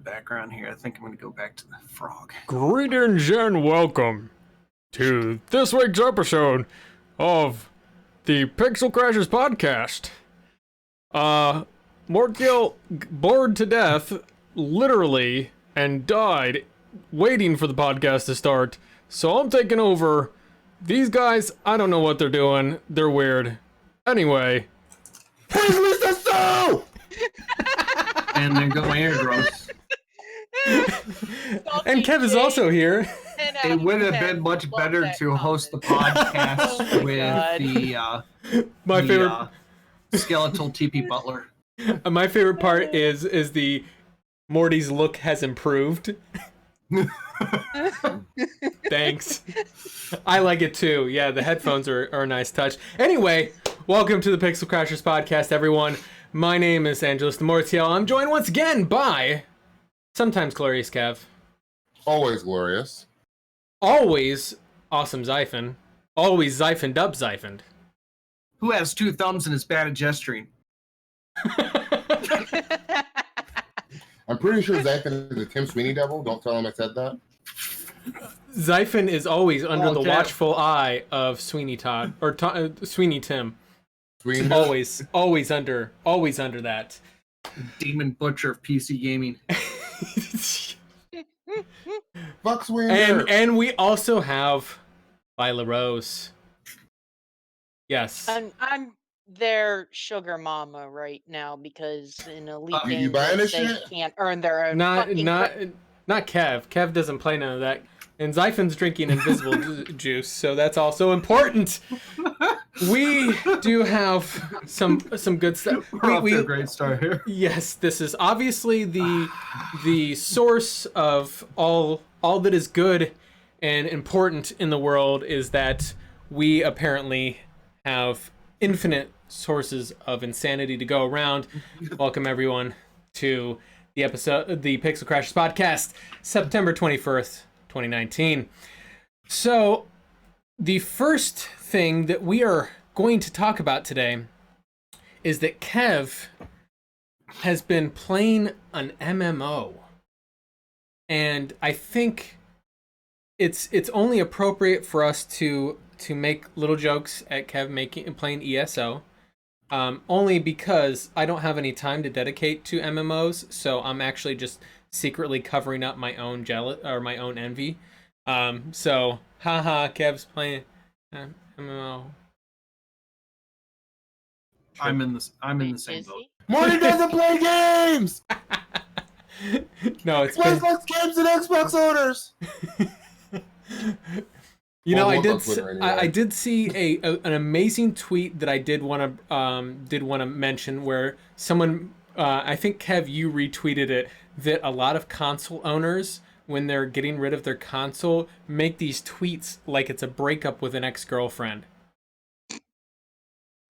background here. I think I'm going to go back to the frog. Greetings and welcome to this week's episode of the Pixel Crashers podcast. Mortiel bored to death, literally, and died waiting for the podcast to start. So I'm taking over. These guys, I don't know what they're doing. They're weird. Anyway. Please listen so! And then go NightRose. And Kev is also here. It would have been much better to host the podcast with My favorite skeletal TP Butler. My favorite part is the Morty's look has improved. Thanks. I like it too. Yeah, the headphones are a nice touch. Anyway, welcome to the Pixel Crashers podcast, everyone. My name is Angelus de Mortiel. I'm joined once again by sometimes GloriousKev. Always glorious. Always awesome Xaiphen. Always Xaiphen dub Xaiphened. Who has two thumbs and is bad at gesturing? I'm pretty sure Xaiphen is a Tim Sweeney devil. Don't tell him I said that. Xaiphen is always under the watchful eye of Sweeney Todd or Sweeney Tim. Sweeney? Always under that. Demon butcher of PC gaming. Fuck Sweeney. And we also have Lila Rose. Yes. I'm their sugar mama right now because in Elite you Games buying this they shit? can't earn their own. Not Kev. Kev doesn't play none of that. And Xaiphen's drinking invisible juice, so that's also important. We do have some good stuff. We're off to a great start here. Yes, this is obviously the source of all that is good and important in the world is that we apparently have infinite sources of insanity to go around. Welcome everyone to the episode, the Pixel Crashers podcast, September 21st, 2019. So, the first thing that we are going to talk about today is that Kev has been playing an MMO. And I think it's only appropriate for us to make little jokes at Kev playing ESO. Only because I don't have any time to dedicate to MMOs, so I'm actually just secretly covering up my own my own envy. So haha, Kev's playing MMO. I'm in the same boat. Morty doesn't play games! No, it's Xbox games and Xbox owners! You know, Anyway. I did see an amazing tweet that I did want to mention where someone, I think Kev, you retweeted it, that a lot of console owners, when they're getting rid of their console, make these tweets like it's a breakup with an ex-girlfriend.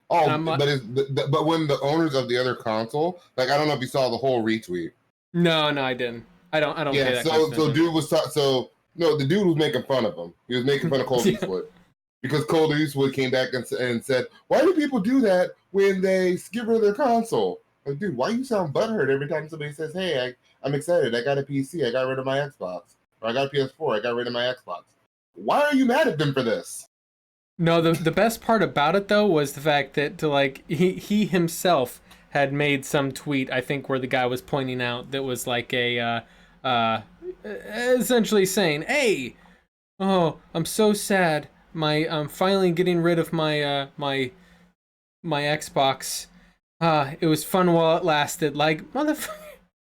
Oh, but when the owners of the other console, like I don't know if you saw the whole retweet. No, I didn't. I don't. Pay Yeah, that so dude was no, the dude was making fun of him. He was making fun of Cole Eastwood. Because Cole Eastwood came back and said, why do people do that when they get rid of their console? Like, dude, why you sound butthurt every time somebody says, hey, I'm excited, I got a PC, I got rid of my Xbox. Or I got a PS4, I got rid of my Xbox. Why are you mad at them for this? No, the best part about it, though, was the fact that he himself had made some tweet, I think, where the guy was pointing out that was like essentially saying, hey, oh, I'm so sad. I'm finally getting rid of my my Xbox. It was fun while it lasted. Like, motherfucker,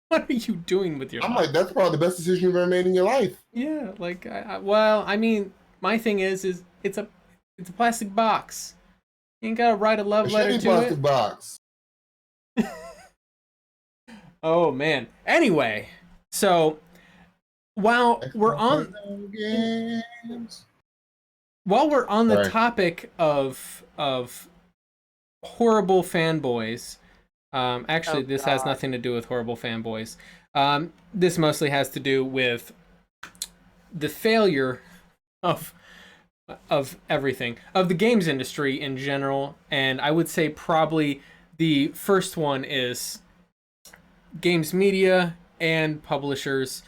what are you doing with your life? I'm like, that's probably the best decision you've ever made in your life. Yeah, like, well, I mean, my thing is it's a plastic box. You ain't gotta write a love letter to plastic it. Box. Oh man. Anyway, so while we're on the topic of horrible fanboys, actually this has nothing to do with horrible fanboys. This mostly has to do with the failure of everything, of the games industry in general, and I would say probably the first one is games media and publishers.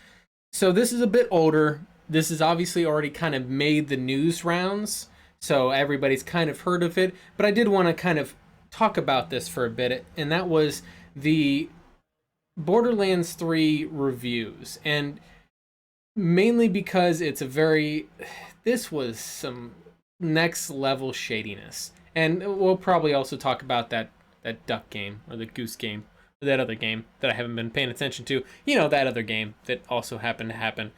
So this is a bit older. This is obviously already kind of made the news rounds, so everybody's kind of heard of it. But I did want to kind of talk about this for a bit, and that was the Borderlands 3 reviews. And mainly because it's a very... This was some next level shadiness. And we'll probably also talk about that duck game, or the goose game, or that other game that I haven't been paying attention to. You know, that other game that also happened to happen.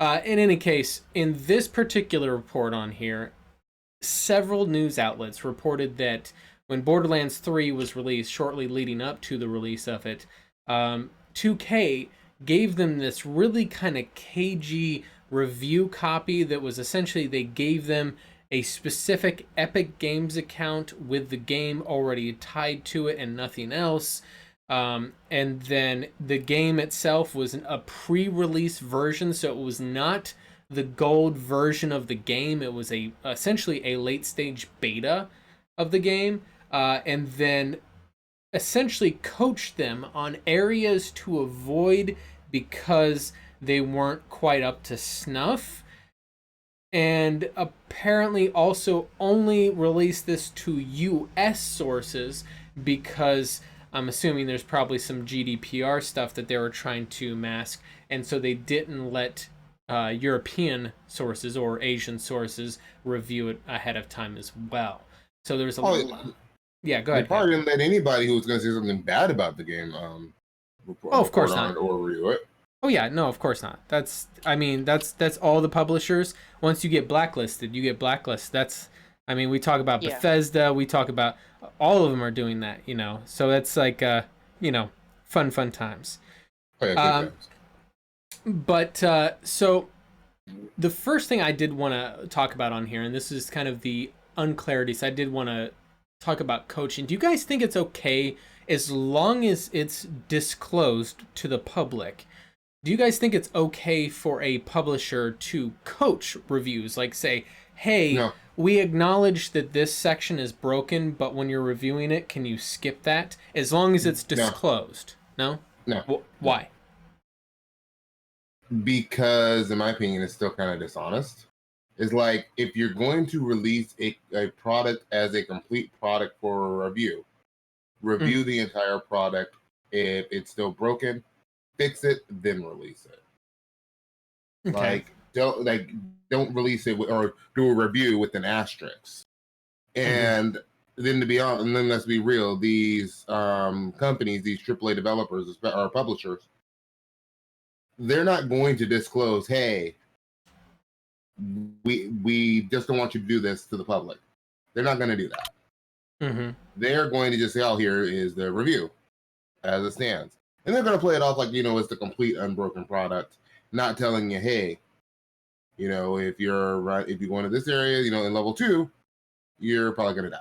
In any case, in this particular report on here, several news outlets reported that when Borderlands 3 was released, shortly leading up to the release of it, 2K gave them this really kind of cagey review copy that was essentially, they gave them a specific Epic Games account with the game already tied to it and nothing else. And then the game itself was a pre-release version, so it was not the gold version of the game. It was essentially a late-stage beta of the game, and then essentially coached them on areas to avoid because they weren't quite up to snuff. And apparently also only released this to US sources because I'm assuming there's probably some GDPR stuff that they were trying to mask, and so they didn't let European sources or Asian sources review it ahead of time as well. So there's a lot. Yeah, go ahead. They probably didn't let anybody who was going to say something bad about the game of course not, or review it. Oh yeah, no, of course not. That's all the publishers. Once you get blacklisted, you get blacklisted. That's, I mean, we talk about Bethesda, we talk about, all of them are doing that, you know. So that's like, you know, fun times. Oh, yeah, good times. But so the first thing I did want to talk about on here, and this is kind of the unclarities, I did want to talk about coaching. Do you guys think it's okay as long as it's disclosed to the public? Do you guys think it's okay for a publisher to coach reviews? Like say, hey, no, we acknowledge that this section is broken, but when you're reviewing it, can you skip that? As long as it's disclosed. No? No. Why? Because, in my opinion, it's still kind of dishonest. It's like, if you're going to release a product as a complete product for a review the entire product. If it's still broken, fix it, then release it. Okay. Don't release it or do a review with an asterisk. And then let's be real, these companies, these AAA developers or publishers, they're not going to disclose, hey, we just don't want you to do this to the public. They're not going to do that. They're going to just say, oh, here is the review as it stands. And they're going to play it off like, you know, it's the complete unbroken product, not telling you, hey, you know, if you go into this area, you know, in level 2, you're probably going to die.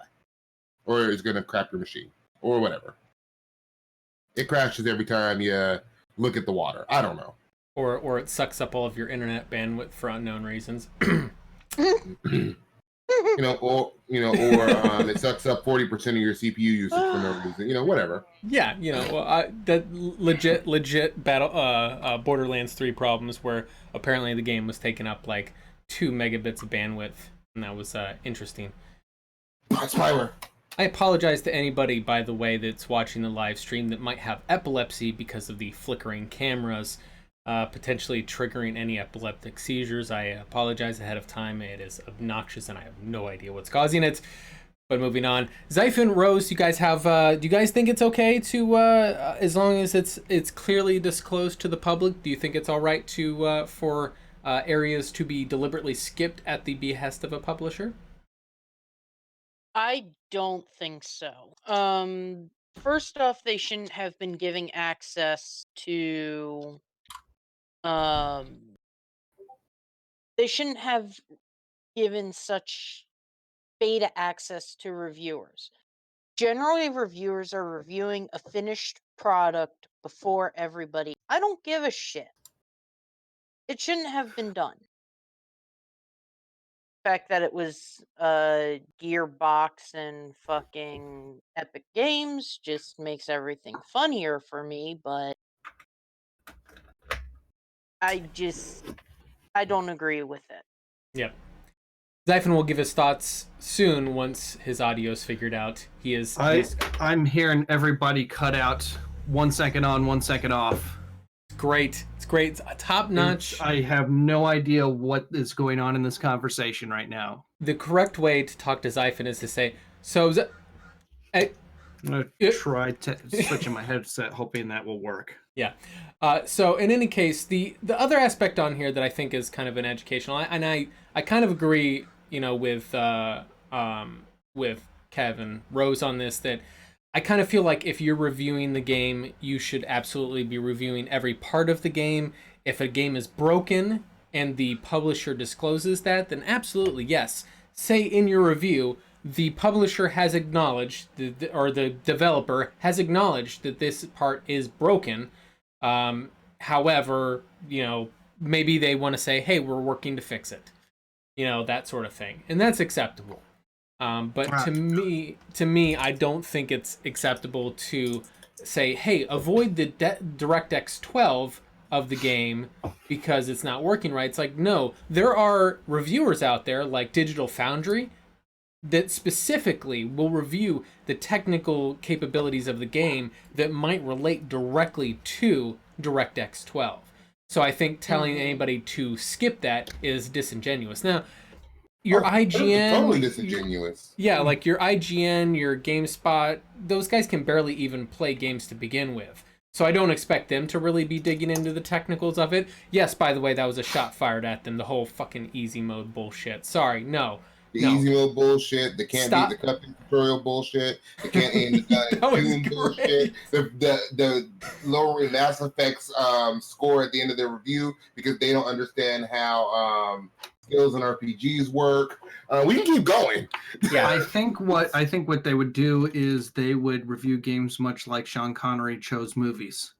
Or it's going to crap your machine. Or whatever. It crashes every time you look at the water. I don't know. Or it sucks up all of your internet bandwidth for unknown reasons. Or it sucks up 40% of your CPU usage for no reason. You know, whatever. Yeah, you know, that legit battle Borderlands 3 problems where apparently the game was taking up like 2 megabits of bandwidth, and that was interesting. Spyware. I apologize to anybody, by the way, that's watching the live stream that might have epilepsy because of the flickering cameras, potentially triggering any epileptic seizures. I apologize ahead of time. It is obnoxious, and I have no idea what's causing it. But moving on, Xaiphen, Rose, you guys have? Do you guys think it's okay to, as long as it's clearly disclosed to the public? Do you think it's all right to for areas to be deliberately skipped at the behest of a publisher? I don't think so. First off, they shouldn't have been giving access to. They shouldn't have given such beta access to reviewers. Generally, reviewers are reviewing a finished product before everybody. I don't give a shit. It shouldn't have been done. The fact that it was Gearbox and fucking Epic Games just makes everything funnier for me, but I don't agree with it. Yep. Xaiphen will give his thoughts soon once his audio's figured out. I'm hearing everybody cut out 1 second on, 1 second off. Great. It's great. It's top notch. I have no idea what is going on in this conversation right now. The correct way to talk to Xaiphen is to say, so I'm going to try switching my headset, hoping that will work. Yeah. So in any case, the other aspect on here that I think is kind of an educational, and I kind of agree, with Kevin Rose on this, that I kind of feel like if you're reviewing the game, you should absolutely be reviewing every part of the game. If a game is broken and the publisher discloses that, then absolutely, yes. Say in your review, the publisher has acknowledged, or the developer has acknowledged that this part is broken. However, maybe they want to say, hey, we're working to fix it. That sort of thing. And that's acceptable. But to me, I don't think it's acceptable to say, hey, avoid the DirectX 12 of the game because it's not working right. It's like, no, there are reviewers out there like Digital Foundry that specifically will review the technical capabilities of the game that might relate directly to DirectX 12. So I think telling anybody to skip that is disingenuous. Now, your IGN... Totally disingenuous. Like your IGN, your GameSpot, those guys can barely even play games to begin with. So I don't expect them to really be digging into the technicals of it. Yes, by the way, that was a shot fired at them, the whole fucking easy mode bullshit. Sorry, no. The easy mode bullshit, the can't beat the cupping tutorial bullshit, the can't aim the gun Doom bullshit, the lowering Mass Effect's score at the end of their review because they don't understand how skills and RPGs work. We can keep going. Yeah, I think what they would do is they would review games much like Sean Connery chose movies.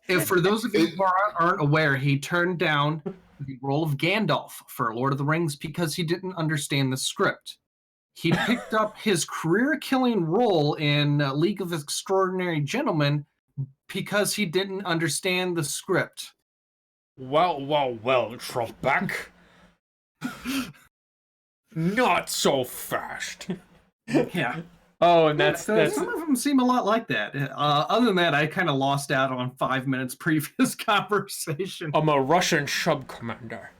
If for those of you who aren't aware, he turned down the role of Gandalf for Lord of the Rings because he didn't understand the script. He picked up his career-killing role in League of Extraordinary Gentlemen because he didn't understand the script. Well, Trebek. Not so fast. Yeah. Oh, and that's some of them seem a lot like that. Other than that, I kind of lost out on 5 minutes previous conversation. I'm a Russian sub-commander.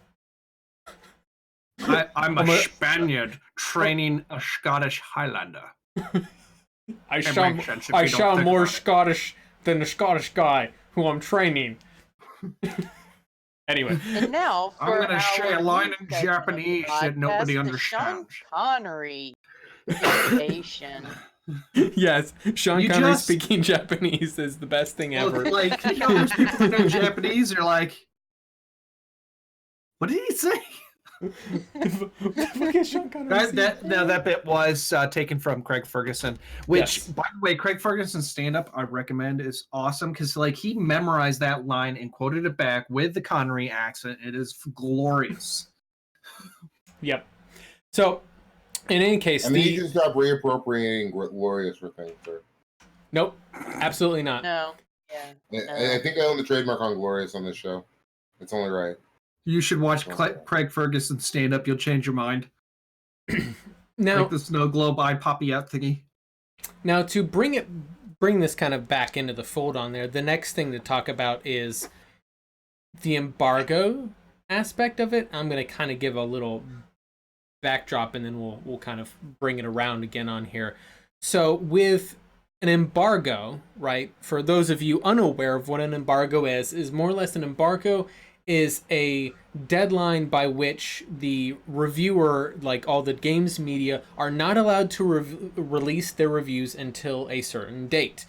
I'm a Spaniard training a Scottish Highlander. I sound more Scottish than the Scottish guy who I'm training. Anyway. And now I'm going to say a line in Japanese that nobody understands. Sean Connery invitation. Yes, Sean Connery speaking Japanese is the best thing ever. Like, those people that know Japanese are like, what did he say? That bit was taken from Craig Ferguson, which, by the way, Craig Ferguson's stand-up I recommend is awesome because he memorized that line and quoted it back with the Connery accent. It is glorious. Yep. So, in any case, you can stop reappropriating glorious for things, sir. Nope, absolutely not. No. I think I own the trademark on glorious on this show. It's only right. You should watch Craig Ferguson stand up. You'll change your mind. Now, like the snow globe eye poppy out thingy. Now, to bring this kind of back into the fold on there, the next thing to talk about is the embargo aspect of it. I'm going to kind of give a little backdrop, and then we'll kind of bring it around again on here. So, with an embargo, right? For those of you unaware of what an embargo is more or less an embargo is a deadline by which the reviewer, like all the games media, are not allowed to release their reviews until a certain date.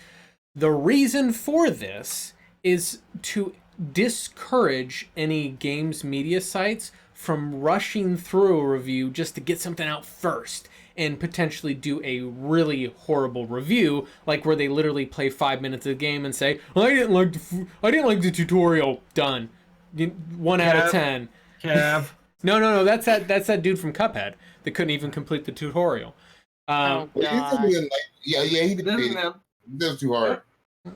The reason for this is to discourage any games media sites from rushing through a review just to get something out first and potentially do a really horrible review, like where they literally play 5 minutes of the game and say, I didn't like the tutorial. Done. 1 out of 10. Kev. No. That's that dude from Cuphead that couldn't even complete the tutorial. He did. That was too hard.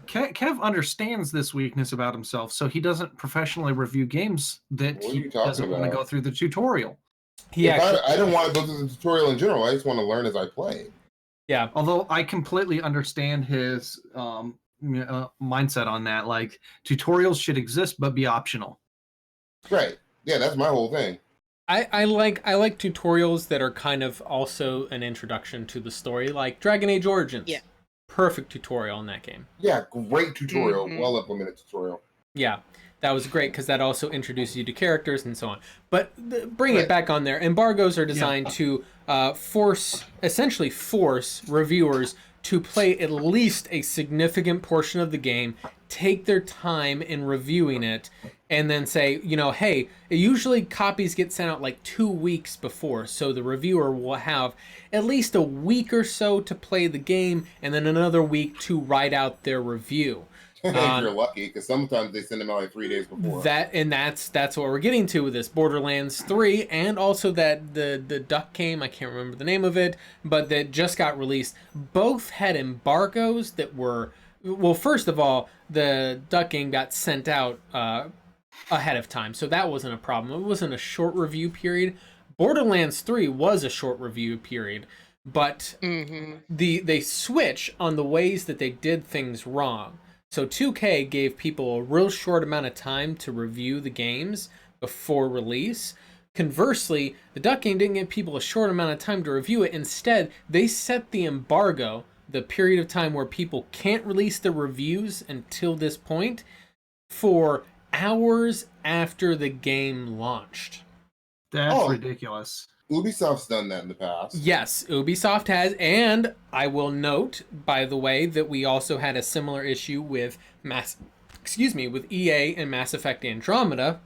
Kev understands this weakness about himself, so he doesn't professionally review games that What are he you talking doesn't want to go about? through the tutorial. He actually, I don't want to go through the tutorial in general. I just want to learn as I play. yeah. Although I completely understand his mindset on that. Like, tutorials should exist but be optional. Right. Yeah, that's my whole thing. I like tutorials that are kind of also an introduction to the story, like Dragon Age Origins. Yeah. Perfect tutorial in that game. Yeah, great tutorial. Mhm. Well implemented tutorial. Yeah, that was great because that also introduces you to characters and so on. But bring Right. it back on there. Embargoes are designed to essentially force reviewers to play at least a significant portion of the game, take their time in reviewing it, and then say, hey, usually copies get sent out like 2 weeks before, so the reviewer will have at least a week or so to play the game, and then another week to write out their review. If you're lucky, because sometimes they send them out like 3 days before. That's what we're getting to with this Borderlands 3, and also that the duck game, I can't remember the name of it, but that just got released. Both had embargoes that were, well, first of all, the duck game got sent out ahead of time, so that wasn't a problem. It wasn't a short review period. Borderlands 3 was a short review period, but they switch on the ways that they did things wrong. So 2K gave people a real short amount of time to review the games before release. Conversely, the duck game didn't give people a short amount of time to review it. Instead, they set the embargo, the period of time where people can't release their reviews until this point, for hours after the game launched. That's ridiculous. Ubisoft's done that in the past. Yes, Ubisoft has, and I will note, by the way, that we also had a similar issue with with EA and Mass Effect Andromeda,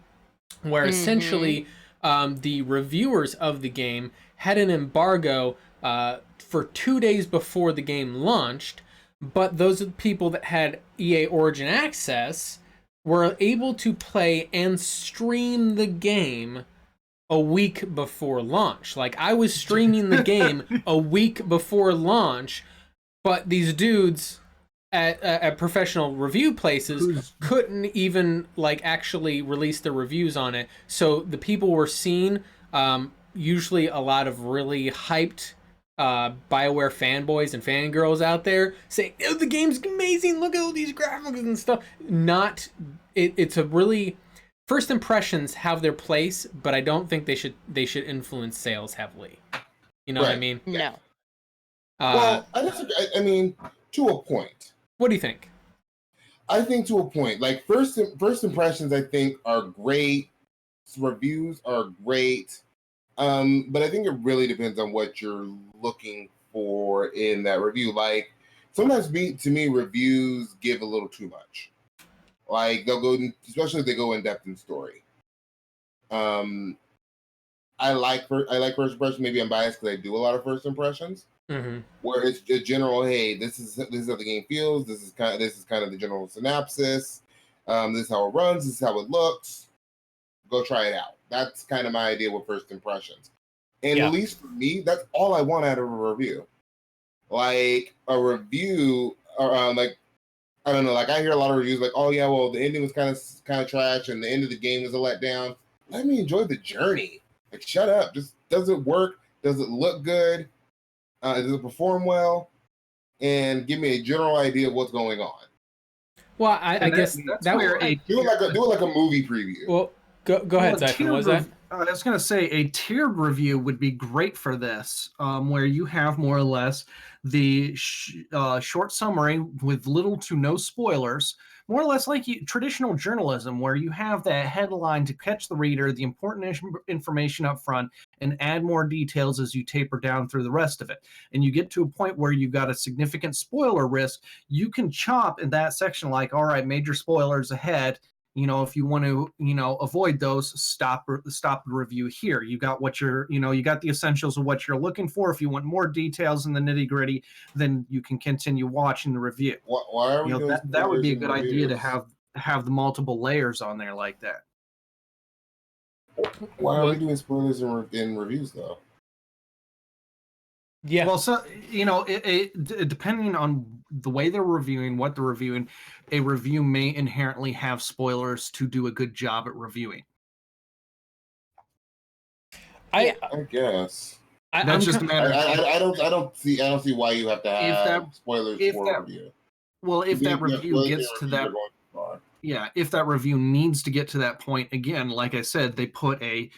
where essentially the reviewers of the game had an embargo for 2 days before the game launched, but those people that had EA Origin Access were able to play and stream the game a week before launch. Like, I was streaming the game a week before launch, but these dudes at professional review places couldn't even like actually release their reviews on it. So the people were seeing usually a lot of really hyped BioWare fanboys and fangirls out there saying, "Oh, the game's amazing! Look at all these graphics and stuff." It's a really, first impressions have their place, but I don't think they should influence sales heavily. You know what I mean? No. Well, I disagree. I mean, to a point. What do you think? I think to a point. Like first impressions, I think are great. Reviews are great, but I think it really depends on what you're looking for in that review. Like sometimes, to me, reviews give a little too much. Like they'll go, especially if they go in depth in story. I like first impressions. Maybe I'm biased because I do a lot of first impressions. Where it's a general, hey, this is how the game feels. This is kind of the general synopsis. This is how it runs. This is how it looks. Go try it out. That's kind of my idea with first impressions. And at least for me, that's all I want out of a review. Like a review, like I don't know. Like I hear a lot of reviews, like, oh yeah, well the ending was kind of trash, and the end of the game was a letdown. Let me enjoy the journey. Like shut up. Just does it work? Does it look good? Does it perform well? And give me a general idea of what's going on. Well, I guess that's where do it like a movie preview. Well, go ahead, Xaiphen. What was that? I was going to say a tiered review would be great for this, where you have more or less the short summary with little to no spoilers, more or less like traditional journalism, where you have that headline to catch the reader, the important information up front, and add more details as you taper down through the rest of it. And you get to a point where you've got a significant spoiler risk. You can chop in that section like, all right, major spoilers ahead. If you want to, avoid those, stop the review here. You got what you got the essentials of what you're looking for. If you want more details in the nitty gritty, then you can continue watching the review. Why are we doing that would be a good idea to reviews? have the multiple layers on there like that. Why are we doing spoilers in reviews though? Yeah. Well, so depending on the way they're reviewing, what they're reviewing, a review may inherently have spoilers to do a good job at reviewing. I guess. That's just a matter. I don't see why you have to have spoilers for a review. Well, if that review gets to that, if that review needs to get to that point again, like I said, they put a,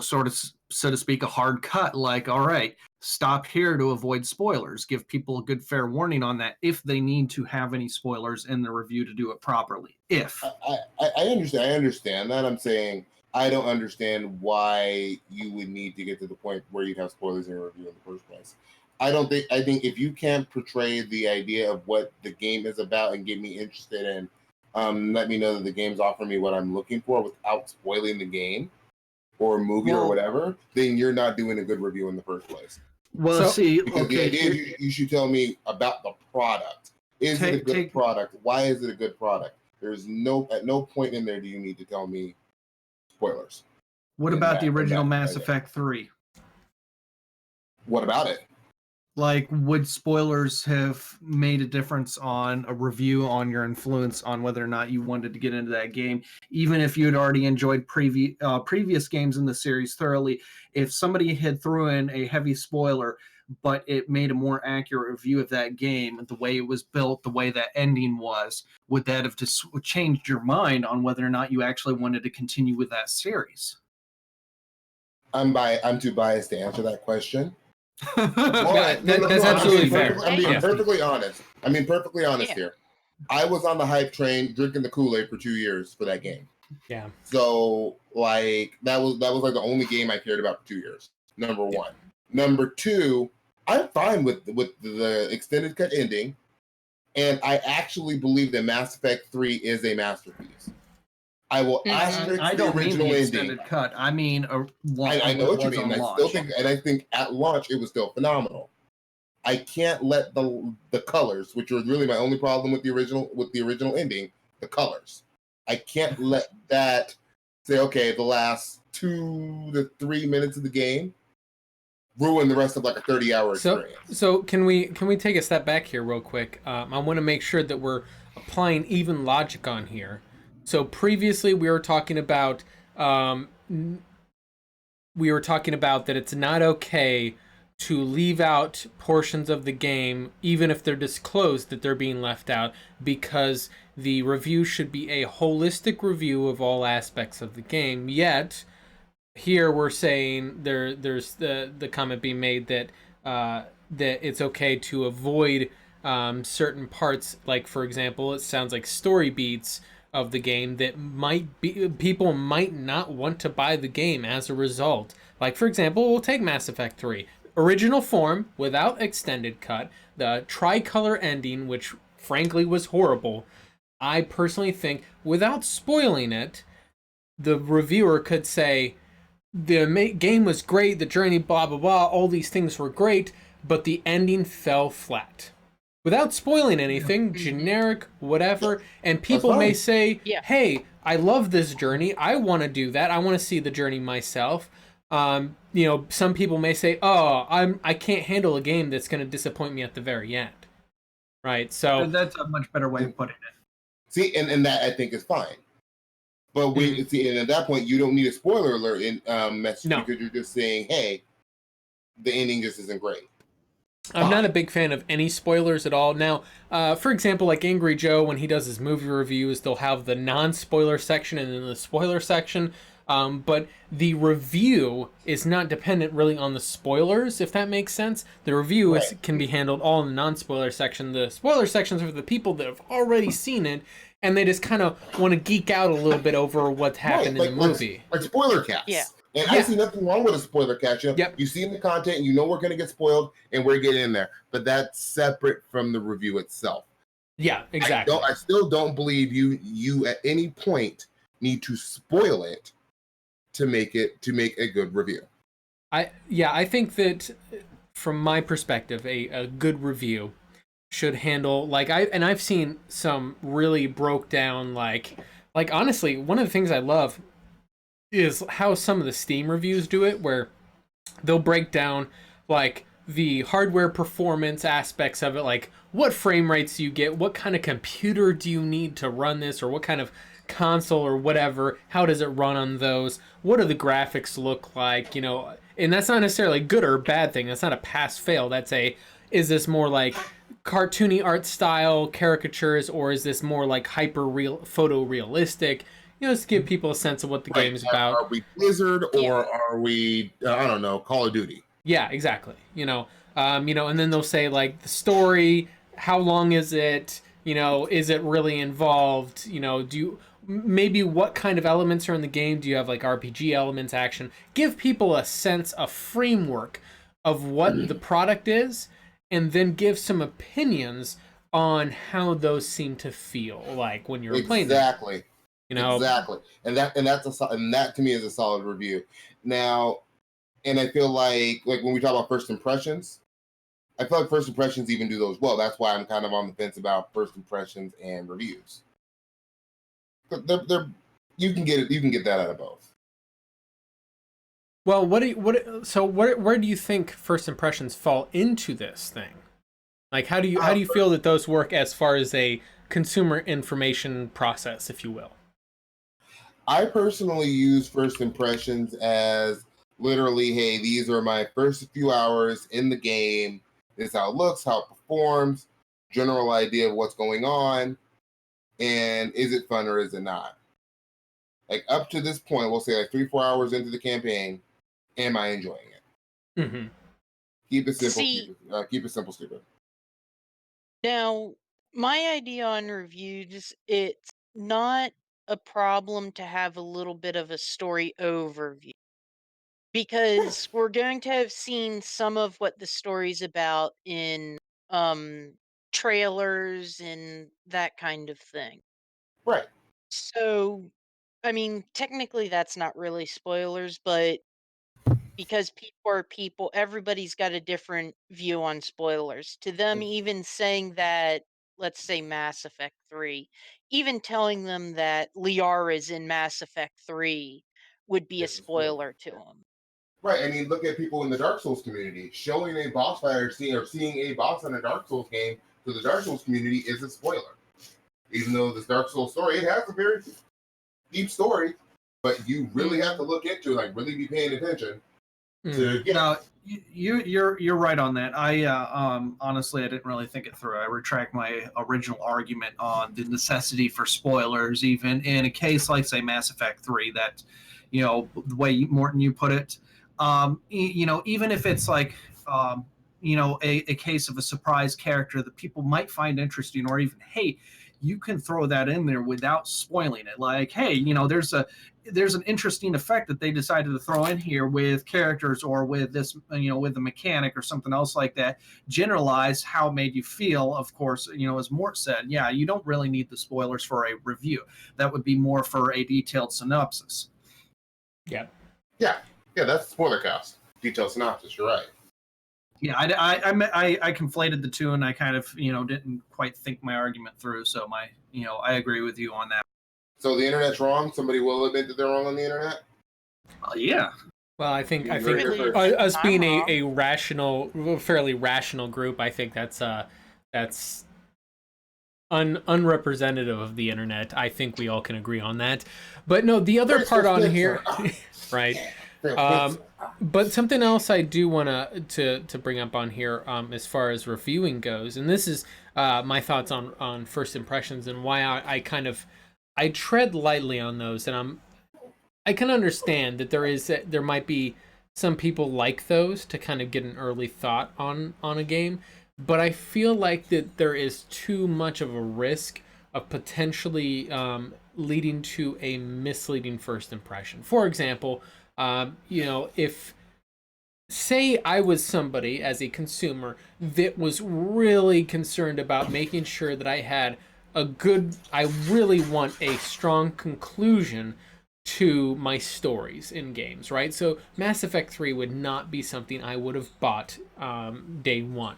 sort of, so to speak, a hard cut. Like, all right, stop here to avoid spoilers. Give people a good fair warning on that if they need to have any spoilers in the review to do it properly. If I understand that. I'm saying I don't understand why you would need to get to the point where you'd have spoilers in your review in the first place. I think if you can't portray the idea of what the game is about and get me interested in, let me know that the game's offering me what I'm looking for without spoiling the game or movie or whatever, then you're not doing a good review in the first place. Well, because the idea is you should tell me about the product. Is it a good product? Why is it a good product? There's at no point in there do you need to tell me spoilers. What about the original Mass Effect 3? What about it? Like, would spoilers have made a difference on a review, on your influence on whether or not you wanted to get into that game, even if you had already enjoyed previous games in the series thoroughly? If somebody had threw in a heavy spoiler, but it made a more accurate review of that game, the way it was built, the way that ending was, would that have just changed your mind on whether or not you actually wanted to continue with that series? I'm too biased to answer that question. That's absolutely fair. I'm being perfectly honest here. I was on the hype train, drinking the Kool-Aid for 2 years for that game. Yeah. So like that was like the only game I cared about for 2 years. Number one. Number two, I'm fine with the extended cut ending, and I actually believe that Mass Effect 3 is a masterpiece. I will asterisk I don't the original mean the ending. extended cut. I mean, I know what you mean. I think at launch it was still phenomenal. I can't let the colors, which was really my only problem with the original ending, the colors. I can't let that say, okay, the last 2 to 3 minutes of the game ruin the rest of like a 30-hour experience. So can we take a step back here real quick? I want to make sure that we're applying even logic on here. So previously we were talking about that it's not okay to leave out portions of the game, even if they're disclosed that they're being left out, because the review should be a holistic review of all aspects of the game. Yet here we're saying there's the comment being made that that it's okay to avoid certain parts, like for example, it sounds like story beats of the game that people might not want to buy the game as a result. Like for example, we'll take Mass Effect 3. Original form, without extended cut, the tricolor ending, which frankly was horrible. I personally think, without spoiling it, the reviewer could say, the game was great, the journey, blah, blah, blah, all these things were great, but the ending fell flat. Without spoiling anything, generic, whatever, and people may say, hey, I love this journey, I want to do that, I want to see the journey myself. Some people may say, oh, I can't handle a game that's going to disappoint me at the very end. Right, so... That's a much better way of putting it. See, and that I think is fine. But see, and at that point, you don't need a spoiler alert message because you're just saying, hey, the ending just isn't great. I'm not a big fan of any spoilers at all. Now, for example, like Angry Joe, when he does his movie reviews, they'll have the non-spoiler section and then the spoiler section. But the review is not dependent really on the spoilers, if that makes sense. The review can be handled all in the non-spoiler section. The spoiler sections are for the people that have already seen it, and they just kind of want to geek out a little bit over what happened in the movie. Like spoiler casts. Yeah. And I see nothing wrong with a spoiler cast. You see the content, and you know we're going to get spoiled, and we're getting in there. But that's separate from the review itself. Yeah, exactly. I still don't believe you at any point need to spoil it to make a good review. I think that from my perspective, a good review should handle I've seen some really broke down like honestly, one of the things I love is how some of the Steam reviews do it, where they'll break down like the hardware performance aspects of it, like what frame rates do you get, what kind of computer do you need to run this, or what kind of console or whatever, how does it run on those, what do the graphics look like, and that's not necessarily a good or bad thing. That's not a pass fail. That's is this more like cartoony art style caricatures, or is this more like hyper real photorealistic, just to give people a sense of what the game's about. Are we Blizzard or are we I don't know, Call of Duty? Yeah, exactly. And then they'll say like the story, how long is it, is it really involved, maybe what kind of elements are in the game, do you have like RPG elements, action, give people a sense, a framework of what the product is, and then give some opinions on how those seem to feel like when you're playing them. Exactly. Exactly. And that to me is a solid review. Now, and I feel like when we talk about first impressions, I feel like first impressions even do those well. That's why I'm kind of on the fence about first impressions and reviews. You can get that out of both. Well, where do you think first impressions fall into this thing? Like, how do you feel that those work as far as a consumer information process, if you will? I personally use first impressions as literally, hey, these are my first few hours in the game. This is how it looks, how it performs, general idea of what's going on, and is it fun or is it not? Like up to this point, we'll say like 3-4 hours into the campaign, am I enjoying it? Mm-hmm. Keep it simple. Keep it simple, stupid. Now, my idea on reviews, it's not a problem to have a little bit of a story overview, because we're going to have seen some of what the story's about in trailers and that kind of thing. Right. So, I mean, technically that's not really spoilers, but because people are people, everybody's got a different view on spoilers. To them, even saying that, let's say Mass Effect 3, even telling them that Liara is in Mass Effect 3 would be a spoiler to them. Right. I mean, look at people in the Dark Souls community. Showing a boss fight or seeing a boss in a Dark Souls game to the Dark Souls community is a spoiler. Even though this Dark Souls story, it has a very deep story, but you really have to look into it, like really be paying attention. No, you're right on that. I honestly I didn't really think it through. I retract my original argument on the necessity for spoilers, even in a case like say Mass Effect 3. That the way Morton you put it, even if it's like a case of a surprise character that people might find interesting, or even hey, you can throw that in there without spoiling it. Like, hey, there's an interesting effect that they decided to throw in here with characters or with this, with the mechanic or something else like that. Generalize how it made you feel. Of course, as Mort said, yeah, you don't really need the spoilers for a review. That would be more for a detailed synopsis. Yeah. That's spoiler cast. Detailed synopsis. You're right. Yeah, I conflated the two, and I kind of didn't quite think my argument through. So I agree with you on that. So the internet's wrong. Somebody will admit that they're wrong on the internet. Yeah. Well, I think us being a rational, fairly rational group, I think that's unrepresentative of the internet. I think we all can agree on that. But no, the other part on here, right? But something else I do want to bring up on here, as far as reviewing goes, and this is my thoughts on first impressions and why I tread lightly on those, and I can understand that there might be some people like those to kind of get an early thought on a game, but I feel like that there is too much of a risk of potentially leading to a misleading first impression. For example, if say I was somebody as a consumer that was really concerned about making sure that I really want a strong conclusion to my stories in games, right? So Mass Effect 3 would not be something I would have bought day one.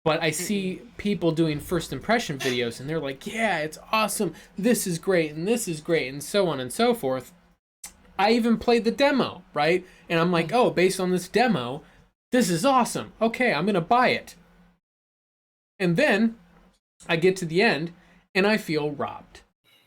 But I see people doing first impression videos and they're like, yeah, it's awesome, this is great, and so on and so forth. I even played the demo, right? And I'm like, oh, based on this demo, This is awesome. Okay, I'm going to buy it. And then I get to the end and I feel robbed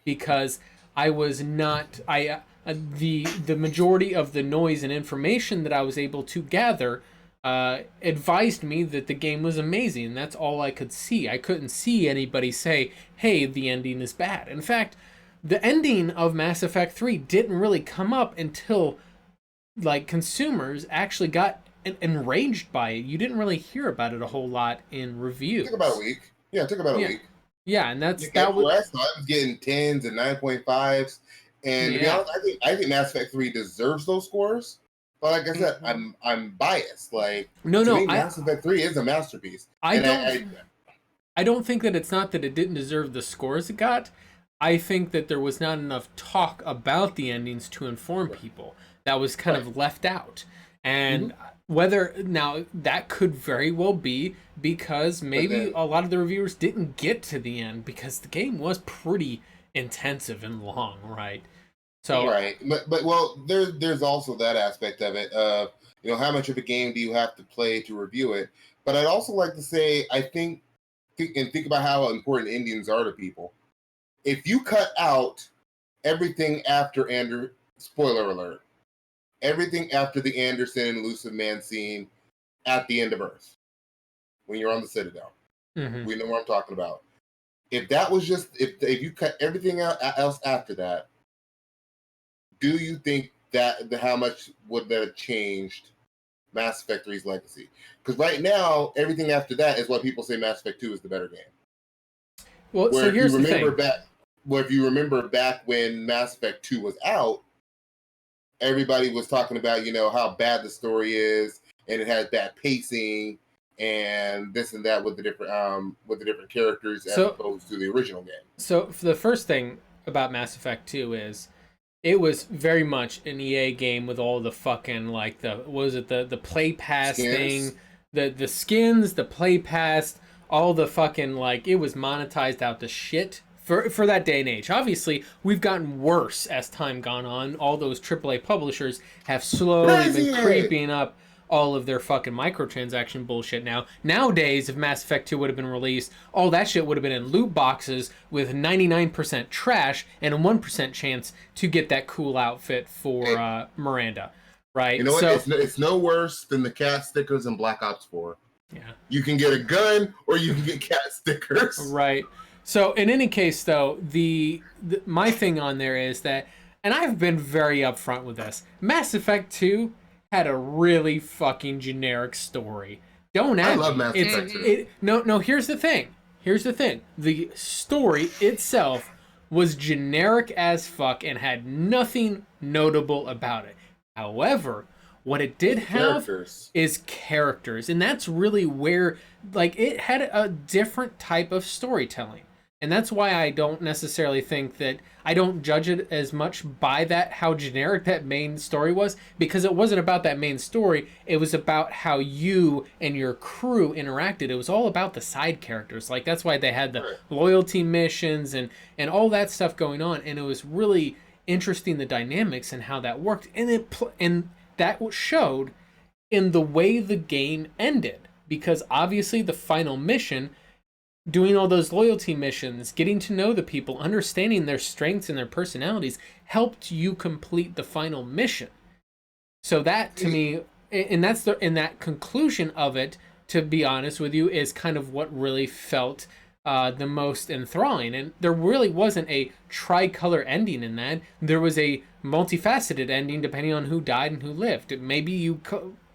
because I was not the majority of the noise and information that I was able to gather advised me that the game was amazing, and that's all I could see. I couldn't see anybody say, hey, the ending is bad. In fact, the ending of Mass Effect 3 didn't really come up until like consumers actually got enraged by it. You didn't really hear about it a whole lot in reviews. It took about a week. Yeah, it took about a week. Yeah, and that was last time I was getting 10s and 9.5s. And to be honest, I think Mass Effect 3 deserves those scores. But like I said, I'm biased. Like Mass Effect 3 is a masterpiece. I don't think that it's not that it didn't deserve the scores it got. I think that there was not enough talk about the endings to inform people. That was kind of left out. And whether now that could very well be because maybe a lot of the reviewers didn't get to the end because the game was pretty intensive and long, right? So but well, there's also that aspect of it of how much of a game do you have to play to review it. But I'd also like to say I think about how important endings are to people. If you cut out everything after spoiler alert, everything after the Anderson and Elusive Man scene at the end of Earth, when you're on the Citadel, we know what I'm talking about. If that was just if you cut everything else after that, do you think that how much would that have changed Mass Effect 3's legacy? Because right now, everything after that is what people say Mass Effect 2 is the better game. Well, so here's the thing. If you remember back when Mass Effect 2 was out, everybody was talking about, how bad the story is, and it has bad pacing, and this and that with the different characters as opposed to the original game. So the first thing about Mass Effect 2 is it was very much an EA game with all the fucking the play pass thing, the skins, the play pass, all the fucking it was monetized out to shit. For that day and age. Obviously, we've gotten worse as time gone on. All those AAA publishers have slowly been creeping up all of their fucking microtransaction bullshit now. Nowadays, if Mass Effect 2 would have been released, all that shit would have been in loot boxes with 99% trash and a 1% chance to get that cool outfit for Miranda. Right? You know what? It's no worse than the cat stickers in Black Ops 4. Yeah. You can get a gun or you can get cat stickers. Right. So in any case, though, my thing on there is that, and I've been very upfront with this, Mass Effect 2 had a really fucking generic story. Don't add. I love Mass Effect 2. No. Here's the thing. The story itself was generic as fuck and had nothing notable about it. However, what it did have is characters, and that's really where it had a different type of storytelling. And that's why I don't necessarily think that I don't judge it as much by how generic that main story was, because it wasn't about that main story. It was about how you and your crew interacted. It was all about the side characters. That's why they had the loyalty missions and all that stuff going on. And it was really interesting, the dynamics and how that worked. And that showed in the way the game ended, because obviously the final mission, doing all those loyalty missions, getting to know the people, understanding their strengths and their personalities, helped you complete the final mission. So that, to me, and that conclusion of it, to be honest with you, is kind of what really felt the most enthralling. And there really wasn't a tricolor ending in that. There was a multifaceted ending depending on who died and who lived. Maybe you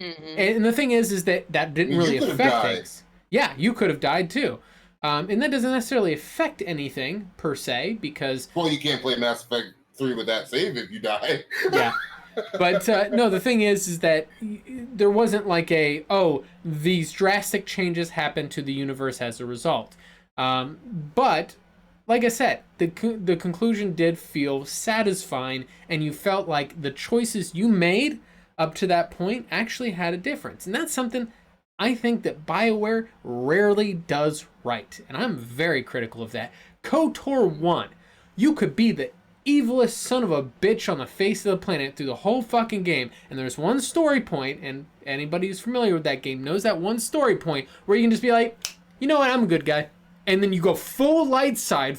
and the thing is that didn't really affect things. Yeah, you could have died too. And that doesn't necessarily affect anything per se, because you can't play Mass Effect 3 with that save if you die. Yeah. But no, the thing is that there wasn't these drastic changes happen to the universe as a result. But like I said, the conclusion did feel satisfying, and you felt like the choices you made up to that point actually had a difference. And that's something I think that BioWare rarely does right, and I'm very critical of that. KOTOR 1, you could be the evilest son of a bitch on the face of the planet through the whole fucking game. And there's one story point, and anybody who's familiar with that game knows that one story point where you can just be like, you know what, I'm a good guy. And then you go full light side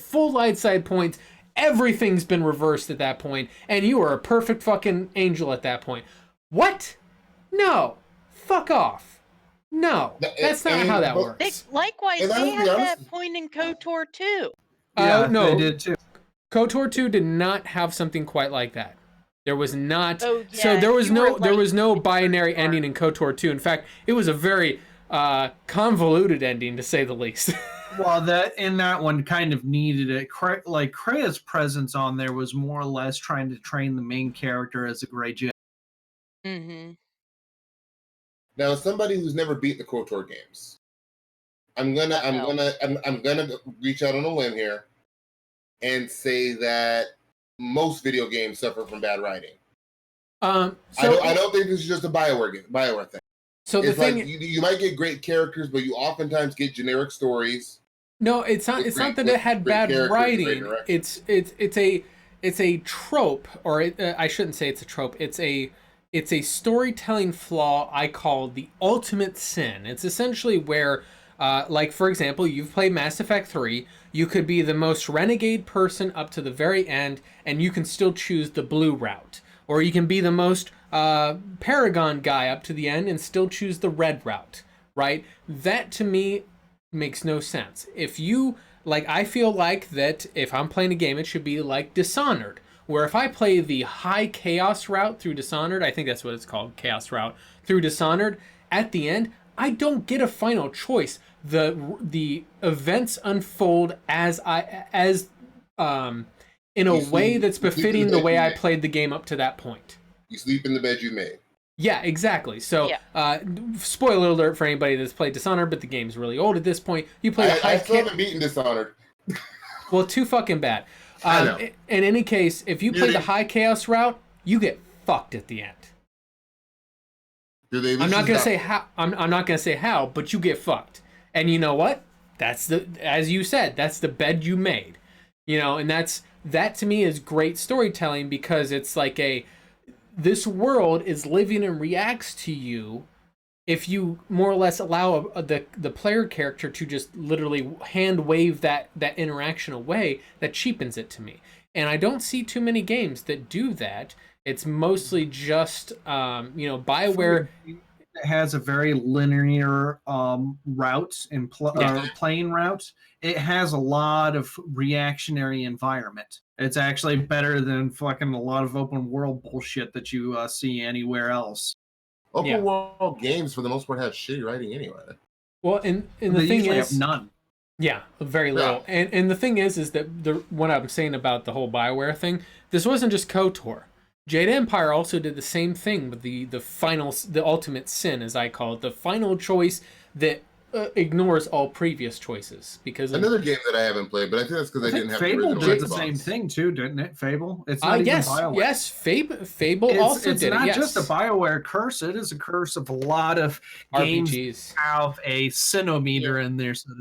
points. Everything's been reversed at that point, and you are a perfect fucking angel at that point. What? No. Fuck off. No. That's not how that works. Likewise, they had that point in KOTOR too. Yeah, no, they did too. KOTOR 2 did not have something quite like that. There was not. Oh, yeah, so there was no binary ending in KOTOR 2. In fact, it was a very convoluted ending, to say the least. Well, that one kind of needed it. Like Krea's presence on there was more or less trying to train the main character as a Grey Jedi. Mm-hmm. Now, as somebody who's never beat the KOTOR games, I'm gonna reach out on a limb here and say that most video games suffer from bad writing. I don't think this is just a BioWare thing. So it's like you might get great characters, but you oftentimes get generic stories. No, it's not. It's not that it had bad writing. It's a trope, or I shouldn't say it's a trope. It's a storytelling flaw I call the ultimate sin. It's essentially where, like for example, you've played Mass Effect 3. You could be the most renegade person up to the very end, and you can still choose the blue route. Or you can be the most Paragon guy up to the end and still choose the red route, right? That to me makes no sense. If you, like, I feel like that if I'm playing a game, it should be like Dishonored, where if I play the high chaos route through Dishonored, I think that's what it's called, chaos route, through Dishonored, at the end, I don't get a final choice. The events unfold in a way that's befitting the way I played the game up to that point. You sleep in the bed you made. Yeah, exactly. So, spoiler alert for anybody that's played Dishonored, but the game's really old at this point. You play I still haven't beaten Dishonored. Well, too fucking bad. I know. In any case, if you play the high chaos route, you get fucked at the end. I'm not gonna say how. I'm not gonna say how, but you get fucked. And you know what? That's as you said, that's the bed you made. You know, and that to me is great storytelling, because it's like this world is living and reacts to you if you more or less allow the player character to just literally hand wave that interaction away. That cheapens it to me. And I don't see too many games that do that. It's mostly just BioWare. It has a very linear route and playing route. It has a lot of reactionary environment. It's actually better than fucking a lot of open world bullshit that you see anywhere else. Open world games, for the most part, have shitty writing anyway. Well, and the thing is, have none. Yeah, very little. Yeah. And the thing is that what I'm saying about the whole BioWare thing, this wasn't just KOTOR. Jade Empire also did the same thing with the ultimate sin, as I call it, the final choice that ignores all previous choices. Because another game that I haven't played, but I think that's because I didn't have Fable the did the same thing too, didn't it? Fable. It's not even BioWare. Yes, Fable also did. It's not just a BioWare curse; it is a curse of a lot of RPGs. Games have a sinometer in there. So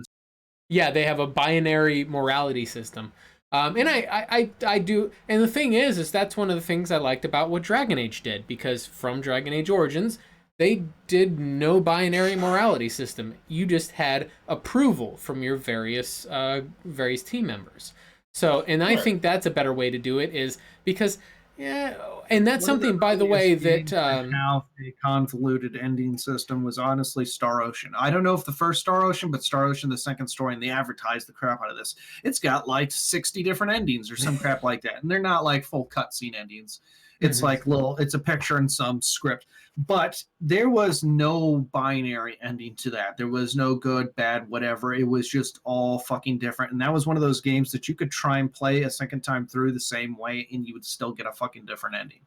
yeah, they have a binary morality system. And I do, and the thing is that's one of the things I liked about what Dragon Age did, because from Dragon Age Origins, they did no binary morality system. You just had approval from your various team members. So, and I think that's a better way to do it, is because, and that's something, by the way, that how a convoluted ending system was honestly Star Ocean. I don't know if the first Star Ocean, but Star Ocean, the second story, and they advertised the crap out of this. It's got like 60 different endings or some crap like that, and they're not like full cutscene endings. It's like it's a picture and some script. But there was no binary ending to that. There was no good, bad, whatever. It was just all fucking different. And that was one of those games that you could try and play a second time through the same way, and you would still get a fucking different ending.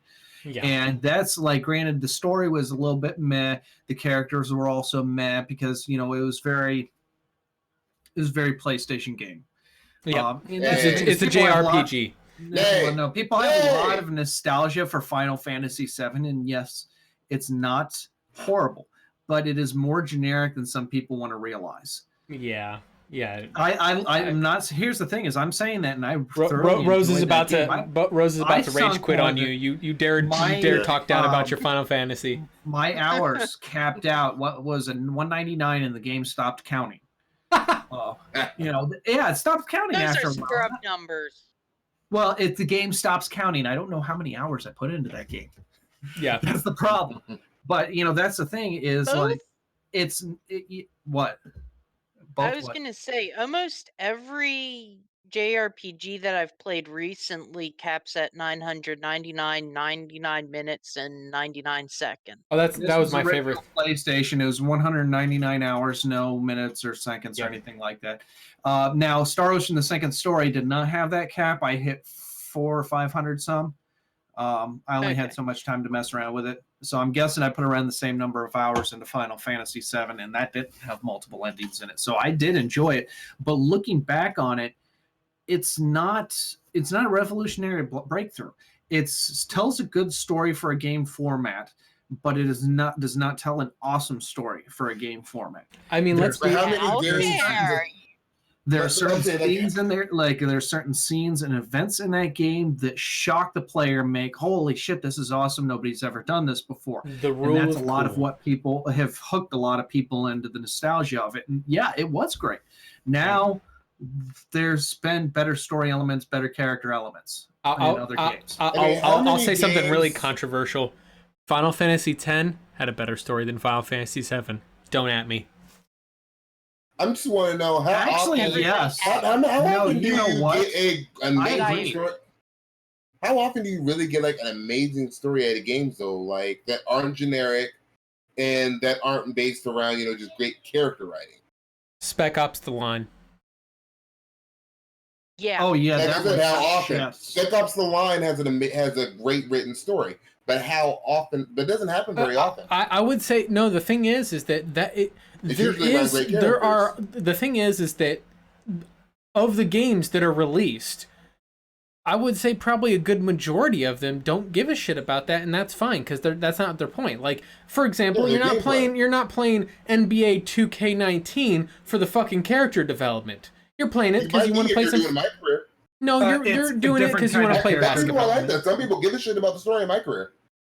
Yeah. And that's like, granted, the story was a little bit meh. The characters were also meh, because, it was very PlayStation game. Yeah. It's a JRPG. No, people have a lot of nostalgia for Final Fantasy VII, and yes, it's not horrible, but it is more generic than some people want to realize. Yeah. Yeah. I'm not. Here's the thing: is I'm saying that, and I Rose is about to rage quit on you. You dare talk down about your Final Fantasy. My hours capped out. What was it? 199, and the game stopped counting. It stopped counting Those after are a while. scrub numbers. Well, if the game stops counting, I don't know how many hours I put into that game. Yeah, that's the problem. But that's the thing is Both? What? Both I was going to say, almost every JRPG that I've played recently caps at 999 minutes and 99 seconds. Oh, that was my favorite. PlayStation. It was 199 hours, no minutes or seconds or anything like that. Now, Star Ocean: The Second Story did not have that cap. I hit 400 or 500 some. I only had so much time to mess around with it. So I'm guessing I put around the same number of hours into Final Fantasy VII, and that didn't have multiple endings in it. So I did enjoy it. But looking back on it, it's not a revolutionary breakthrough. It tells a good story for a game format, but it does not tell an awesome story for a game format. I mean, let's be there are certain scenes in there, like there's certain scenes and events in that game that shock the player, make holy shit, this is awesome. Nobody's ever done this before. And that's a lot of what people have hooked a lot of people into the nostalgia of it. And yeah, it was great. Now there's been better story elements, better character elements in other games. I'll say something really controversial. Final Fantasy X had a better story than Final Fantasy VII. Don't at me. I'm just want to know how actually often, yes. How often do you get an amazing story? How often do you really get like an amazing story out of games though, like that aren't generic and that aren't based around just great character writing? Spec Ops: The Line. Yeah. Oh yeah. That's how often. Yes. Spec Ops: The Line has a great written story, but how often? That doesn't happen very often. I would say no. The thing is that of the games that are released, I would say probably a good majority of them don't give a shit about that, and that's fine because that's not their point. Like, for example, you're not playing NBA 2K19 for the fucking character development. You're playing it because you want to play some. No, you're doing it because you want to play basketball. I like that. Some people give a shit about the story of my career.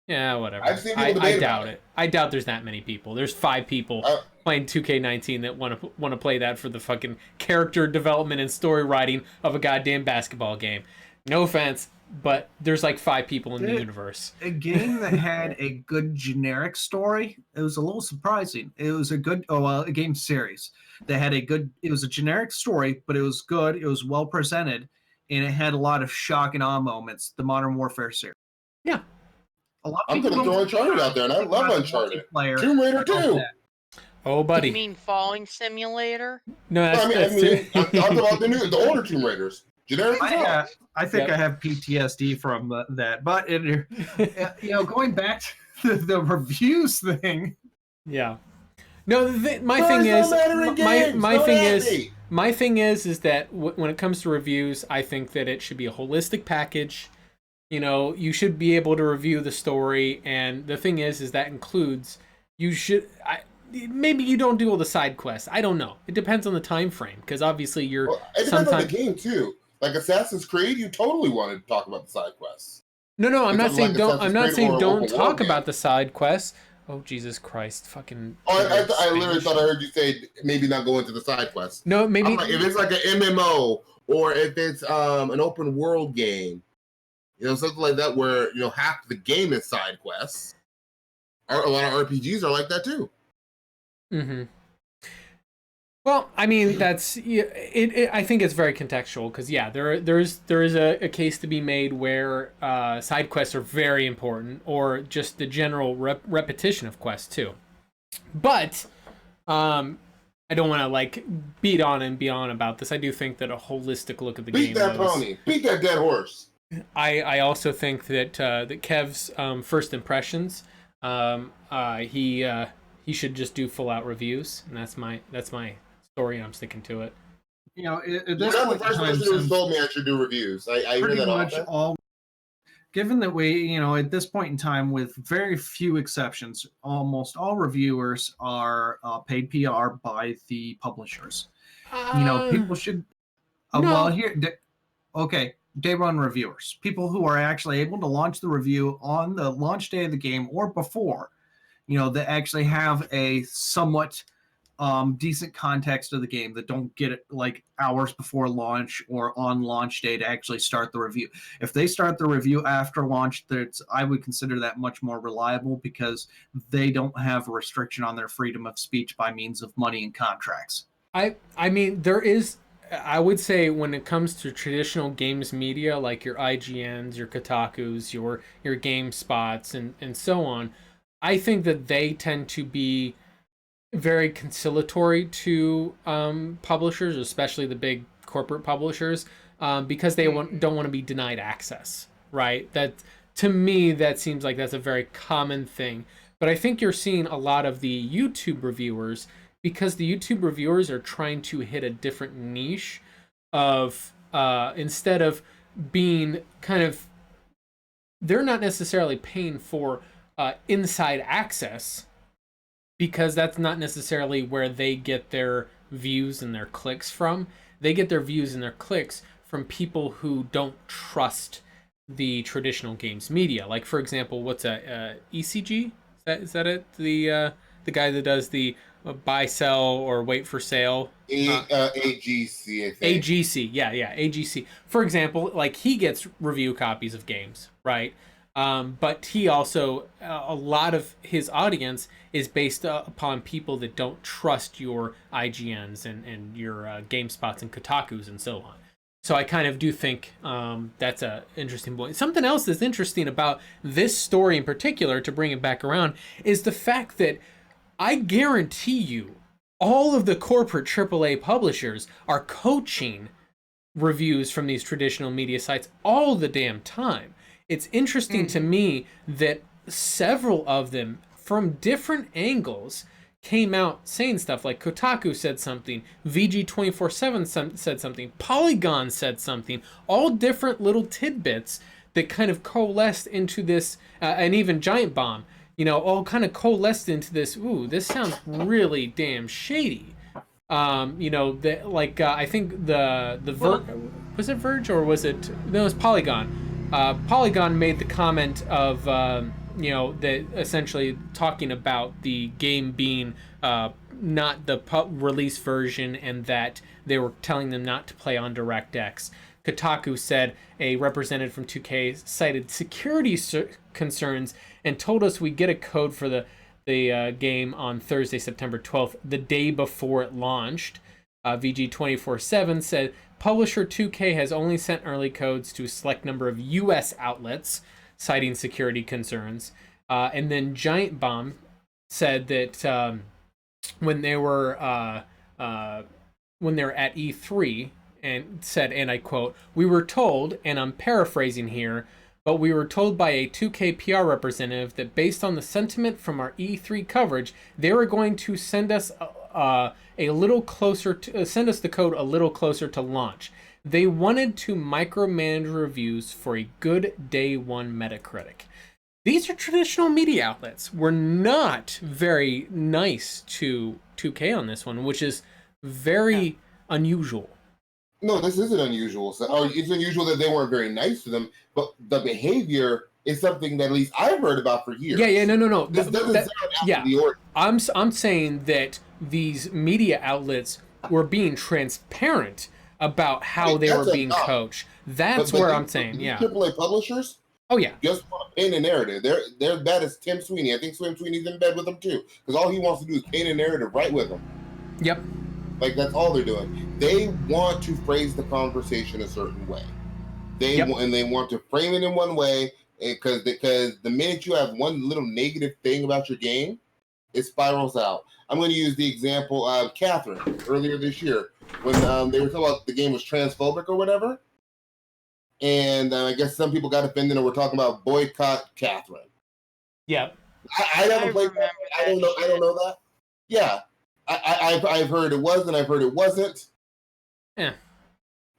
Yeah, whatever. I've seen people I doubt it. I doubt there's that many people. There's 5 people playing 2K19 that want to play that for the fucking character development and story writing of a goddamn basketball game. No offense, but there's like 5 people in the universe. A game that had a good generic story, it was a little surprising. It was a good, a game series that had it was a generic story, but it was good. It was well presented, and it had a lot of shock and awe moments. The Modern Warfare series. Yeah. I'm going to throw Uncharted out there, and I love Uncharted. Tomb Raider 2. Oh, buddy. You mean Falling Simulator? No, I'm talking about the older Tomb Raiders. Generic I think I have PTSD from that. But, going back to the reviews thing. Yeah. No, my thing is that when it comes to reviews, I think that it should be a holistic package. You should be able to review the story, and the thing is that includes maybe you don't do all the side quests. I don't know. It depends on the time frame, because obviously it depends on the game too. Like Assassin's Creed, you totally want to talk about the side quests. No, I'm not saying don't. I'm not saying don't talk about the side quests. Oh Jesus Christ! Fucking. I literally thought I heard you say maybe not go into the side quests. No, maybe if it's like an MMO or if it's an open world game. Something like that where, half the game is side quests. A lot of RPGs are like that too. Mm-hmm. Well, I mean, that's it. I think it's very contextual because, there is a case to be made where side quests are very important, or just the general repetition of quests too. But I don't want to beat on and be on about this. I do think that a holistic look at the game. Beat that pony. Beat that dead horse. I also think that that Kev's first impressions, he should just do full out reviews, and that's my story, and I'm sticking to it. At this point, the first person who told me I should do reviews. I hear that often. Given that we, at this point in time, with very few exceptions, almost all reviewers are paid PR by the publishers. People should. No. Well, okay, day one reviewers, people who are actually able to launch the review on the launch day of the game or before, that actually have a somewhat decent context of the game, that don't get it like hours before launch or on launch day to actually start the review. If they start the review after launch, I would consider that much more reliable because they don't have a restriction on their freedom of speech by means of money and contracts. I mean, there is. I would say when it comes to traditional games media, like your IGNs, your Kotakus, your GameSpots, and so on, I think that they tend to be very conciliatory to publishers, especially the big corporate publishers, because they don't want to be denied access, right? That, to me, that seems like that's a very common thing. But I think you're seeing a lot of the YouTube reviewers, because the YouTube reviewers are trying to hit a different niche of, instead of being kind of, they're not necessarily paying for inside access, because that's not necessarily where they get their views and their clicks from. They get their views and their clicks from people who don't trust the traditional games media. Like, for example, what's ECG? Is that it? The guy that does the buy, sell, or wait for sale. AGC, I think. AGC, yeah, AGC. For example, like, he gets review copies of games, right? But he also, a lot of his audience is based upon people that don't trust your IGNs and your GameSpots and Kotakus and so on. So I kind of do think that's an interesting point. Something else that's interesting about this story in particular, to bring it back around, is the fact that I guarantee you all of the corporate AAA publishers are coaching reviews from these traditional media sites all the damn time. It's interesting to me that several of them, from different angles, came out saying stuff. Like Kotaku said something, VG247 said something, Polygon said something, all different little tidbits that kind of coalesced into this, and even Giant Bomb, all kind of coalesced into this, ooh, this sounds really damn shady. I think was it Verge, or was it, no, it was Polygon. Polygon made the comment of, that essentially talking about the game being not the release version, and that they were telling them not to play on DirectX. Kotaku said a representative from 2K cited security concerns and told us we get a code for the game on Thursday, September 12th, the day before it launched. VG247 said publisher 2K has only sent early codes to a select number of U.S. outlets, citing security concerns. And then Giant Bomb said that when they were at E3, and said, and I quote, "We were told, and I'm paraphrasing here, but we were told by a 2K PR representative that based on the sentiment from our E3 coverage, they were going to send us send us the code a little closer to launch. They wanted to micromanage reviews for a good day one Metacritic." These are traditional media outlets. We're not very nice to 2K on this one, which is very unusual. No, this isn't unusual. It's unusual that they weren't very nice to them, but the behavior is something that at least I've heard about for years. Yeah, no. This doesn't sound out of the ordinary. I'm saying that these media outlets were being transparent about how they were being coached. That's where I'm saying, yeah. AAA publishers? Oh, yeah. Just want to paint a narrative. They're bad as Tim Sweeney. I think Tim Sweeney's in bed with them too, because all he wants to do is paint a narrative right with them. Yep. Like, that's all they're doing. They want to phrase the conversation a certain way. They want to frame it in one way, because the minute you have one little negative thing about your game, it spirals out. I'm going to use the example of Catherine earlier this year when they were talking about the game was transphobic or whatever, and I guess some people got offended and were talking about boycott Catherine. Yeah, I haven't played that. I don't know that. Yeah. I've heard it was and I've heard it wasn't. Yeah.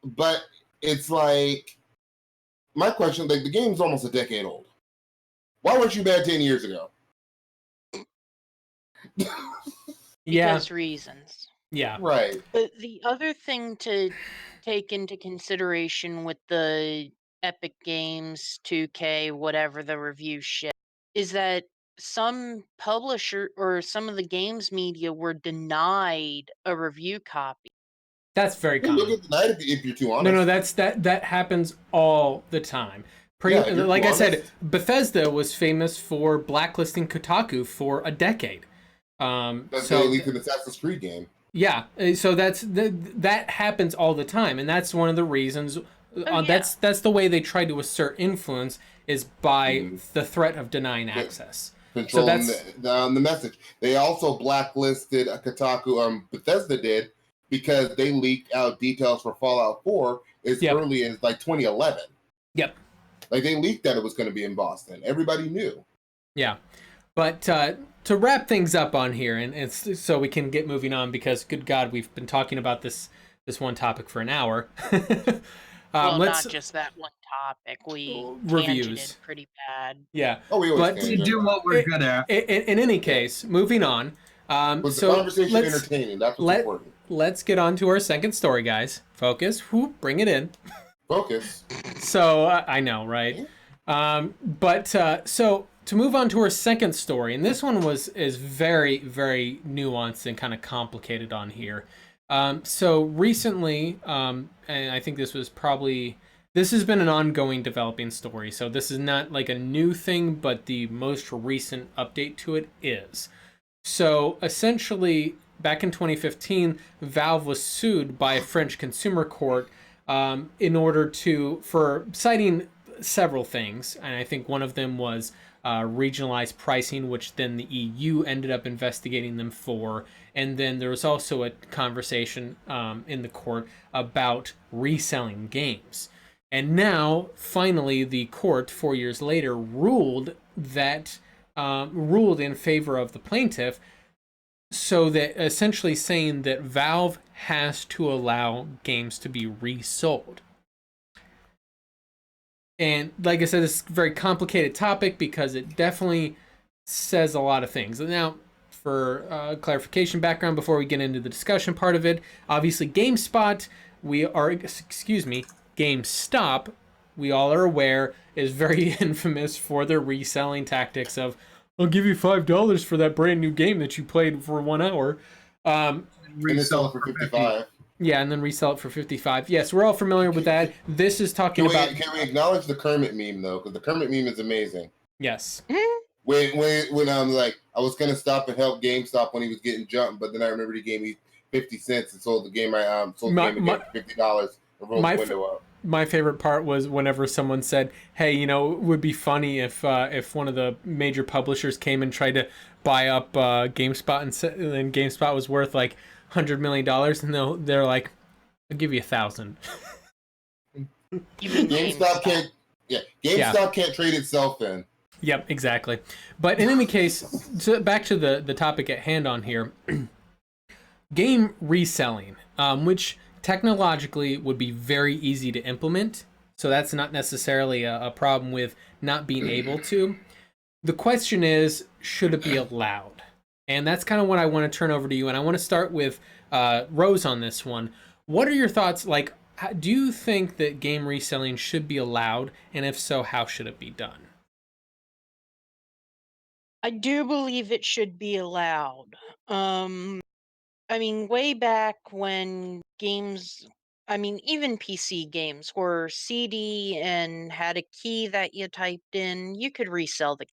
But it's like, my question, like, the game's almost a decade old. Why weren't you bad 10 years ago? Yeah. Because reasons. Yeah. Right. But the other thing to take into consideration with the Epic Games, 2K, whatever the review shit, is that some publisher or some of the games media were denied a review copy. That's very You'll common. get denied if you're too No, honest. no, that happens all the time. Yeah, if you're Like too I said, honest. Bethesda was famous for blacklisting Kotaku for a decade. That's they So leaked an Assassin's Creed game. yeah, so that happens all the time, and that's one of the reasons. Oh, yeah. That's the way they try to assert influence is by Mhm. the threat of denying Yeah. access. So Controlling that's the message. They also blacklisted Kotaku. Bethesda did because they leaked out details for Fallout 4 as yep, early as like 2011. yep, Like they leaked that it was going to be in Boston. Everybody knew. yeah. But to wrap things up on here, and it's so we can get moving on because, good God, we've been talking about this one topic for an hour. Well, Let's not just that one topic. We reviews. tangented pretty bad. Yeah, Oh, we always but We tangent. do what we're good at. in any case, moving on. Was the So conversation entertaining? That's what's important. let's get on to our second story, guys. Focus. Whoop, bring it in. Focus. So I know, right? So to move on to our second story, and this one is very, very nuanced and kind of complicated on here. So recently, and I think this has been an ongoing developing story. So this is not like a new thing, but the most recent update to it is. So essentially, back in 2015, Valve was sued by a French consumer court in order for citing several things, and I think one of them was regionalized pricing, which then the EU ended up investigating them for. And then there was also a conversation in the court about reselling games. And now, finally, the court, 4 years later, ruled in favor of the plaintiff, so that essentially saying that Valve has to allow games to be resold. And like I said, this is a very complicated topic because it definitely says a lot of things. Now, for clarification background before we get into the discussion part of it, obviously GameStop, we all are aware, is very infamous for their reselling tactics of, I'll give you $5 for that brand new game that you played for 1 hour. And they sell it for 55. Yeah, and then resell it for 55. Yes, we're all familiar with that. This is talking about. Can we acknowledge the Kermit meme though? Because the Kermit meme is amazing. Yes. When I'm like, I was gonna stop and help GameStop when he was getting jumped, but then I remember he gave me 50 cents and sold the game. I sold the game again for $50 and rolled the window up. My favorite part was whenever someone said, "Hey, it would be funny if one of the major publishers came and tried to buy up GameSpot and then GameSpot was worth like $100 million, and they're like, I'll give you 1,000." GameStop can't. Yeah, GameStop can't trade itself in. Yep, exactly. But in any case, so back to the topic at hand on here, game reselling, which technologically would be very easy to implement. So that's not necessarily a problem with not being able to. The question is, should it be allowed? And that's kind of what I want to turn over to you. And I want to start with Rose on this one. What are your thoughts? Like, do you think that game reselling should be allowed? And if so, how should it be done? I do believe it should be allowed. I mean, way back when games, I mean, even PC games were CD and had a key that you typed in, you could resell the.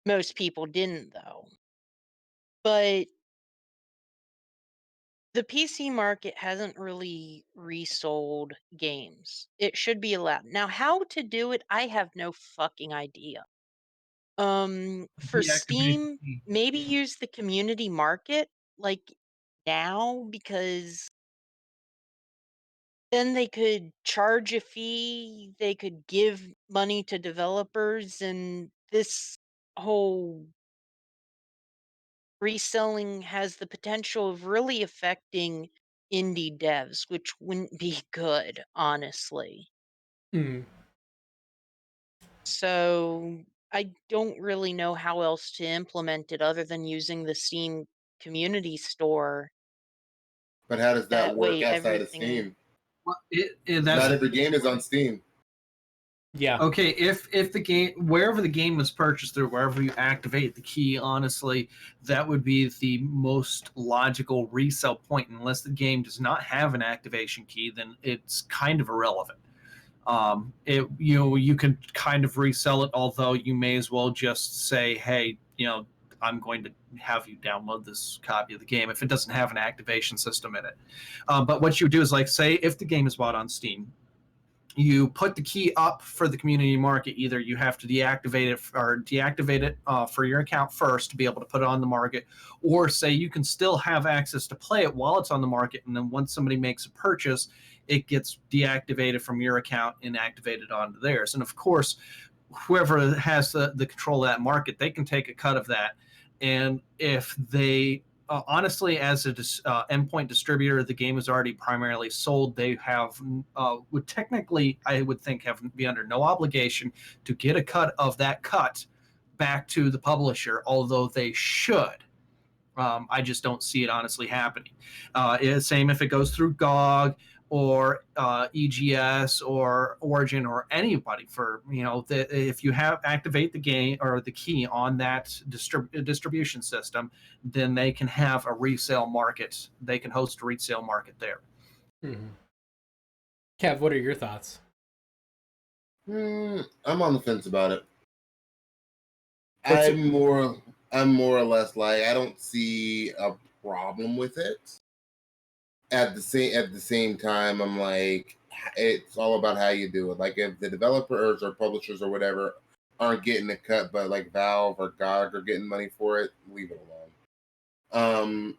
Most people didn't, though. But the PC market hasn't really resold games. It should be allowed. Now, how to do it, I have no fucking idea. For Deactivate Steam, the maybe use the community market like now, because then they could charge a fee, they could give money to developers, and this whole reselling has the potential of really affecting indie devs, which wouldn't be good, honestly. Mm. So I don't really know how else to implement it other than using the Steam community store But how does that work way outside of everything- Steam? Well, Not that's every game is on Steam. Yeah. okay. If the game, wherever the game was purchased through, wherever you activate the key, honestly, that would be the most logical resale point. Unless the game does not have an activation key, then it's kind of irrelevant. You can kind of resell it, although you may as well just say, hey, I'm going to have you download this copy of the game if it doesn't have an activation system in it. But what you do is, like, say if the game is bought on Steam, you put the key up for the community market. Either you have to deactivate it for your account first to be able to put it on the market, or say you can still have access to play it while it's on the market, and then once somebody makes a purchase, it gets deactivated from your account and activated onto theirs. And of course, whoever has the control of that market, they can take a cut of that. And if they honestly, as a endpoint distributor, the game is already primarily sold. They would technically, I would think, be under no obligation to get a cut of that cut back to the publisher, although they should. I just don't see it honestly happening. Same if it goes through GOG or EGS or Origin or anybody. If you activate the game or the key on that distribution system, then they can have a resale market. They can host a resale market there. Mm-hmm. Kev, what are your thoughts? I'm on the fence about it. I'm more or less like, I don't see a problem with it. At the same time, I'm like, it's all about how you do it. Like, if the developers or publishers or whatever aren't getting a cut, but like Valve or GOG are getting money for it, leave it alone.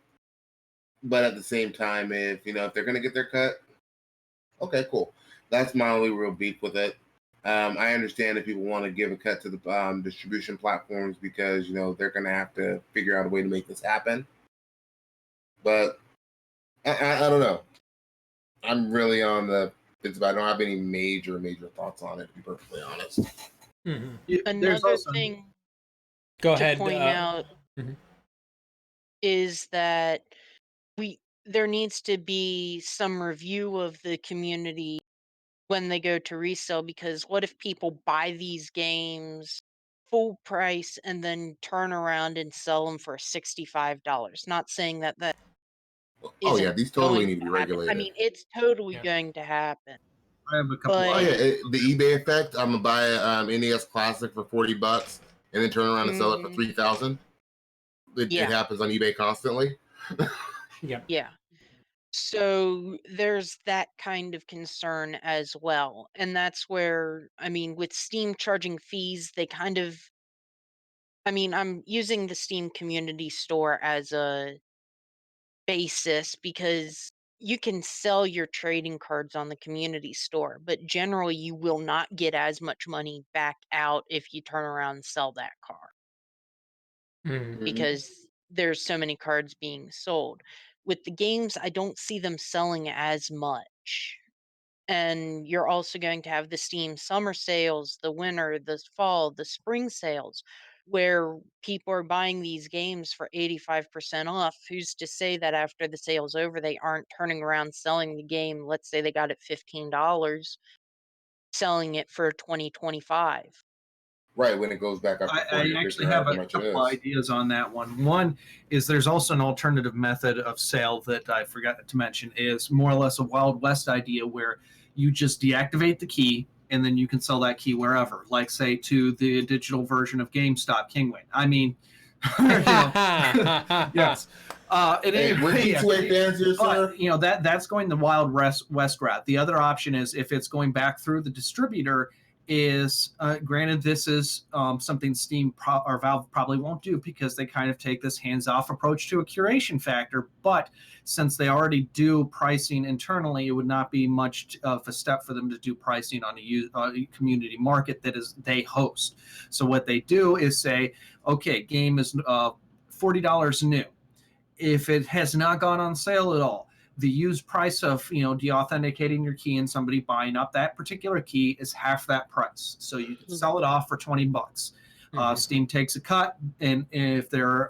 But at the same time, if they're gonna get their cut, okay, cool. That's my only real beef with it. I understand if people want to give a cut to the distribution platforms because they're gonna have to figure out a way to make this happen. But I don't know. I'm really on the fence, but I don't have any major thoughts on it, to be perfectly honest. Mm-hmm. Another thing Go to ahead. point out is that there needs to be some review of the community when they go to resell, because what if people buy these games full price and then turn around and sell them for $65? Not saying that Oh yeah, isn't these totally going need to be to happen. regulated. I mean, it's totally going to happen. I have a couple. Oh yeah, the eBay effect. I'm gonna buy a NES Classic for $40 and then turn around and sell it for $3,000. It happens on eBay constantly. Yeah. So there's that kind of concern as well. And that's where, with Steam charging fees, I'm using the Steam community store as a basis because you can sell your trading cards on the community store, but generally you will not get as much money back out if you turn around and sell that card. Because there's so many cards being sold. With the games, I don't see them selling as much. And you're also going to have the Steam summer sales, the winter, the fall, the spring sales, where people are buying these games for 85% off. Who's to say that after the sale's over, they aren't turning around selling the game? Let's say they got it $15, selling it for $20-25. Right, when it goes back up. I actually have a couple ideas on that one. One is there's also an alternative method of sale that I forgot to mention, is more or less a Wild West idea where you just deactivate the key and then you can sell that key wherever, like say to the digital version of GameStop Kingway. I mean, yes. That's going the Wild West route. The other option is if it's going back through the distributor, is granted this is something Steam or Valve probably won't do because they kind of take this hands-off approach to a curation factor, but since they already do pricing internally, it would not be much of a step for them to do pricing on a community market that is they host. So what they do is say, okay, game is $40 new. If it has not gone on sale at all, the used price of deauthenticating your key and somebody buying up that particular key is half that price. So you can sell it off for $20. Steam takes a cut, and if they're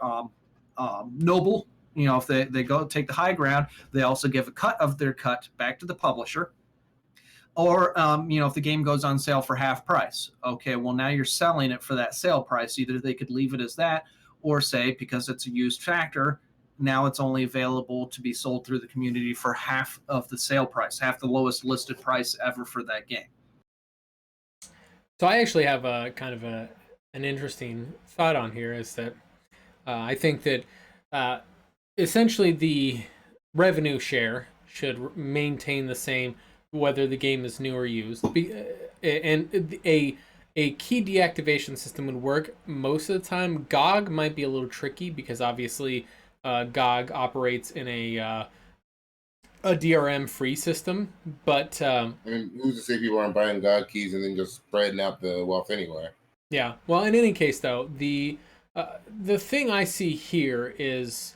noble, if they go take the high ground, they also give a cut of their cut back to the publisher. Or, if the game goes on sale for half price, okay, well, now you're selling it for that sale price. Either they could leave it as that, or say, because it's a used factor, now it's only available to be sold through the community for half of the sale price, half the lowest listed price ever for that game. So I actually have a kind of an interesting thought on here, is that I think that essentially the revenue share should maintain the same whether the game is new or used. And a key deactivation system would work most of the time. GOG might be a little tricky because obviously GOG operates in a DRM free system, but I mean, who's to say people aren't buying GOG keys and then just spreading out the wealth anyway? Yeah. Well, in any case, though, the thing I see here is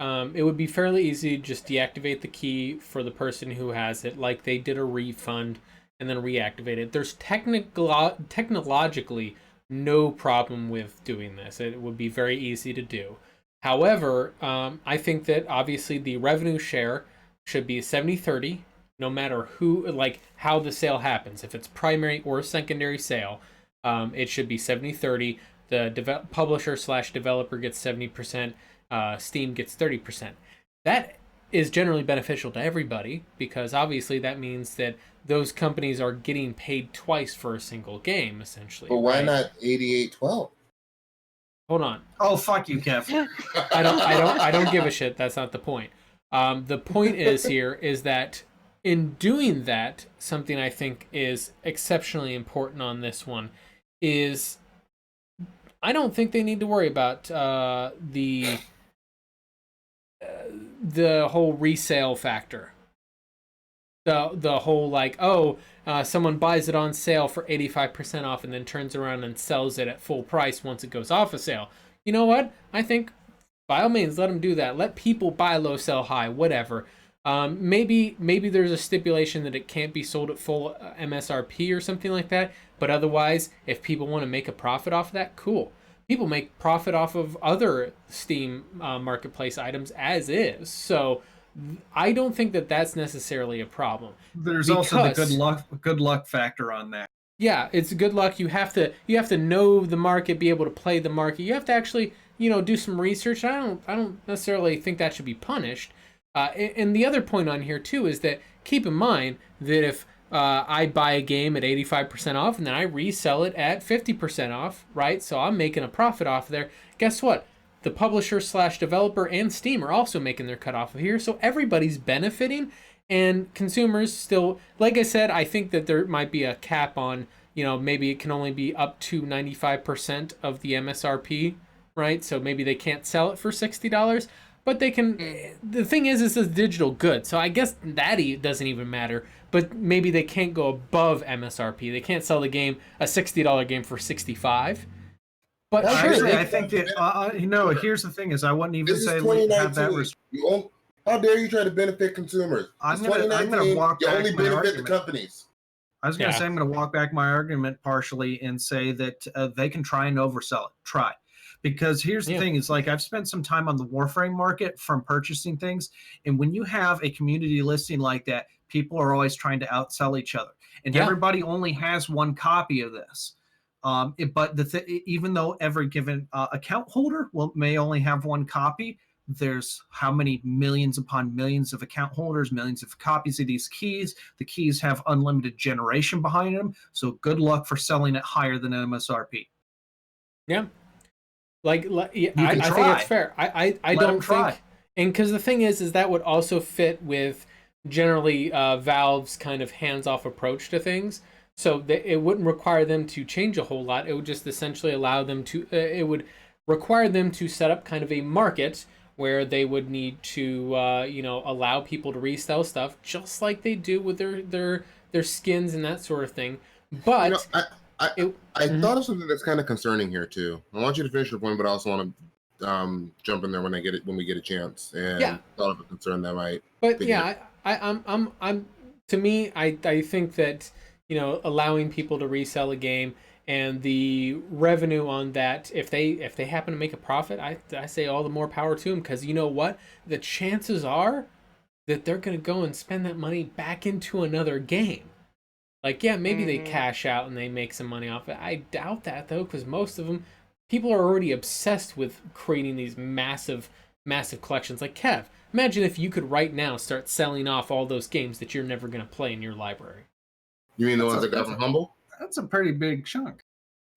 it would be fairly easy to just deactivate the key for the person who has it, like they did a refund and then reactivate it. There's technologically no problem with doing this. It would be very easy to do. However, I think that obviously the revenue share should be 70-30, no matter how the sale happens. If it's primary or secondary sale, it should be 70-30. The publisher/developer gets 70%. Steam gets 30%. That is generally beneficial to everybody because obviously that means that those companies are getting paid twice for a single game, essentially. But why not 88-12? Hold on. Oh, fuck you, Kev. I don't give a shit. That's not the point. The point is that in doing that, something I think is exceptionally important on this one is I don't think they need to worry about the whole resale factor. The whole someone buys it on sale for 85% off and then turns around and sells it at full price once it goes off a sale. You know what? I think by all means let them do that. Let people buy low, sell high, whatever. Maybe there's a stipulation that it can't be sold at full MSRP or something like that. But otherwise, if people want to make a profit off of that, cool. People make profit off of other Steam marketplace items as is. So I don't think that that's necessarily a problem. There's also the good luck factor on that. Yeah, it's good luck. You have to know the market, be able to play the market. You have to actually, do some research. I don't necessarily think that should be punished. And the other point on here too is that keep in mind that if I buy a game at 85% off and then I resell it at 50% off, right? So I'm making a profit off there. Guess what? The publisher/developer and Steam are also making their cut off of here. So everybody's benefiting and consumers still, like I said, I think that there might be a cap on, maybe it can only be up to 95% of the MSRP, right? So maybe they can't sell it for $60. But they can. The thing is, it's a digital good, so I guess that doesn't even matter. But maybe they can't go above MSRP. They can't sell the game, a $60 game, for $65. But actually, I think that here's the thing: is I wouldn't even say have that. How dare you try to benefit consumers? I'm gonna walk you back only my benefit argument. the companies. I was gonna say I'm gonna walk back my argument partially and say that they can try and oversell it. Try. Because here's the thing, it's like I've spent some time on the Warframe market from purchasing things, and when you have a community listing like that, people are always trying to outsell each other, and everybody only has one copy of this. But even though every given account holder may only have one copy, there's how many millions upon millions of account holders, millions of copies of these keys. The keys have unlimited generation behind them, so good luck for selling it higher than MSRP. Yeah. I think it's fair. I don't think, and because the thing is that would also fit with generally Valve's kind of hands-off approach to things. So it wouldn't require them to change a whole lot. It would just essentially allow them to. It would require them to set up kind of a market where they would need to, allow people to resell stuff just like they do with their skins and that sort of thing. But I thought of something that's kind of concerning here too. I want you to finish your point, but I also want to jump in there when we get a chance. And thought of a concern that might. But I'm to me, I think that allowing people to resell a game and the revenue on that, if they happen to make a profit, I say all the more power to them, because you know what, the chances are that they're going to go and spend that money back into another game. Like, yeah, maybe they cash out and they make some money off it. I doubt that, though, because most of them, people are already obsessed with creating these massive collections. Like, Kev, imagine if you could right now start selling off all those games that you're never going to play in your library. You mean the ones that got from Humble? That's a pretty big chunk.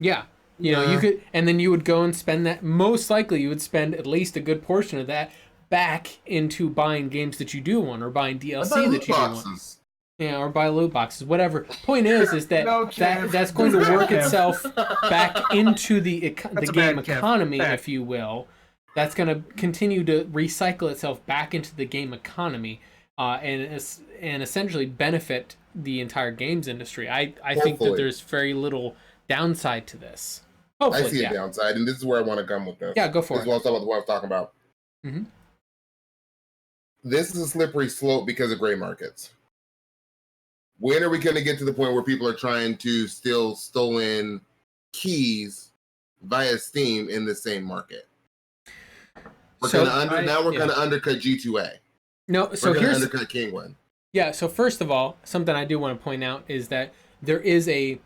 Yeah. You know, you could, and then you would go and spend that, most likely you would spend at least a good portion of that back into buying games that you do want, or buying DLC that you do want. Yeah, or buy loot boxes, whatever. Point is that that's going to work itself back into the game economy, if you will. That's going to continue to recycle itself back into the game economy, and essentially benefit the entire games industry. I think that there's very little downside to this. Hopefully, I see a downside, and this is where I want to come with this. Yeah, go for it. This is what I was talking about. Mm-hmm. This is a slippery slope because of gray markets. When are we going to get to the point where people are trying to steal stolen keys via Steam in the same market? We're going to undercut G2A. No, so we're going here's to undercut Kingwin. Yeah, so first of all, something I do want to point out is that there is a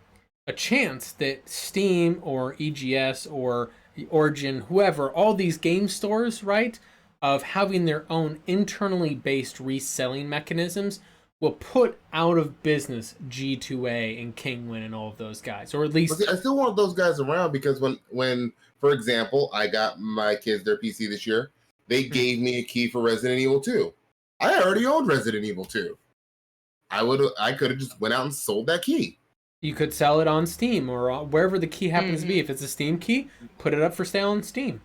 chance that Steam or EGS or Origin, whoever, all these game stores, right, of having their own internally based reselling mechanisms will put out of business G2A and Kingwin and all of those guys, or at least I still want those guys around, because when for example, I got my kids their PC this year, they gave me a key for Resident Evil 2. I already owned Resident Evil 2. I could have just went out and sold that key. You could sell it on Steam or wherever the key happens to be. If it's a Steam key, put it up for sale on Steam.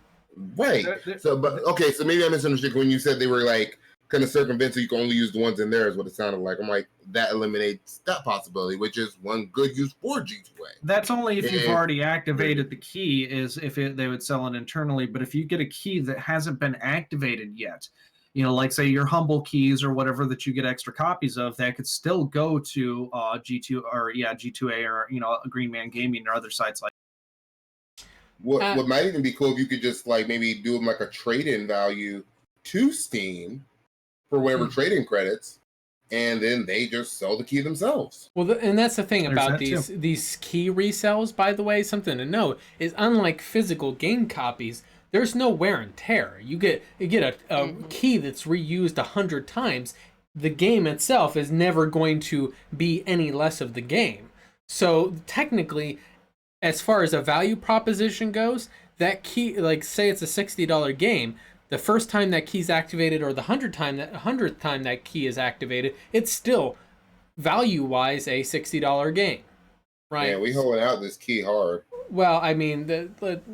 Right. So maybe I misunderstood when you said they were like kind of circumvent, so you can only use the ones in there, is what it sounded like. I'm like, that eliminates that possibility, which is one good use for G2A. That's only if you've already activated the key, is if they would sell it internally. But if you get a key that hasn't been activated yet, you know, like say your Humble keys or whatever that you get extra copies of, that could still go to G2A or, you know, Green Man Gaming or other sites like that. What might even be cool if you could just like maybe do them like a trade-in value to Steam for whatever trade-in credits, and then they just sell the key themselves. Well, and that's the thing about these key resells, by the way, something to note is, unlike physical game copies, there's no wear and tear. You get a key that's reused 100 times. The game itself is never going to be any less of the game. So technically, as far as a value proposition goes, that key, like say it's a $60 game, the first time that key's activated, or the 100th time that key is activated, it's still value-wise a $60 game, right? Yeah, we holding out this key hard. Well, I mean,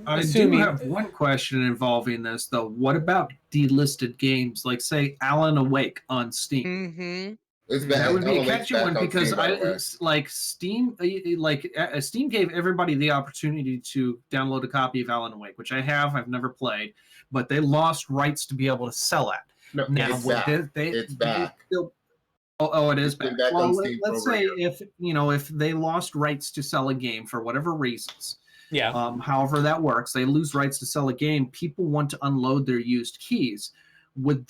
I do have one question involving this, though. What about delisted games, like say Alan Awake on Steam? Mm-hmm. It's bad. That would be a catchy one, because Steam gave everybody the opportunity to download a copy of Alan Awake, which I have. I've never played, but they lost rights to be able to sell it. No, now it's back. It is back. Well, let's say here. if they lost rights to sell a game for whatever reasons. Yeah. However that works, they lose rights to sell a game. People want to unload their used keys. Would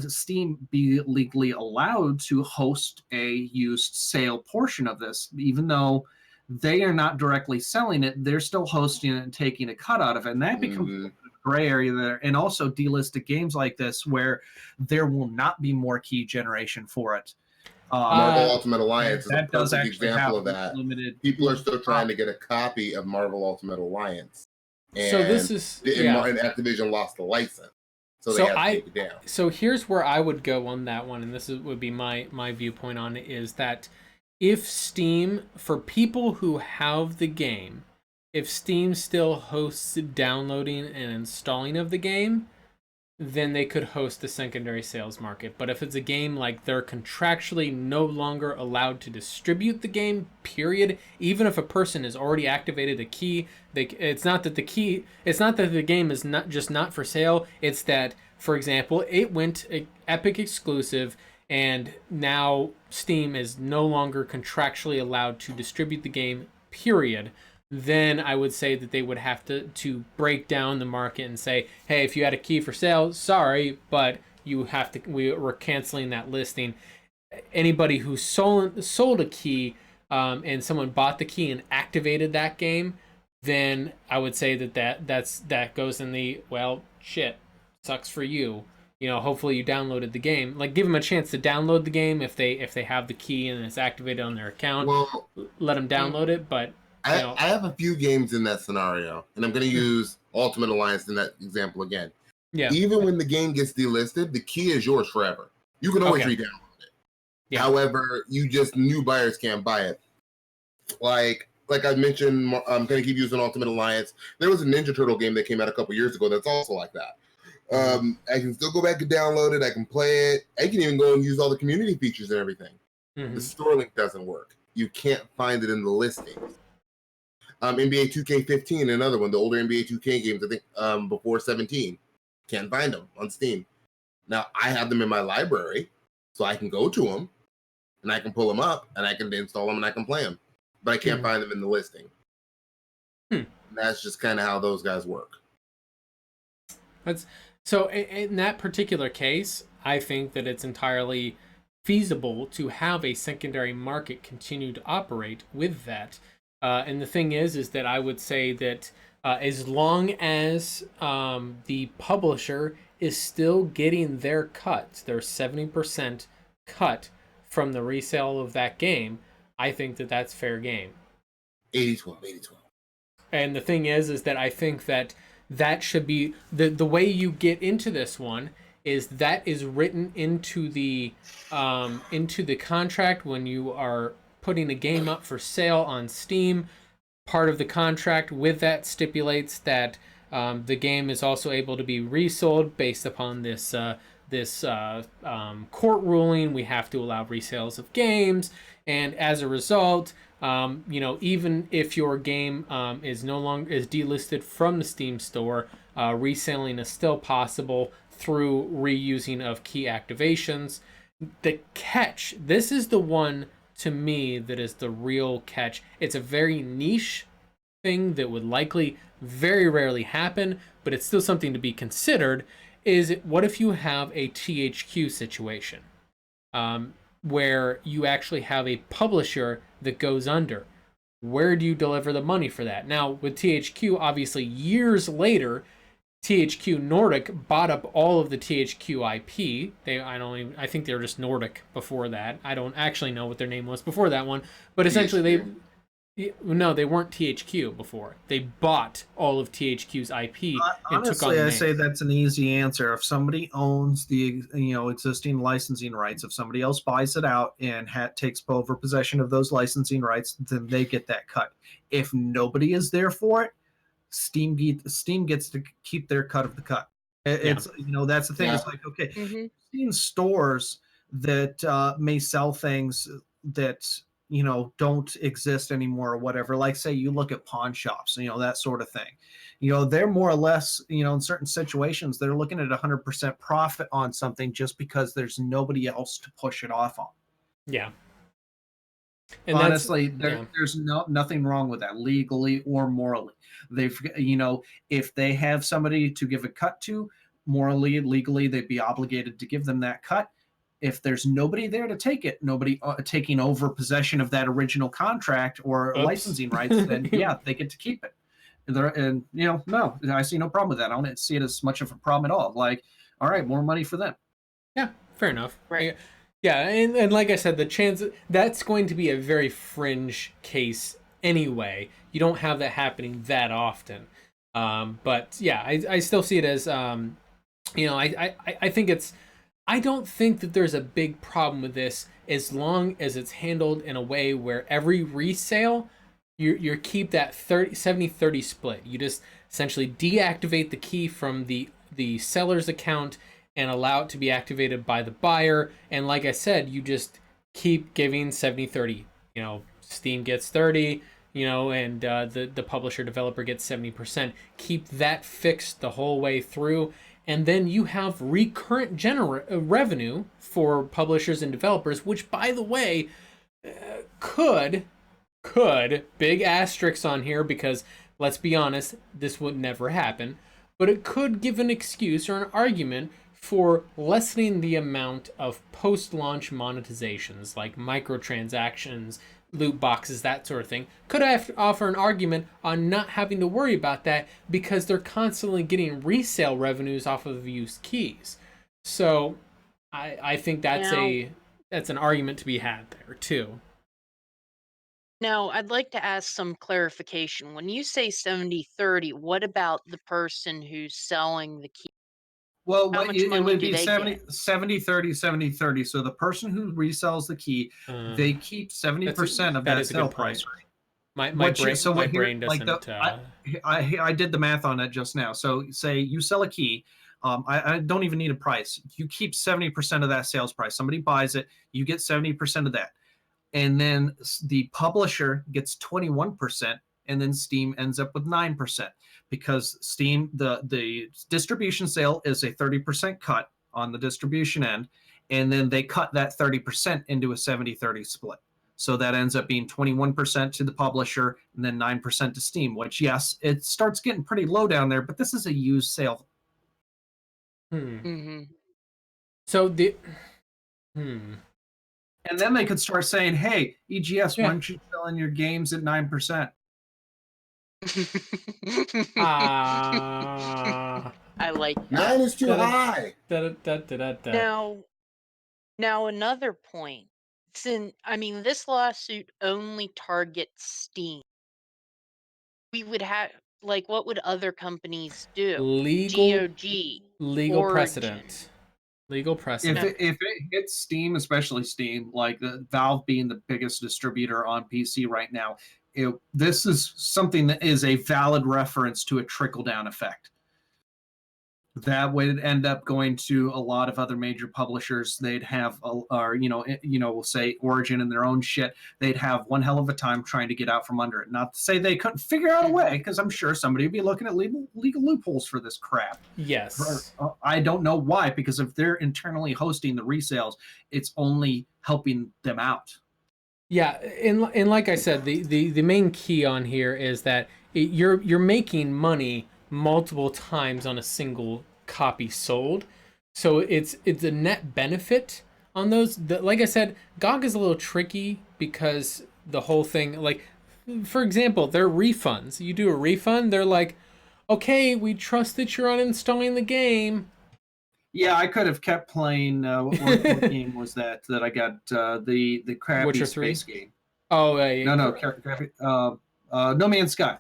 Steam be legally allowed to host a used sale portion of this, even though they are not directly selling it? They're still hosting it and taking a cut out of it, and that becomes a gray area there. And also delisted games like this, where there will not be more key generation for it. Marvel Ultimate Alliance is a perfect example of that. People are still trying to get a copy of Marvel Ultimate Alliance, and so this is and Activision lost the license, so they have to take it down. So here's where I would go on that one, and this would be my viewpoint on it, is that if Steam, for people who have the game, if Steam still hosts downloading and installing of the game, then they could host the secondary sales market. But if it's a game like they're contractually no longer allowed to distribute the game, period, even if a person has already activated a key, it's not that the game is not for sale. It's that, for example, it went Epic exclusive, and now Steam is no longer contractually allowed to distribute the game, period. then I would say that they would have to break down the market and say, hey, if you had a key for sale, sorry, but you have to, we're canceling that listing. Anybody who sold a key and someone bought the key and activated that game, then I would say that goes in the, well, shit, sucks for you. You know, hopefully you downloaded the game. Like, give them a chance to download the game if they have the key and it's activated on their account. Well, let them download it. But I have a few games in that scenario, and I'm going to use Ultimate Alliance in that example again. Yeah. Even when the game gets delisted, the key is yours forever. You can always re-download it. Yeah. However, new buyers can't buy it. Like I mentioned, I'm going to keep using Ultimate Alliance. There was a Ninja Turtle game that came out a couple years ago that's also like that. I can still go back and download it. I can play it. I can even go and use all the community features and everything. The store link doesn't work. You can't find it in the listings. NBA 2K15, another one, the older NBA 2K games, I think before 17. Can't find them on Steam. Now, I have them in my library, so I can go to them, and I can pull them up, and I can install them, and I can play them. But I can't find them in the listing. And that's just kind of how those guys work. So in that particular case, I think that it's entirely feasible to have a secondary market continue to operate with that. And the thing is that I would say that as long as the publisher is still getting their cut, their 70% cut from the resale of that game, I think that that's fair game. 80-12, 80-12. And the thing is that I think that should be the way you get into this one is that is written into the contract when you are putting a game up for sale on Steam. Part of the contract with that stipulates that the game is also able to be resold based upon this court ruling. We have to allow resales of games, and as a result, even if your game is no longer delisted from the Steam store, reselling is still possible through reusing of key activations. The catch, this is the one to me that is the real catch. It's a very niche thing that would likely very rarely happen, but it's still something to be considered, is what if you have a THQ situation where you actually have a publisher that goes under? Where do you deliver the money for that? Now, with THQ, obviously years later, THQ Nordic bought up all of the THQ IP. I think they were just Nordic before that. I don't actually know what their name was before that one, but essentially they weren't THQ before. They bought all of THQ's IP and took on the name. I say that's an easy answer. If somebody owns the existing licensing rights, if somebody else buys it out and takes over possession of those licensing rights, then they get that cut. If nobody is there for it, Steam gets to keep their cut of the cut. It's that's the thing. Yeah. It's like, okay, Steam stores that may sell things that don't exist anymore or whatever. Like, say you look at pawn shops, that sort of thing. They're more or less, in certain situations, they're looking at 100% profit on something just because there's nobody else to push it off on. Yeah. And honestly, there's nothing wrong with that legally or morally. If they have somebody to give a cut to, morally, legally, they'd be obligated to give them that cut. If there's nobody there to take it, nobody taking over possession of that original contract or licensing rights, then they get to keep it. No, I see no problem with that. I don't see it as much of a problem at all. Like, all right, more money for them. Yeah, fair enough. Right. Yeah, and like I said, the chance that's going to be a very fringe case anyway. You don't have that happening that often. But yeah, I still see it as I think it's. I don't think that there's a big problem with this as long as it's handled in a way where every resale, you keep that 70-30 split. You just essentially deactivate the key from the seller's account and allow it to be activated by the buyer. And like I said, you just keep giving 70-30. Steam gets 30, and the publisher developer gets 70%. Keep that fixed the whole way through. And then you have recurrent revenue for publishers and developers, which, by the way, could could, big asterisks on here because let's be honest, this would never happen, but it could give an excuse or an argument for lessening the amount of post-launch monetizations like microtransactions, loot boxes, that sort of thing. Could offer an argument on not having to worry about that because they're constantly getting resale revenues off of used keys. So I think that's an argument to be had there too. Now, I'd like to ask some clarification. When you say 70-30, what about the person who's selling the key? Well, How much it money would do be they 70, get? 70, 30, 70, 30. So the person who resells the key, they keep 70% of that that is a sale good price. point. My brain like doesn't. I did the math on it just now. So say you sell a key, I don't even need a price. You keep 70% of that sales price. Somebody buys it, you get 70% of that, and then the publisher gets 21%, and then Steam ends up with 9% because Steam the distribution sale is a 30% cut on the distribution end, and then they cut that 30% into a 70-30 split. So that ends up being 21% to the publisher and then 9% to Steam, which, yes, it starts getting pretty low down there, but this is a used sale. So And then they could start saying, hey, EGS, why aren't you selling your games at 9%? I like that. 9 is too high. Now another point. This lawsuit only targets Steam. We would have, like, what would other companies do? GOG, legal Origin. precedent. Legal precedent. If it hits Steam, especially Steam, like the Valve being the biggest distributor on PC right now, this is something that is a valid reference to a trickle-down effect. That would end up going to a lot of other major publishers. They'd have, we'll say Origin and their own shit. They'd have one hell of a time trying to get out from under it. Not to say they couldn't figure out a way, because I'm sure somebody would be looking at legal loopholes for this crap. Yes. I don't know why, because if they're internally hosting the resales, it's only helping them out. Yeah, and like I said, the main key on here is that you're making money multiple times on a single copy sold, so it's a net benefit on those. Like I said, GOG is a little tricky because the whole thing, like for example, their refunds. You do a refund, they're like, okay, we trust that you're uninstalling the game. Yeah, I could have kept playing. What game was that I got? The crappy Witcher space 3? game. Oh, yeah. No, crappy. No Man's Sky.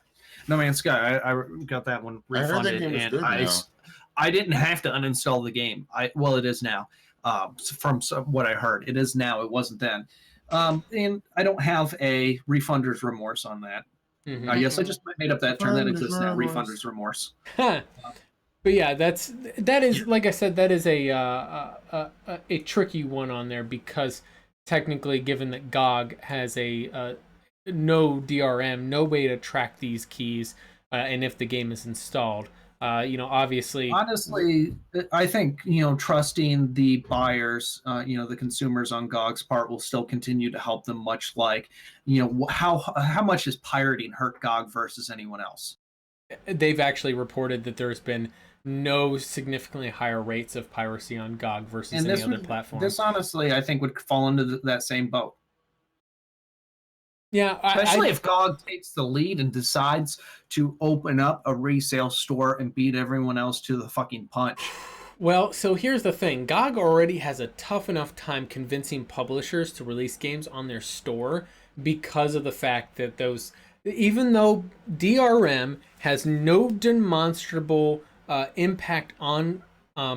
No Man's Sky. I got that one refunded, I didn't have to uninstall the game. It is now. From what I heard, it is now. It wasn't then. And I don't have a refunder's remorse on that. Mm-hmm. I guess I just made up that term that exists now. Refunder's remorse. But yeah, that is like I said, that is a tricky one on there because technically, given that GOG has a no DRM, no way to track these keys, and if the game is installed, obviously. Honestly, I think trusting the buyers, the consumers on GOG's part will still continue to help them. Much like how much is pirating hurt GOG versus anyone else? They've actually reported that there's been no significantly higher rates of piracy on GOG versus any other platform. This honestly, I think, would fall into that same boat. Yeah, especially if GOG takes the lead and decides to open up a resale store and beat everyone else to the fucking punch. Well, so here's the thing. GOG already has a tough enough time convincing publishers to release games on their store because of the fact that even though DRM has no demonstrable impact on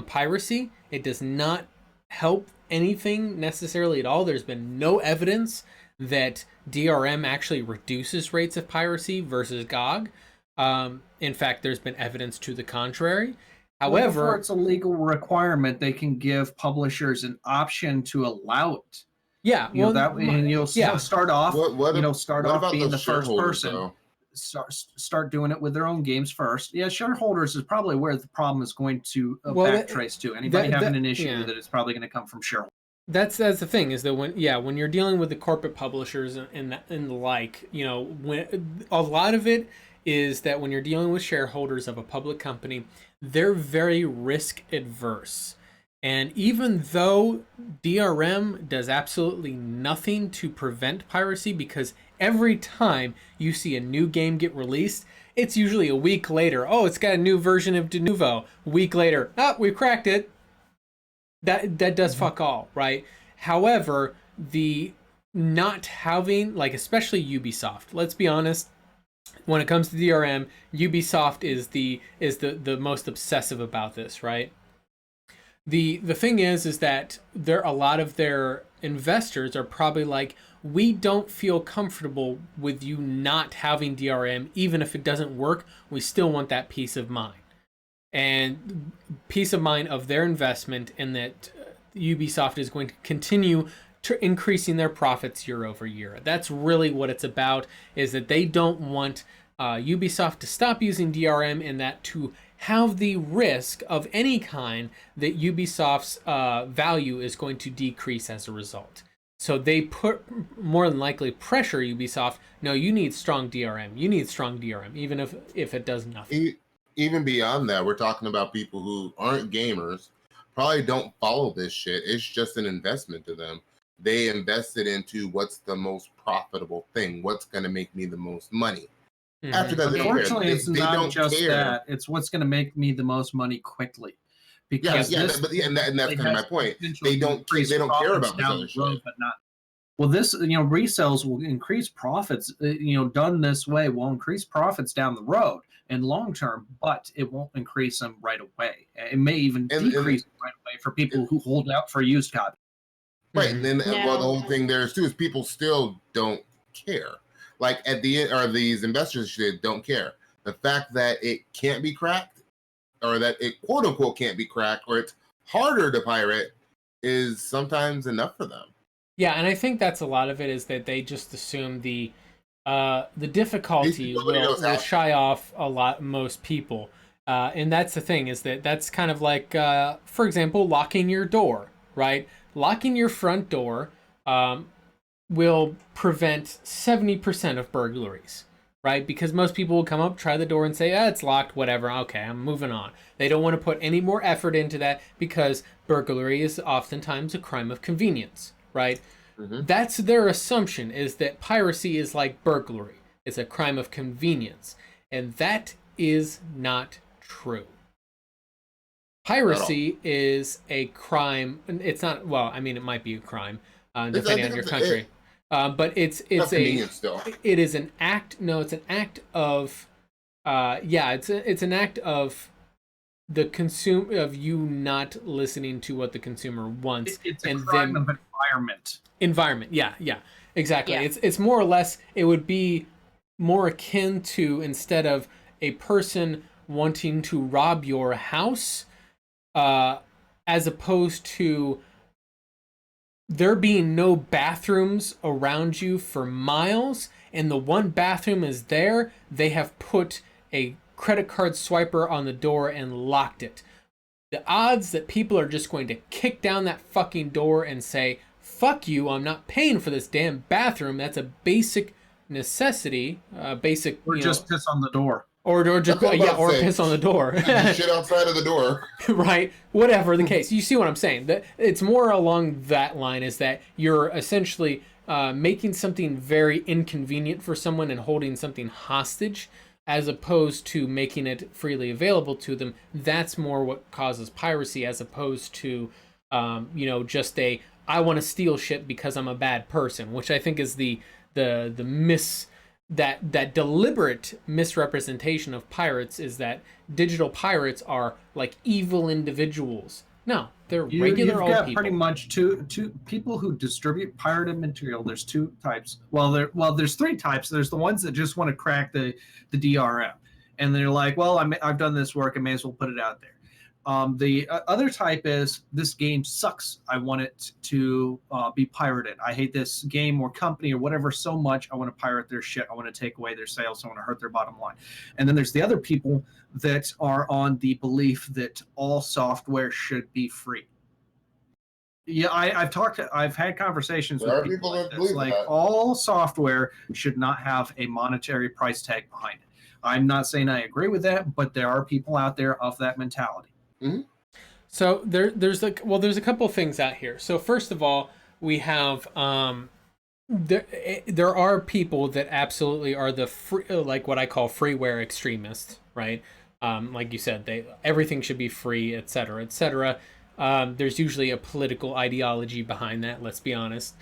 piracy, it does not help anything necessarily at all. There's been no evidence that DRM actually reduces rates of piracy versus GOG. In fact, there's been evidence to the contrary. However, before it's a legal requirement, they can give publishers an option to allow it. Yeah, you'll start off. Start off being the first person. Though? Start doing it with their own games first. Yeah, shareholders is probably where the problem is going to backtrace to. Anybody having an issue with it is probably going to come from shareholders. That's the thing is that when you're dealing with the corporate publishers and the like, when a lot of it is that when you're dealing with shareholders of a public company, they're very risk adverse. And even though DRM does absolutely nothing to prevent piracy, because every time you see a new game get released, it's usually a week later. Oh, it's got a new version of De Novo. A week later, we cracked it. That does fuck all, right? However, the not having, like, especially Ubisoft, let's be honest, when it comes to DRM, Ubisoft is the most obsessive about this, right? The thing is that a lot of their investors are probably like, we don't feel comfortable with you not having DRM, even if it doesn't work, we still want that peace of mind. And peace of mind of their investment, and that Ubisoft is going to continue to increasing their profits year over year. That's really what it's about, is that they don't want Ubisoft to stop using DRM, and that to have the risk of any kind that Ubisoft's value is going to decrease as a result. So they put more than likely pressure Ubisoft. No, you need strong DRM. You need strong DRM, even if it does nothing. Even beyond that, we're talking about people who aren't gamers, probably don't follow this shit. It's just an investment to them. They invested into what's the most profitable thing, what's going to make me the most money. Mm-hmm. After that, unfortunately, it's not just that. It's what's going to make me the most money quickly. Because and that's kind of my point. They don't care about this other shit. But not. Well, this, resales will increase profits, done this way will increase profits down the road and long term, but it won't increase them right away. It may even decrease right away for people who hold out for used copy. Right. And then the whole thing there is too is people still don't care. Like at the end, or these investors don't care. The fact that it can't be cracked, or that it quote unquote can't be cracked, or it's harder to pirate, is sometimes enough for them. Yeah, and I think that's a lot of it, is that they just assume the difficulty will shy off most people. And that's the thing, is that's kind of like, for example, locking your door, right? Locking your front door will prevent 70% of burglaries, right? Because most people will come up, try the door, and say, it's locked, whatever, okay, I'm moving on. They don't want to put any more effort into that, because burglary is oftentimes a crime of convenience, right? Mm-hmm. That's their assumption, is that piracy is like burglary. It's a crime of convenience. And that is not true. Piracy is a crime. It's not, well, I mean, it might be a crime, depending on your country. But it is an act. No, it's an act of, it's an act of of you not listening to what the consumer wants. It's a crime of environment. Yeah, exactly. Yeah. It's more or less, it would be more akin to, instead of a person wanting to rob your house, as opposed to there being no bathrooms around you for miles, and the one bathroom is there, they have put a credit card swiper on the door and locked it. The odds that people are just going to kick down that fucking door and say, fuck you, I'm not paying for this damn bathroom, that's a basic necessity, or just piss on the door. Or just or piss on the door. Shit outside of the door. Right. Whatever the case. You see what I'm saying? That it's more along that line, is that you're essentially making something very inconvenient for someone and holding something hostage, as opposed to making it freely available to them. That's more what causes piracy, as opposed to just I want to steal shit because I'm a bad person, which I think is that deliberate misrepresentation of pirates, is that digital pirates are like evil individuals. No, they're regular old people. Pretty much two people who distribute pirated material. There's two types. There's three types. There's the ones that just want to crack the DRM, and they're like, well, I've done this work, I may as well put it out there. The other type is, this game sucks, I want it to be pirated. I hate this game or company or whatever so much, I want to pirate their shit. I want to take away their sales. I want to hurt their bottom line. And then there's the other people that are on the belief that all software should be free. Yeah, I've had conversations There are with people like that this. believe Like that. all software should not have a monetary price tag behind it. I'm not saying I agree with that, but there are people out there of that mentality. Mm-hmm. So there's a couple of things out here. So first of all, we have there are people that absolutely are the free, like what I call freeware extremists, right? Like you said, everything should be free, etc., etc. There's usually a political ideology behind that. Let's be honest.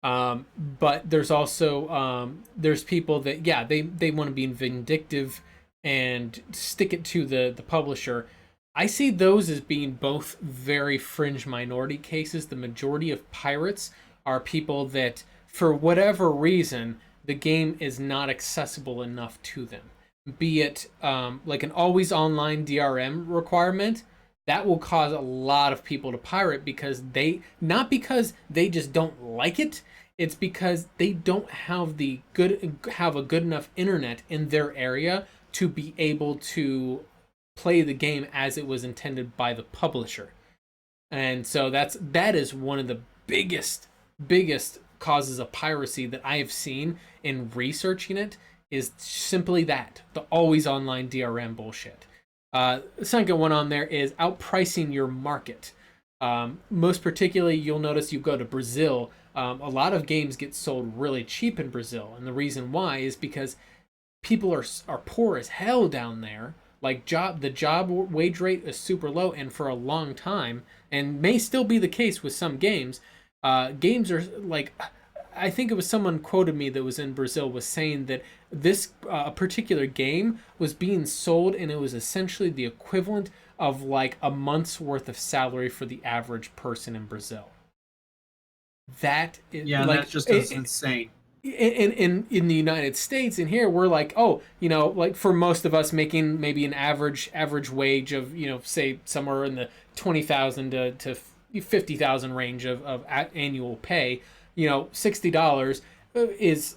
But there's also there's people that they want to be vindictive and stick it to the publisher. I see those as being both very fringe minority cases. The majority of pirates are people that, for whatever reason, the game is not accessible enough to them. Be it like an always online DRM requirement, that will cause a lot of people to pirate because not because they just don't like it, it's because they don't have a good enough internet in their area to be able to play the game as it was intended by the publisher. And so that is one of the biggest causes of piracy that I have seen in researching it, is simply that, the always online DRM bullshit. The second one on there is outpricing your market. Most particularly, you'll notice you go to Brazil, a lot of games get sold really cheap in Brazil, and the reason why is because people are poor as hell down there. Like the job wage rate is super low, and for a long time, and may still be the case with some games, games are like, I think it was someone quoted me that was in Brazil was saying that this particular game was being sold, and it was essentially the equivalent of like a month's worth of salary for the average person in Brazil. That is, Yeah, like, that's just insane. In the United States, and here we're like, oh, like for most of us making maybe an average wage of, say somewhere in the 20,000 to 50,000 range of annual pay, $60 is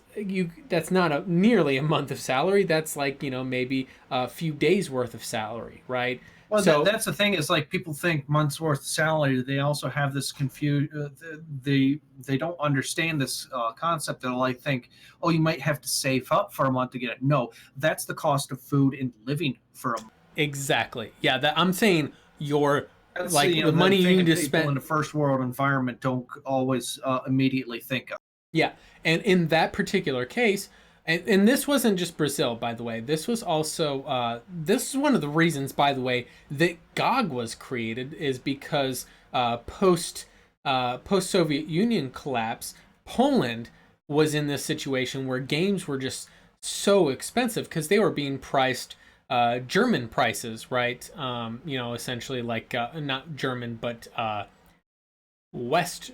that's not nearly a month of salary. That's like, maybe a few days worth of salary, right? Well, So that's the thing, is like people think month's worth of salary. They also have this they don't understand this concept. They'll like think, oh, you might have to save up for a month to get it. No, that's the cost of food and living for a month. exactly, yeah. That I'm saying That's like the money you need to spend in a first world environment don't always immediately think of. Yeah, and in that particular case, and this wasn't just Brazil, by the way. This was also this is one of the reasons, by the way, that GOG was created, is because post Soviet Union collapse, Poland was in this situation where games were just so expensive because they were being priced German prices, right? Essentially like not German, but West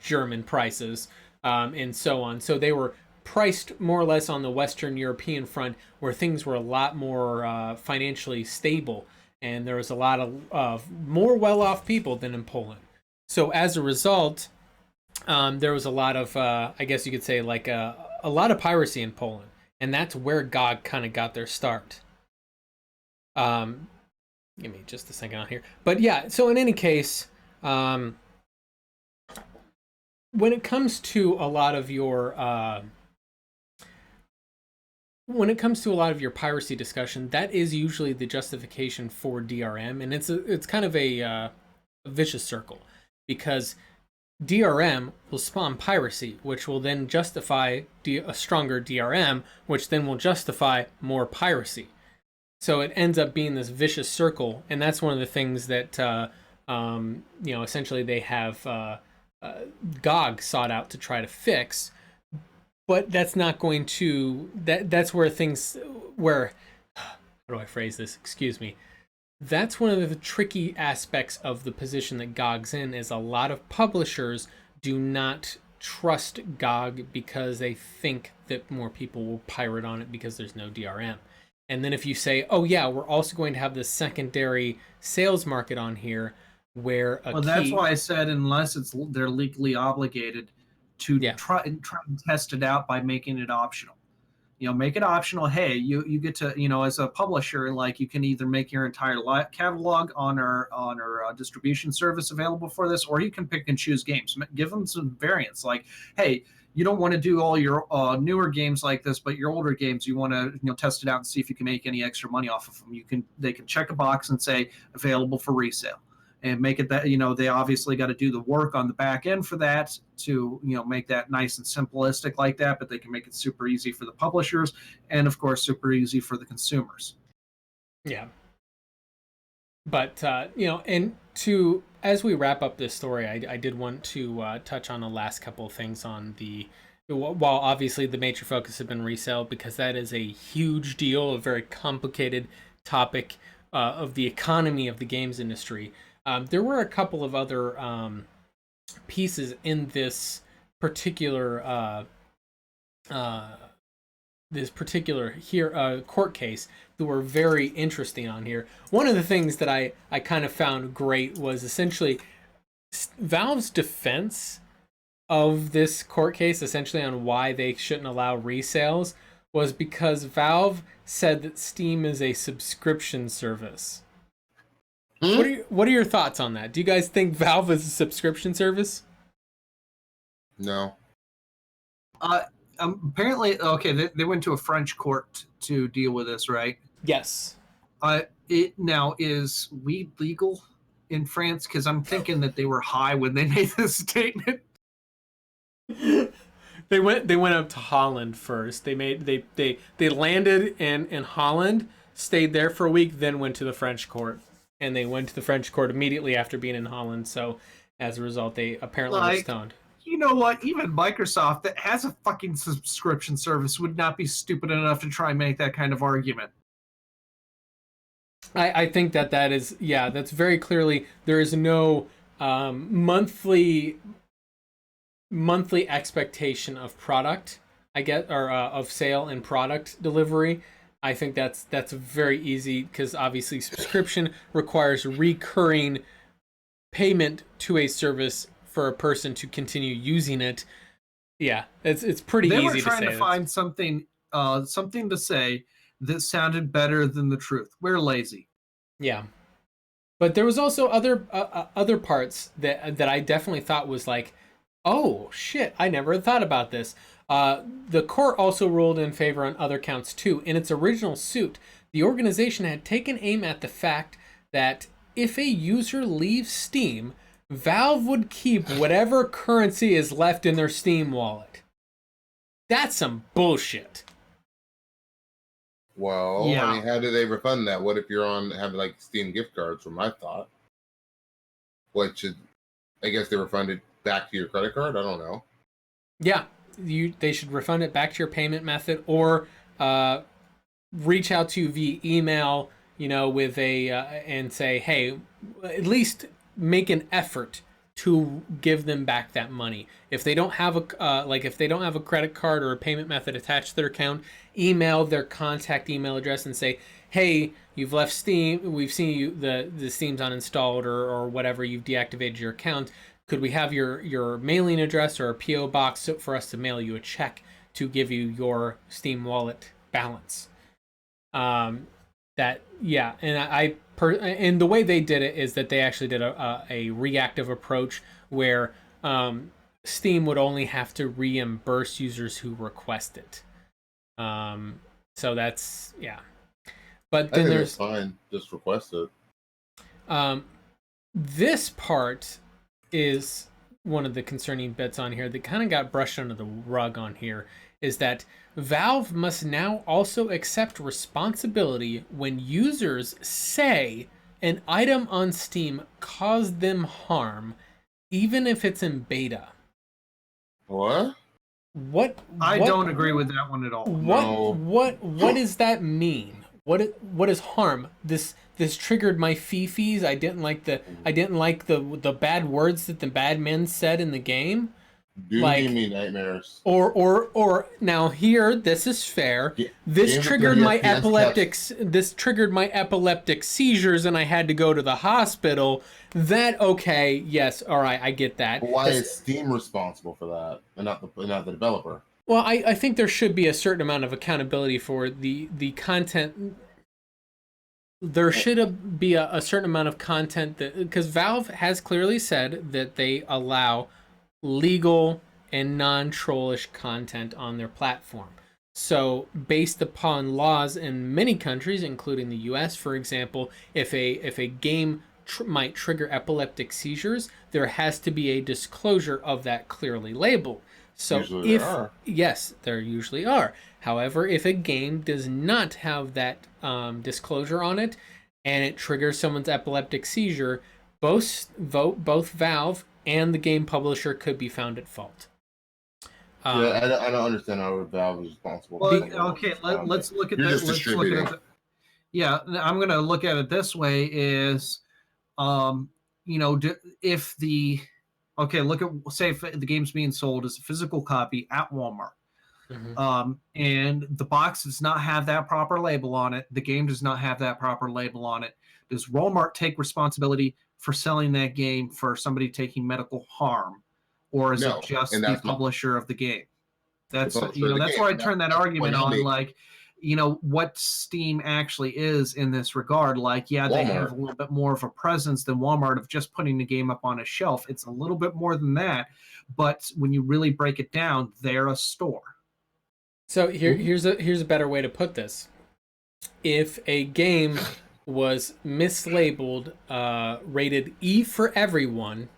German prices, and so on. So they were priced more or less on the Western European front, where things were a lot more financially stable, and there was a lot of more well-off people than in Poland. So as a result, there was a lot of, I guess you could say, like a lot of piracy in Poland, and that's where GOG kind of got their start. Give me just a second on here, but yeah. So in any case, when it comes to a lot of your piracy discussion, that is usually the justification for DRM, and it's kind of a vicious circle, because DRM will spawn piracy, which will then justify a stronger DRM, which then will justify more piracy. So it ends up being this vicious circle, and that's one of the things that essentially they have GOG sought out to try to fix. But that's not going to that's where how do I phrase this? Excuse me. That's one of the tricky aspects of the position that GOG's in, is a lot of publishers do not trust GOG because they think that more people will pirate on it because there's no DRM. And then if you say, oh yeah, we're also going to have this secondary sales market on here where that's why I said unless they're legally obligated to try and test it out by making it optional. make it optional. Hey, you get to, as a publisher, like you can either make your entire catalog on our distribution service available for this, or you can pick and choose games. Give them some variants. Like, hey, you don't want to do all your newer games like this, but your older games, you want to test it out and see if you can make any extra money off of them. They can check a box and say available for resale. And make it that, they obviously got to do the work on the back end for that to, make that nice and simplistic like that, but they can make it super easy for the publishers and, of course, super easy for the consumers. Yeah. But, and as we wrap up this story, I did want to touch on the last couple of things on while obviously the major focus had been resale, because that is a huge deal, a very complicated topic of the economy of the games industry. There were a couple of other pieces in this particular court case that were very interesting on here. One of the things that I kind of found great was essentially Valve's defense of this court case, essentially on why they shouldn't allow resales, was because Valve said that Steam is a subscription service. What are your thoughts on that? Do you guys think Valve is a subscription service? No. Apparently, okay, they went to a French court to deal with this, right? Yes. Now, is weed legal in France? Because I'm thinking that they were high when they made this statement. They went up to Holland first. They landed in Holland, stayed there for a week, then went to the French court. And they went to the French court immediately after being in Holland. So as a result, they apparently were stoned. You know what? Even Microsoft, that has a fucking subscription service, would not be stupid enough to try and make that kind of argument. I think that is, that's very clearly, there is no monthly expectation of product, or of sale and product delivery. I think that's very easy, because obviously subscription requires recurring payment to a service for a person to continue using it. Yeah, it's pretty easy to say. They were trying to find something to say that sounded better than the truth. We're lazy. Yeah, but there was also other parts that I definitely thought was like, oh shit, I never thought about this. The court also ruled in favor on other counts too. In its original suit, the organization had taken aim at the fact that if a user leaves Steam, Valve would keep whatever currency is left in their Steam wallet. That's some bullshit. Well, yeah. I mean, how do they refund that? What if you're have like Steam gift cards, from my thought? What should, I guess they refund it back to your credit card? I don't know. Yeah. They should refund it back to your payment method, or reach out to you via email, with and say, hey, at least make an effort to give them back that money. If they don't have if they don't have a credit card or a payment method attached to their account, email their contact email address and say, hey, you've left Steam. We've seen the Steam's uninstalled or whatever. You've deactivated your account. Could we have your mailing address or a P.O. box for us to mail you a check to give you your Steam wallet balance? And the way they did it is that they actually did a reactive approach where Steam would only have to reimburse users who request it. So that's, yeah. But then there's fine, just request it. This part is one of the concerning bits on here that kind of got brushed under the rug on here, is that Valve must now also accept responsibility when users say an item on Steam caused them harm, even if it's in beta. What? I don't agree with that one at all. What does that mean? What is harm? This triggered my fifis. I didn't like the bad words that the bad men said in the game. Do give me nightmares. Or now here, this is fair. This triggered my epileptic seizures, and I had to go to the hospital. Yes, all right, I get that. But why is Steam responsible for that, and not the developer? Well, I think there should be a certain amount of accountability for the content. There should be a certain amount of content that, because Valve has clearly said that they allow legal and non-trollish content on their platform. So, based upon laws in many countries, including the U.S., for example, if a game might trigger epileptic seizures, there has to be a disclosure of that clearly labeled. So Usually there are. Yes, there usually are. However, if a game does not have that disclosure on it, and it triggers someone's epileptic seizure, both Valve and the game publisher could be found at fault. Yeah, I don't understand how Valve is responsible. Well, okay, let's look at You're that. just Let's look distributing. at it. Yeah, I'm going to look at it this way: is if the look at, say, if the game's being sold as a physical copy at Walmart. And the box does not have that proper label on it. The game does not have that proper label on it. Does Walmart take responsibility for selling that game for somebody taking medical harm, or is it just the publisher of the game? That's that's where I turn that argument on. Like, what Steam actually is in this regard. Like, yeah, they have a little bit more of a presence than Walmart of just putting the game up on a shelf. It's a little bit more than that, but when you really break it down, they're a store. So here's a better way to put this. If a game was mislabeled, rated E for everyone,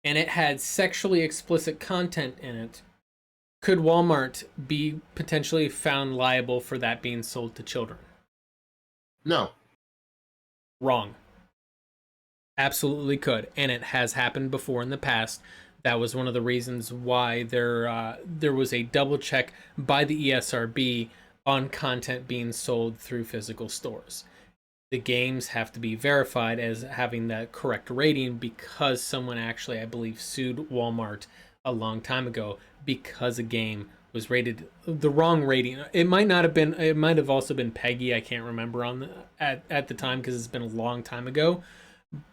and it had sexually explicit content in it, could Walmart be potentially found liable for that being sold to children? No. Wrong. Absolutely could, and it has happened before in the past. That was one of the reasons why there was a double check by the ESRB on content being sold through physical stores. The games have to be verified as having the correct rating because someone actually, I believe, sued Walmart a long time ago because a game was rated the wrong rating. It might not have been. It might have also been PEGI. I can't remember at the time because it's been a long time ago.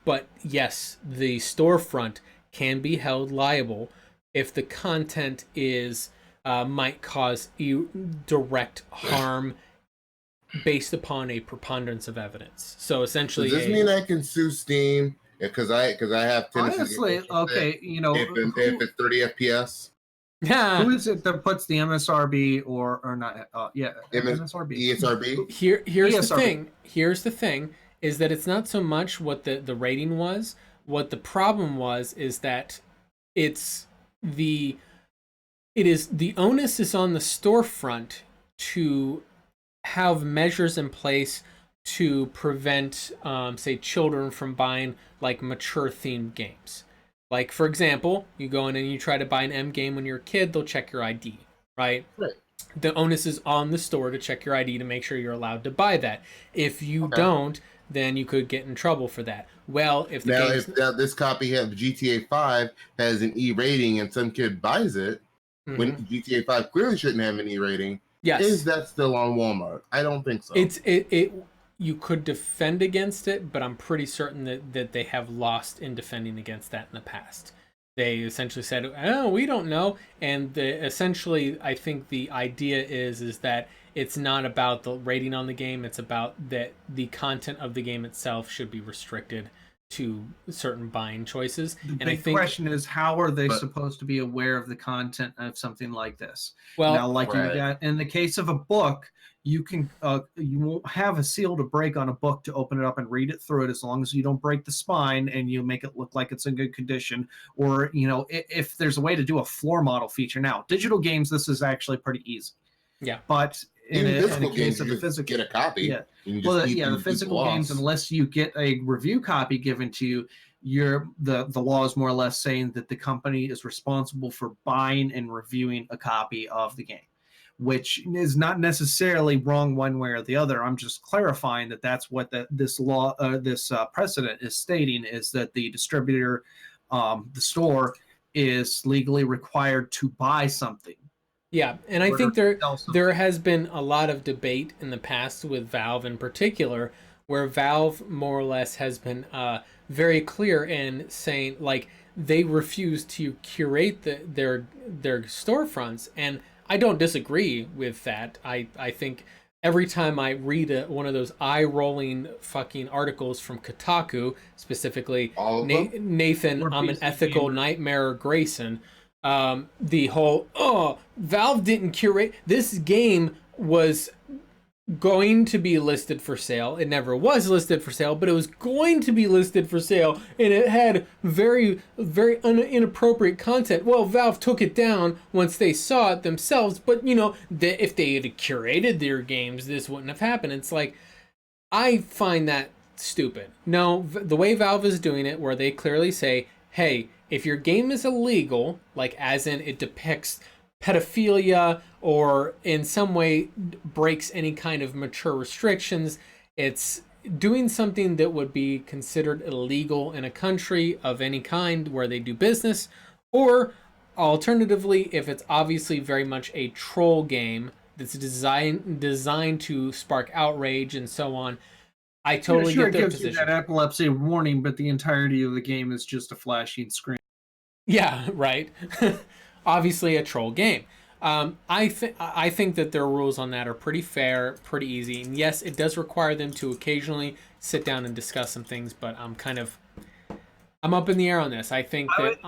But yes, the storefront can be held liable if the content is might cause direct harm based upon a preponderance of evidence. So essentially, does this mean I can sue Steam because I have tendencies? Honestly, okay, if it's 30 FPS. Yeah. Who is it that puts the MSRB or not? MSRB. ESRB. Here's ESRB. the thing. Here's the thing: is that it's not so much what the rating was. What the problem was is that the onus is on the storefront to have measures in place to prevent, say, children from buying like mature themed games. Like, for example, you go in and you try to buy an M game when you're a kid, they'll check your ID, right? Right. The onus is on the store to check your ID to make sure you're allowed to buy that. If you don't, then you could get in trouble for that. Well, if this copy of GTA 5 has an E rating and some kid buys it, when GTA 5 clearly shouldn't have an E rating, is that still on Walmart? I don't think so. You could defend against it, but I'm pretty certain that they have lost in defending against that in the past. They essentially said, "Oh, we don't know," and essentially, I think the idea is that it's not about the rating on the game; it's about that the content of the game itself should be restricted to certain buying choices. The question is, how are they supposed to be aware of the content of something like this? Well, now, like you got in the case of a book, you can you won't have a seal to break on a book to open it up and read it through it, as long as you don't break the spine and you make it look like it's in good condition. Or if there's a way to do a floor model feature. Now, digital games, this is actually pretty easy. Yeah, but in the case of the physical, get a copy. The physical games, unless you get a review copy given to you, the law is more or less saying that the company is responsible for buying and reviewing a copy of the game, which is not necessarily wrong one way or the other. I'm just clarifying that that's what this law, this precedent is stating, is that the distributor, the store, is legally required to buy something. Yeah, and I think there has been a lot of debate in the past with Valve in particular, where Valve more or less has been very clear in saying, like, they refuse to curate their storefronts, and I don't disagree with that. I think every time I read one of those eye-rolling fucking articles from Kotaku, specifically All of them? Nathan, Or I'm an PC ethical Gamer. nightmare Grayson, the whole, Valve didn't curate, this game was going to be listed for sale. It never was listed for sale, but it was going to be listed for sale, and it had very, very inappropriate content. Well, Valve took it down once they saw it themselves, but if they had curated their games, this wouldn't have happened. It's like, I find that stupid. No, the way Valve is doing it, where they clearly say, hey, if your game is illegal, like as in it depicts pedophilia or in some way breaks any kind of mature restrictions, it's doing something that would be considered illegal in a country of any kind where they do business, or alternatively, if it's obviously very much a troll game that's designed to spark outrage and so on. I totally Sure, get it their gives position. you that epilepsy warning, but the entirety of the game is just a flashing screen. Yeah, right. Obviously a troll game. I think that their rules on that are pretty fair, pretty easy. And yes, it does require them to occasionally sit down and discuss some things, but I'm up in the air on this. I think that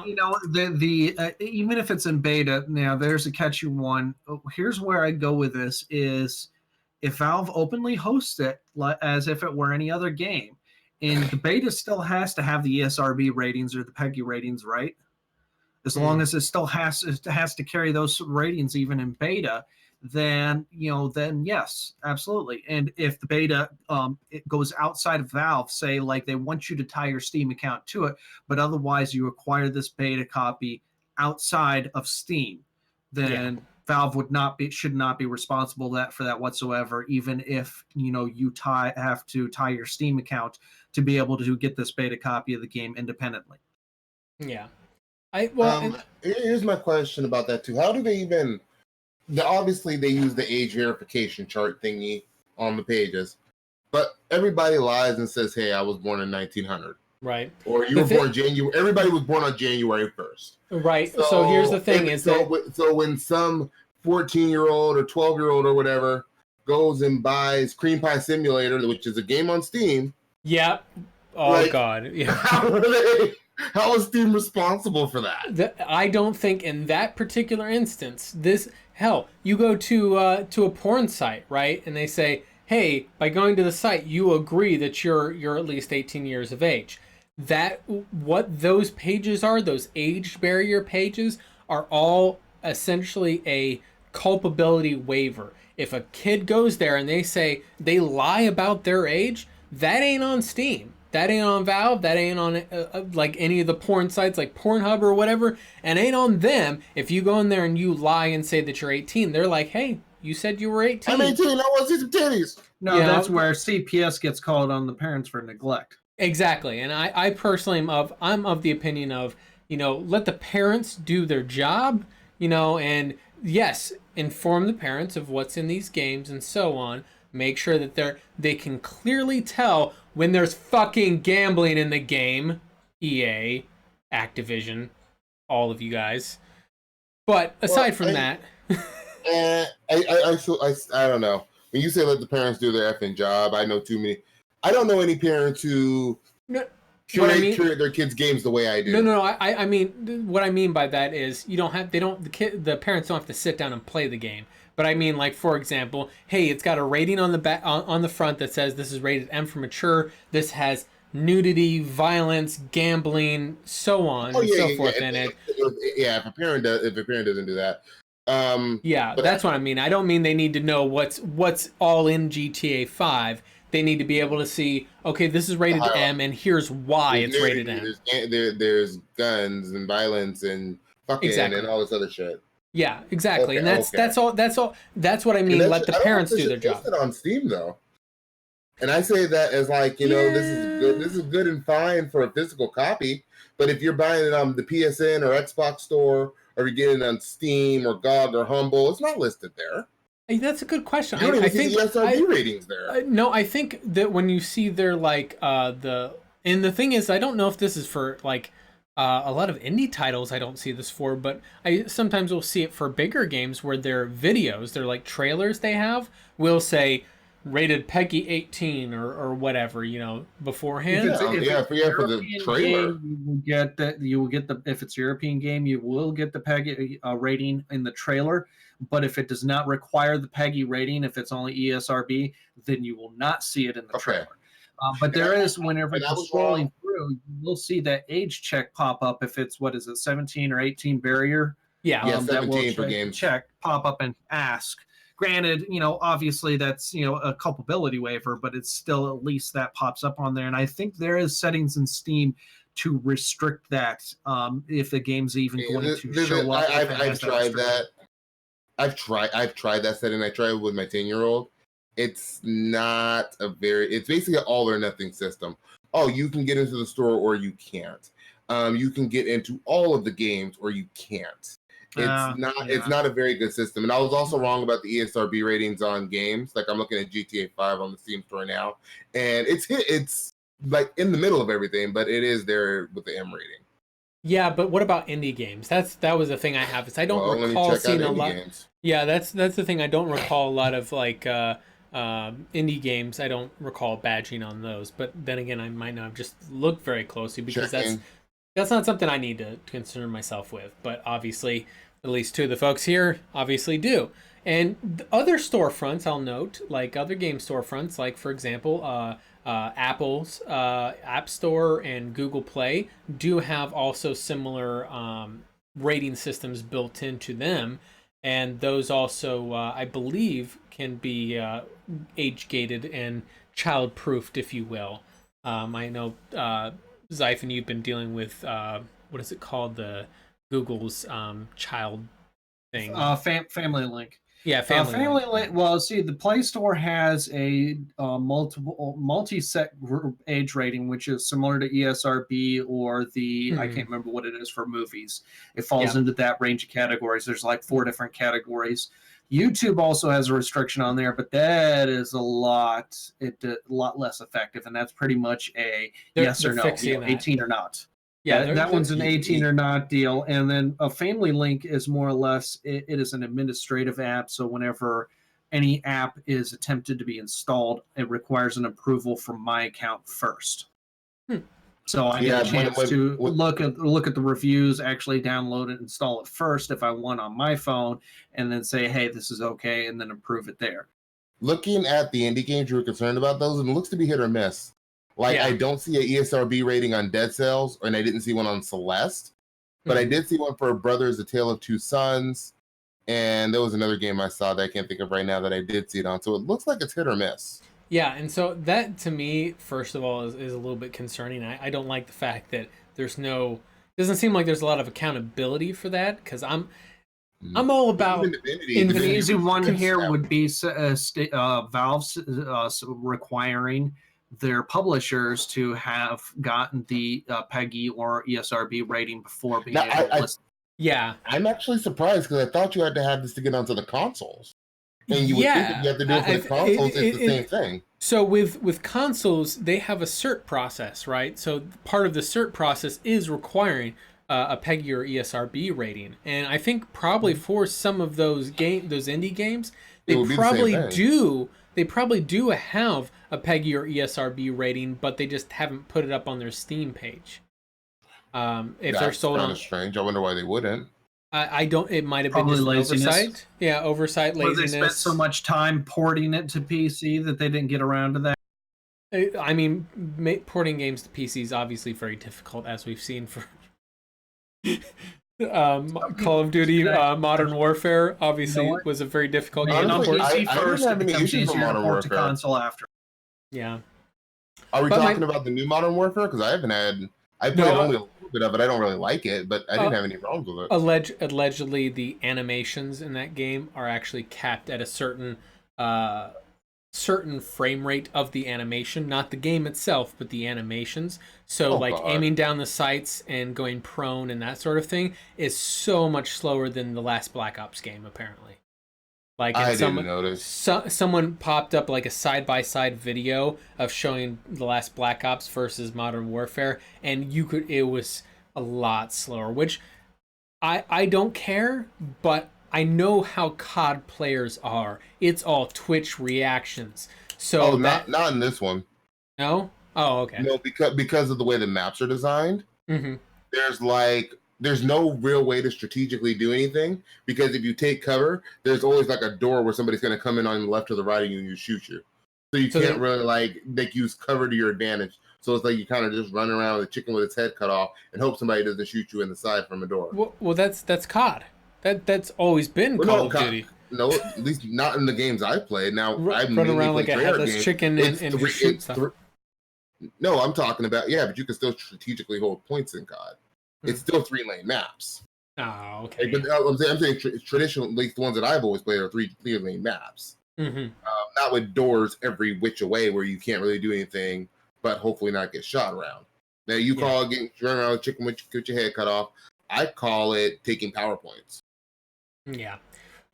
the even if it's in beta, now there's a catchy one. Here's where I go with this: is if Valve openly hosts it as if it were any other game, and the beta still has to have the ESRB ratings or the PEGI ratings, right? As long as it still has to carry those ratings even in beta, then yes, absolutely. And if the beta it goes outside of Valve, say like they want you to tie your Steam account to it, but otherwise you acquire this beta copy outside of Steam, then Valve should not be responsible for that whatsoever, even if you have to tie your Steam account to be able to get this beta copy of the game independently. Yeah. Here's my question about that too. How do they even? Obviously, they use the age verification chart thingy on the pages, but everybody lies and says, "Hey, I was born in 1900." Right. Or you were born January. Everybody was born on January 1st. Right. So here's the thing: so when some 14-year-old or 12-year-old or whatever goes and buys Cream Pie Simulator, which is a game on Steam. Yeah. Oh God. Yeah. How is Steam responsible for that? I don't think in that particular instance, you go to a porn site, right? And they say, hey, by going to the site, you agree that you're at least 18 years of age. What those pages are, those age barrier pages, are all essentially a culpability waiver. If a kid goes there and they lie about their age, that ain't on Steam. That ain't on Valve. That ain't on like any of the porn sites like Pornhub or whatever. And ain't on them. If you go in there and you lie and say that you're 18, they're like, hey, you said you were 18. I'm 18. I want to see some titties. No, that's where CPS gets called on the parents for neglect. Exactly. And I personally I'm of the opinion of, let the parents do their job, and yes, inform the parents of what's in these games and so on. Make sure that they can clearly tell when there's fucking gambling in the game. EA, Activision, all of you guys. But aside from that, I don't know. When you say let the parents do their effing job, I know too many. I don't know any parents who curate their kids' games the way I do. No. I mean, what I mean by that is the parents don't have to sit down and play the game. But I mean, like, for example, hey, it's got a rating on the back on the front that says this is rated M for mature. This has nudity, violence, gambling, so on and so forth in it. Yeah, if a parent doesn't do that. That's what I mean. I don't mean they need to know what's all in GTA 5. They need to be able to see, okay, this is rated M, and here's why it's rated M. There's guns and violence and fucking and all this other shit. Yeah, exactly. Okay, and that's all. That's what I mean. Let the parents do their job. It's on Steam though, and I say that as like this is good. This is good and fine for a physical copy. But if you're buying it on the PSN or Xbox Store, or you're getting it on Steam or GOG or Humble, it's not listed there. Hey, that's a good question. You don't even see the ESRB ratings there. No, I think that when you see their and the thing is, I don't know if this is for like A lot of indie titles I don't see this for, but I sometimes will see it for bigger games where their videos, they're like trailers they have, will say rated PEGI 18 or whatever, beforehand. For the European trailer. game, you will get the if it's a European game, you will get the PEGI rating in the trailer. But if it does not require the PEGI rating, if it's only ESRB, then you will not see it in the trailer. But there is, whenever you're scrolling through, you will see that age check pop up if it's, 17 or 18 barrier. Yeah. That will 17 for games. check, pop up and ask. Granted, obviously that's, a culpability waiver, but it's still at least that pops up on there. And I think there is settings in Steam to restrict that if the game's even going to show up. I've tried that. I've tried that setting. I tried it with my 10-year-old. It's not it's basically an all or nothing system. Oh, you can get into the store or you can't. You can get into all of the games or you can't. It's not a very good system. And I was also wrong about the ESRB ratings on games. Like I'm looking at GTA 5 on the Steam store now, and it's like in the middle of everything, but it is there with the M rating. Yeah, but what about indie games? That was the thing I have. Is I don't recall seeing a lot. Games. Yeah, that's the thing. I don't recall a lot of like indie games. I don't recall badging on those. But then again, I might not have just looked very closely because that's not something I need to concern myself with. But obviously, at least two of the folks here obviously do. And other storefronts, I'll note, like other game storefronts, like for example, Apple's App Store and Google Play do have also similar rating systems built into them. And those also, I believe, can be age-gated and child-proofed, if you will. I know, Xaiphen, you've been dealing with, what is it called, Google's child thing? Family Link. Yeah, Family Link. Well, see, the Play Store has a multi-set age rating, which is similar to ESRB or the I can't remember what it is for movies. It falls into that range of categories. There's like 4 different categories. YouTube also has a restriction on there, but that is a lot less effective, and that's pretty much a yes or no, 18 or not. Yeah, that one's an 18 or not deal. And then a Family Link is more or less, it is an administrative app. So whenever any app is attempted to be installed, it requires an approval from my account first. So I get a chance to look at the reviews, actually download it, install it first if I want on my phone, and then say, hey, this is okay, and then approve it there. Looking at the indie games you were concerned about those, and it looks to be hit or miss. I don't see an ESRB rating on Dead Cells, and I didn't see one on Celeste, but I did see one for Brothers: A Tale of Two Sons, and there was another game I saw that I can't think of right now that I did see it on. So it looks like it's hit or miss. Yeah, and so that to me, first of all, is a little bit concerning. I don't like the fact that doesn't seem like there's a lot of accountability for that, because I'm all about an easy one here would be Valve's requiring their publishers to have gotten the PEGI or ESRB rating before being able to list. Yeah. I'm actually surprised because I thought you had to have this to get onto the consoles. And you would think if you have to do it for the consoles, it's the same thing. So with consoles, they have a cert process, right? So part of the cert process is requiring a PEGI or ESRB rating. And I think probably for some of those indie games, they probably do have a PEGI or ESRB rating, but they just haven't put it up on their Steam page. If they're sold on, strange. I wonder why they wouldn't. I don't. It might have been just oversight. Yeah, oversight, laziness. They spent so much time porting it to PC that they didn't get around to that. I mean, porting games to PC is obviously very difficult, as we've seen for Call of Duty Modern Warfare. Obviously, was a very difficult game. On PC first, it becomes easier to port to console after. Yeah. Are we talking about the new Modern Warfare? Because I played only a little bit of it. I don't really like it, but I didn't have any problems with it. Allegedly, the animations in that game are actually capped at a certain frame rate of the animation, not the game itself, but the animations. So aiming down the sights and going prone and that sort of thing is so much slower than the last Black Ops game, apparently. I didn't notice. Someone popped up like a side-by-side video of showing the last Black Ops versus Modern Warfare, and it was a lot slower, which I don't care, but I know how COD players are. It's all Twitch reactions. So not in this one. No? Oh, okay. No, because of the way the maps are designed. Mm-hmm. There's no real way to strategically do anything, because if you take cover, there's always like a door where somebody's going to come in on the left or the right of you and you shoot you. So you can't really like use cover to your advantage. So it's like you kind of just run around with a chicken with its head cut off and hope somebody doesn't shoot you in the side from a door. Well, that's COD. That's always been Call of Duty. No, at least not in the games I've played. Now I've run around like a headless chicken and shoot stuff. No, I'm talking about but you can still strategically hold points in COD. It's still 3-lane maps. Oh, okay. But I'm saying traditional, at least the ones that I've always played, are 3-lane maps. Mm-hmm. Not with doors every which away where you can't really do anything, but hopefully not get shot around. Now you call it getting run around with chicken with your head cut off. I call it taking power points. Yeah,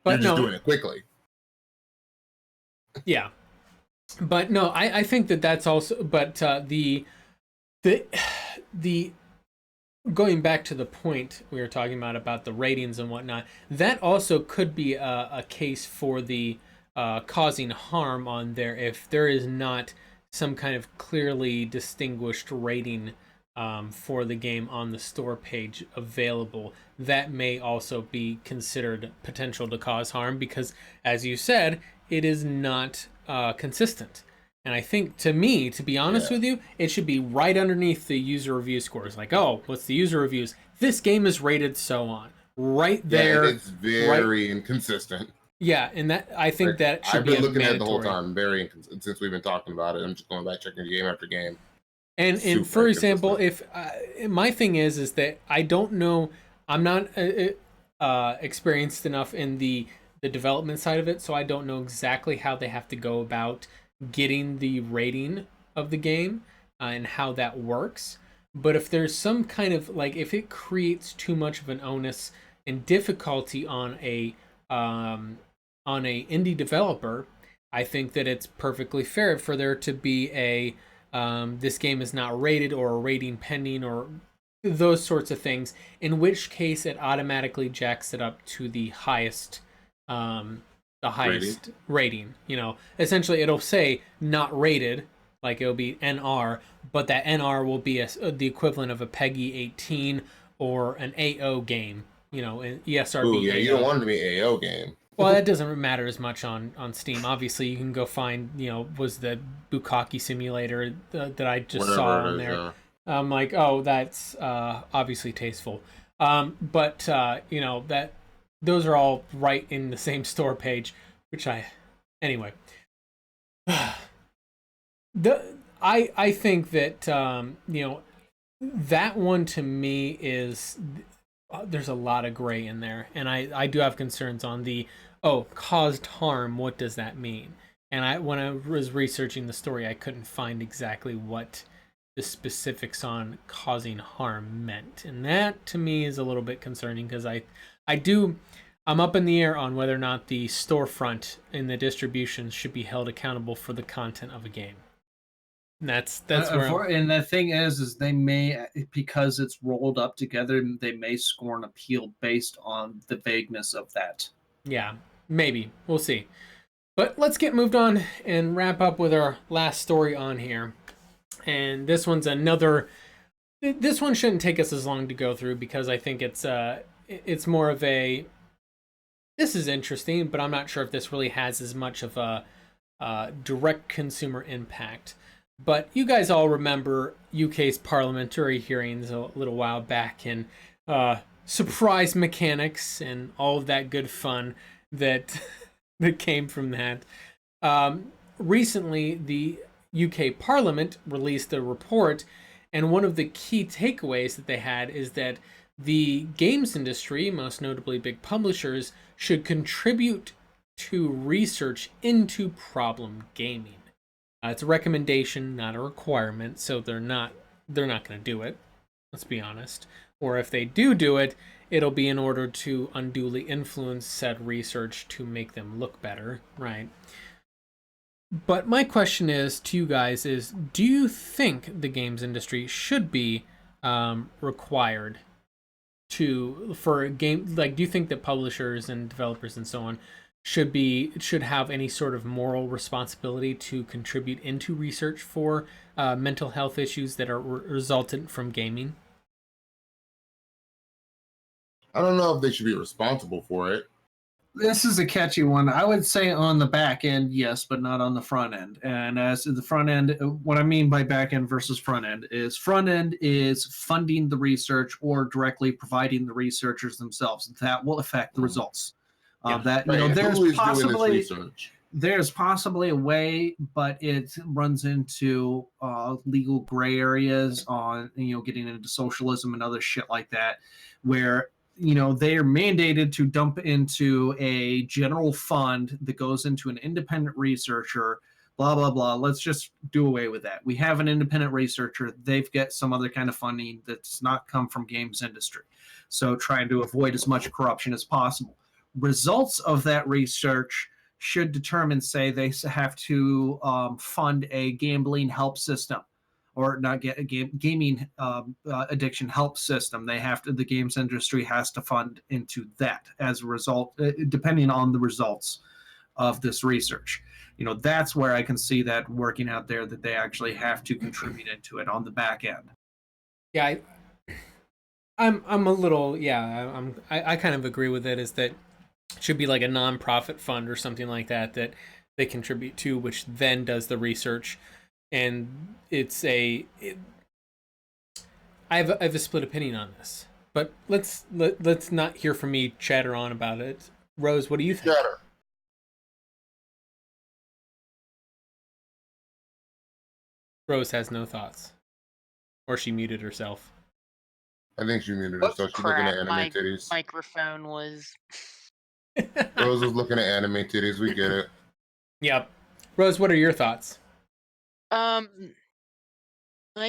but you're just doing it quickly. Yeah, but no, I think that's also. But the going back to the point we were talking about the ratings and whatnot, that also could be a case for the causing harm on there if there is not some kind of clearly distinguished rating for the game on the store page available. That may also be considered potential to cause harm because, as you said, it is not consistent. And I think, to be honest with you, it should be right underneath the user review scores. Like, oh, what's the user reviews? This game is rated so on. Right there. Yeah, it's very inconsistent. Yeah, and that I think that should be I've been looking at it the whole mandatory. time, very inconsistent, since we've been talking about it. I'm just going back checking game after game. And for example, if my thing is that I don't know, I'm not experienced enough in the development side of it, so I don't know exactly how they have to go about getting the rating of the game and how that works. But if there's some kind of if it creates too much of an onus and difficulty on a indie developer, I think that it's perfectly fair for there to be a this game is not rated or a rating pending or those sorts of things, in which case it automatically jacks it up to the highest rating. Essentially it'll say not rated, like it'll be NR, but that NR will be the equivalent of a PEGI 18 or an AO game, an ESRB. Ooh, yeah, AO. you don't want it to be an AO game. Well, that doesn't matter as much on Steam. Obviously, you can go find, was the Bukkake simulator that I just saw on there. Yeah. I'm like, oh, that's obviously tasteful. But that those are all right in the same store page, which anyway. I think that that one to me is there's a lot of gray in there, and I do have concerns on the caused harm. What does that mean? And when I was researching the story, I couldn't find exactly what the specifics on causing harm meant, and that to me is a little bit concerning because I'm up in the air on whether or not the storefront and the distribution should be held accountable for the content of a game. And that's where and the thing is they may, because it's rolled up together, they may score an appeal based on the vagueness of that. Yeah, maybe. We'll see. But let's get moved on and wrap up with our last story on here. And this one's this one shouldn't take us as long to go through because I think it's more of a, this is interesting, but I'm not sure if this really has as much of a direct consumer impact. But you guys all remember UK's parliamentary hearings a little while back and surprise mechanics and all of that good fun that came from that. Recently, the UK Parliament released a report, and one of the key takeaways that they had is that the games industry, most notably big publishers, should contribute to research into problem gaming. It's a recommendation, not a requirement, so they're not going to do it. Let's be honest. Or if they do it, it'll be in order to unduly influence said research to make them look better, right? But my question is to you guys is, do you think the games industry should be required for a game? Like, do you think that publishers and developers and so on should have any sort of moral responsibility to contribute into research for mental health issues that are resultant from gaming? I don't know if they should be responsible for it. This is a catchy one. I would say on the back end, yes, but not on the front end. And as to the front end, what I mean by back end versus front end is funding the research or directly providing the researchers themselves. That will affect the results. There's possibly a way, but it runs into legal gray areas on getting into socialism and other shit like that, where they are mandated to dump into a general fund that goes into an independent researcher, blah, blah, blah. Let's just do away with that. We have an independent researcher. They've got some other kind of funding that's not come from games industry. So trying to avoid as much corruption as possible. Results of that research should determine, say, they have to fund a gambling help system, or not get a gaming addiction help system. The games industry has to fund into that as a result, depending on the results of this research. That's where I can see that working out there, that they actually have to contribute into it on the back end. Yeah, I'm a little, I kind of agree with it, is that it should be like a nonprofit fund or something like that they contribute to, which then does the research. And I have a split opinion on this, but let's not hear from me chatter on about it. Rose, what do you think? Chatter. Rose has no thoughts, or she muted herself. I think she muted herself. She's looking at anime titties. Microphone was. Rose was looking at anime titties. We get it. Yep. Rose, what are your thoughts? I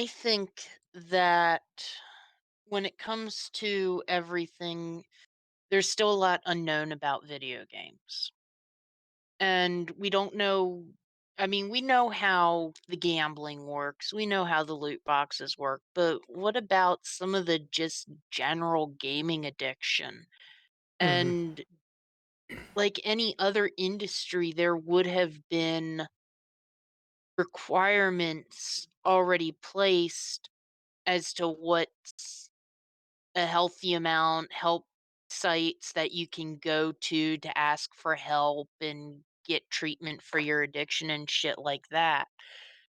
think that when it comes to everything, there's still a lot unknown about video games. And we don't know. I mean, we know how the gambling works, we know how the loot boxes work, but what about some of the just general gaming addiction? And like any other industry, there would have been requirements already placed as to what's a healthy amount, help sites that you can go to ask for help and get treatment for your addiction and shit like that.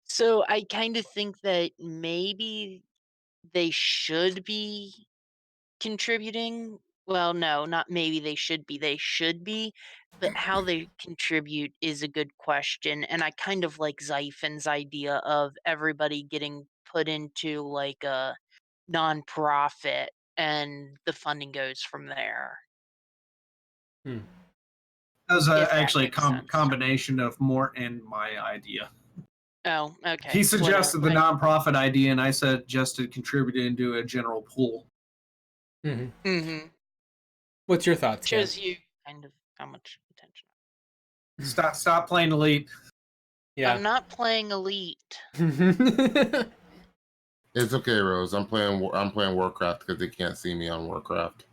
So I kind of think that maybe they should be contributing. Well, no, not maybe they should be. They should be. But how they contribute is a good question. And I kind of like Xaiphen's idea of everybody getting put into like a nonprofit and the funding goes from there. That was If that actually a makes sense. combination of Mort and my idea. Oh, okay. He suggested the nonprofit idea, and I suggested contributing into a general pool. What's your thoughts? Shows you kind of how much attention. Stop playing Elite. Yeah. I'm not playing Elite. It's okay, Rose. I'm playing Warcraft because they can't see me on Warcraft.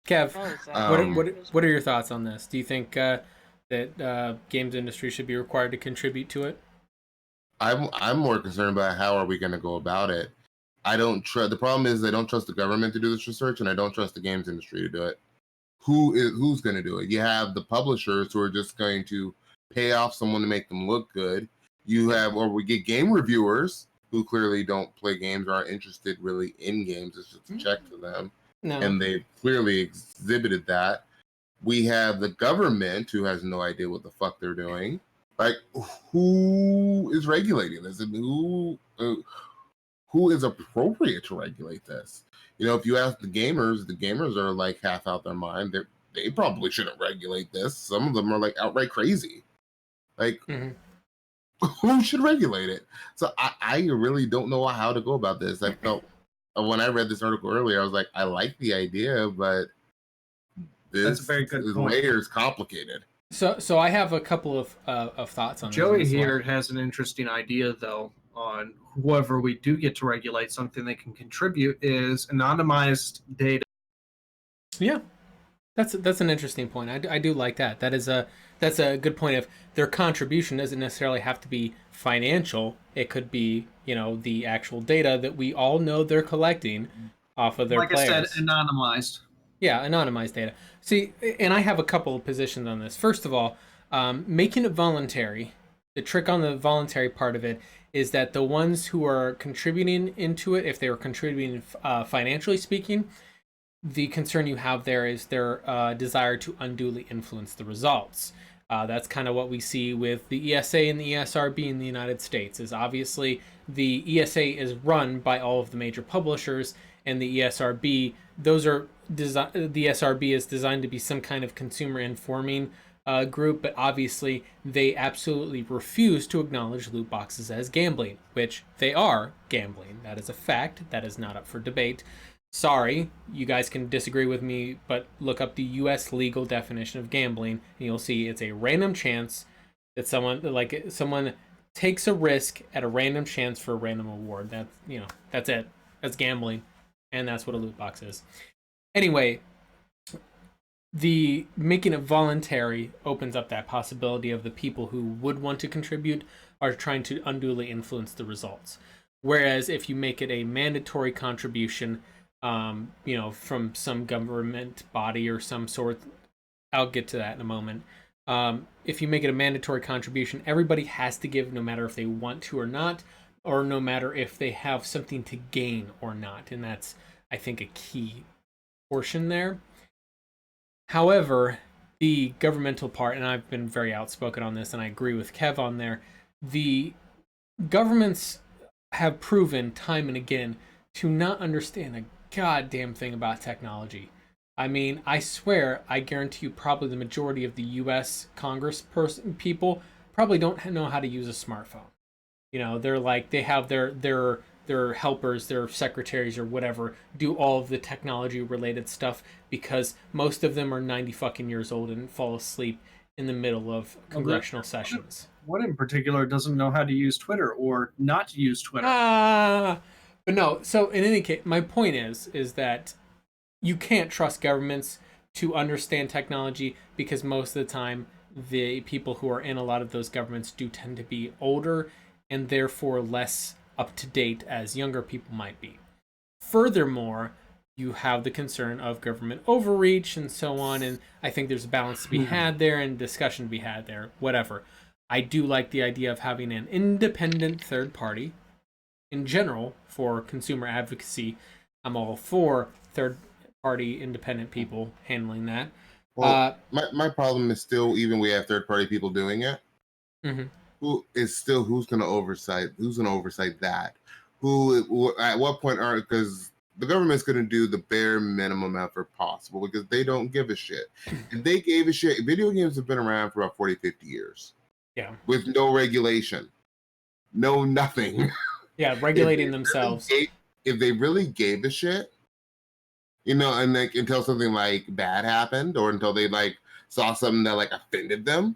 Kev, what are your thoughts on this? Do you think that games industry should be required to contribute to it? I'm more concerned about how are we going to go about it. I don't trust. The problem is I don't trust the government to do this research, and I don't trust the games industry to do it. Who's going to do it? You have the publishers who are just going to pay off someone to make them look good. We get game reviewers who clearly don't play games or aren't interested really in games. It's just a check for them. No. And they clearly exhibited that. We have the government who has no idea what the fuck they're doing. Like, who is regulating this? And who is appropriate to regulate this? If you ask the gamers are like half out their mind. They probably shouldn't regulate this. Some of them are like outright crazy. Like, who should regulate it? So I really don't know how to go about this. I felt when I read this article earlier, I was like, I like the idea, but that's a very good point. Layers complicated. So I have a couple of thoughts on Joey here has an interesting idea though on whoever we do get to regulate, something they can contribute is anonymized data. Yeah, that's an interesting point. I do like that. That's a good point. Of their contribution doesn't necessarily have to be financial. It could be, the actual data that we all know they're collecting off of their players. Like I said, anonymized. Yeah, anonymized data. See, and I have a couple of positions on this. First of all, making it voluntary. The trick on the voluntary part of it is that the ones who are contributing into it, if they were contributing financially speaking, the concern you have there is their desire to unduly influence the results. That's kind of what we see with the ESA and the ESRB in the United States. Is obviously the ESA is run by all of the major publishers, and the ESRB, the ESRB is designed to be some kind of consumer informing group, but obviously they absolutely refuse to acknowledge loot boxes as gambling, which they are gambling. That is a fact. That is not up for debate. Sorry, you guys can disagree with me, but look up the U.S. legal definition of gambling, and you'll see it's a random chance that someone takes a risk at a random chance for a random award. That's it. That's gambling, and that's what a loot box is. Anyway, the making it voluntary opens up that possibility of the people who would want to contribute are trying to unduly influence the results. Whereas if you make it a mandatory contribution, from some government body or some sort, I'll get to that in a moment. If you make it a mandatory contribution, everybody has to give, no matter if they want to or not, or no matter if they have something to gain or not. And that's, I think, a key portion there. However, the governmental part, and I've been very outspoken on this, and I agree with Kev on there, the governments have proven time and again to not understand a goddamn thing about technology. I mean, I swear, I guarantee you probably the majority of the U.S. Congress people probably don't know how to use a smartphone. They're like, they have their helpers, their secretaries or whatever, do all of the technology related stuff because most of them are 90 fucking years old and fall asleep in the middle of congressional sessions. One in particular doesn't know how to use Twitter or not to use Twitter. But no, so in any case, my point is that you can't trust governments to understand technology because most of the time the people who are in a lot of those governments do tend to be older and therefore less up to date as younger people might be. Furthermore, you have the concern of government overreach and so on, and I think there's a balance to be had there and discussion to be had there, whatever. I do like the idea of having an independent third party in general for consumer advocacy. I'm all for third party independent people handling that. Well, my problem is still, even we have third party people doing it. Mm-hmm. Who's going to oversight that? Who at what point because the government's going to do the bare minimum effort possible because they don't give a shit. If they gave a shit, video games have been around for about 40, 50 years. Yeah. With no regulation. No nothing. Yeah, regulating themselves. If they really gave a shit, and until something like bad happened or until they saw something that offended them,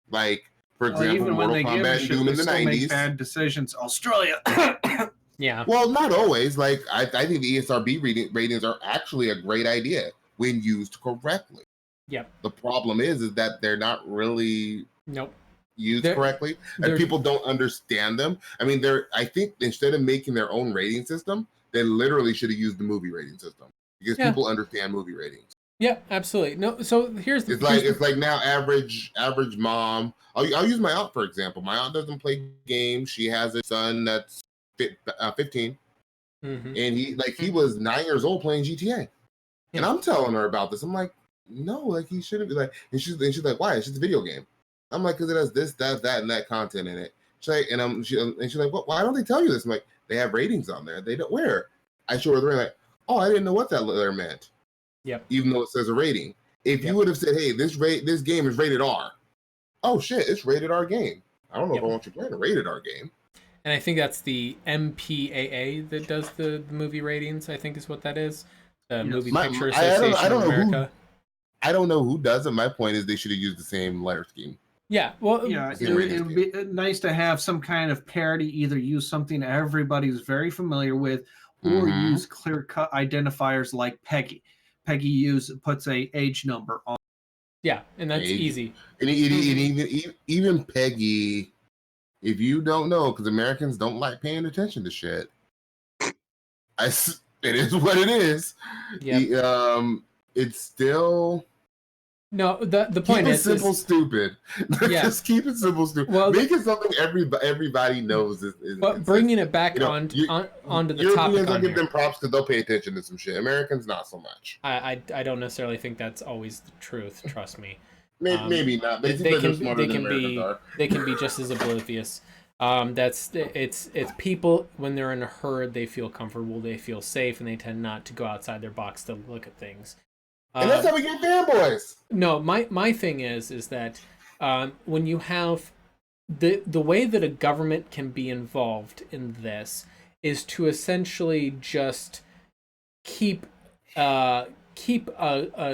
for example, even when they give a shit, Doom they in the still 90s. make bad decisions. Australia. Yeah. Well, not always. I think the ESRB ratings are actually a great idea when used correctly. Yep. The problem is that they're not really used correctly, and people don't understand them. I mean, I think instead of making their own rating system, they literally should have used the movie rating system because people understand movie ratings. Yeah, absolutely. No, so here's the. It's like now average mom. I'll use my aunt for example. My aunt doesn't play games. She has a son that's 15, and he was 9 years old playing GTA, and I'm telling her about this. I'm like, no, he shouldn't be and she's like, why? It's just a video game. I'm like, because it has this, that, and that content in it. She's like, and she's like, well, why don't they tell you this? I'm like, they have ratings on there. They don't. Where? I show her the rating. Oh, I didn't know what that letter meant. Yep. Even though it says a rating. If you would have said, hey, this game is rated R. Oh shit, it's rated R game. I don't know if I want you playing a rated R game. And I think that's the MPAA that does the movie ratings. I think is what that is. The Movie Picture Association of America. I don't know who does it. My point is they should have used the same letter scheme. Yeah, well, Yeah, it would be nice to have some kind of parity. Either use something everybody's very familiar with, or use clear-cut identifiers like Peggy. Peggy puts a age number on. yeah, and that's Age. easy. And even Peggy, if you don't know, because Americans don't like paying attention to shit. It is what it is. Yeah. It's still. No, the point keep is it simple, stupid. Yeah. Just keep it simple, stupid. Well, make it something everybody knows. But bringing it back onto the topic Europeans, on I'll give here. them props because they'll pay attention to some shit. Americans, not so much. I don't necessarily think that's always the truth. Trust me. Maybe not. They can be just as oblivious. It's people when they're in a herd, they feel comfortable, they feel safe, and they tend not to go outside their box to look at things. And that's how we get fanboys. No, my thing is that when you have the way that a government can be involved in this is to essentially just keep a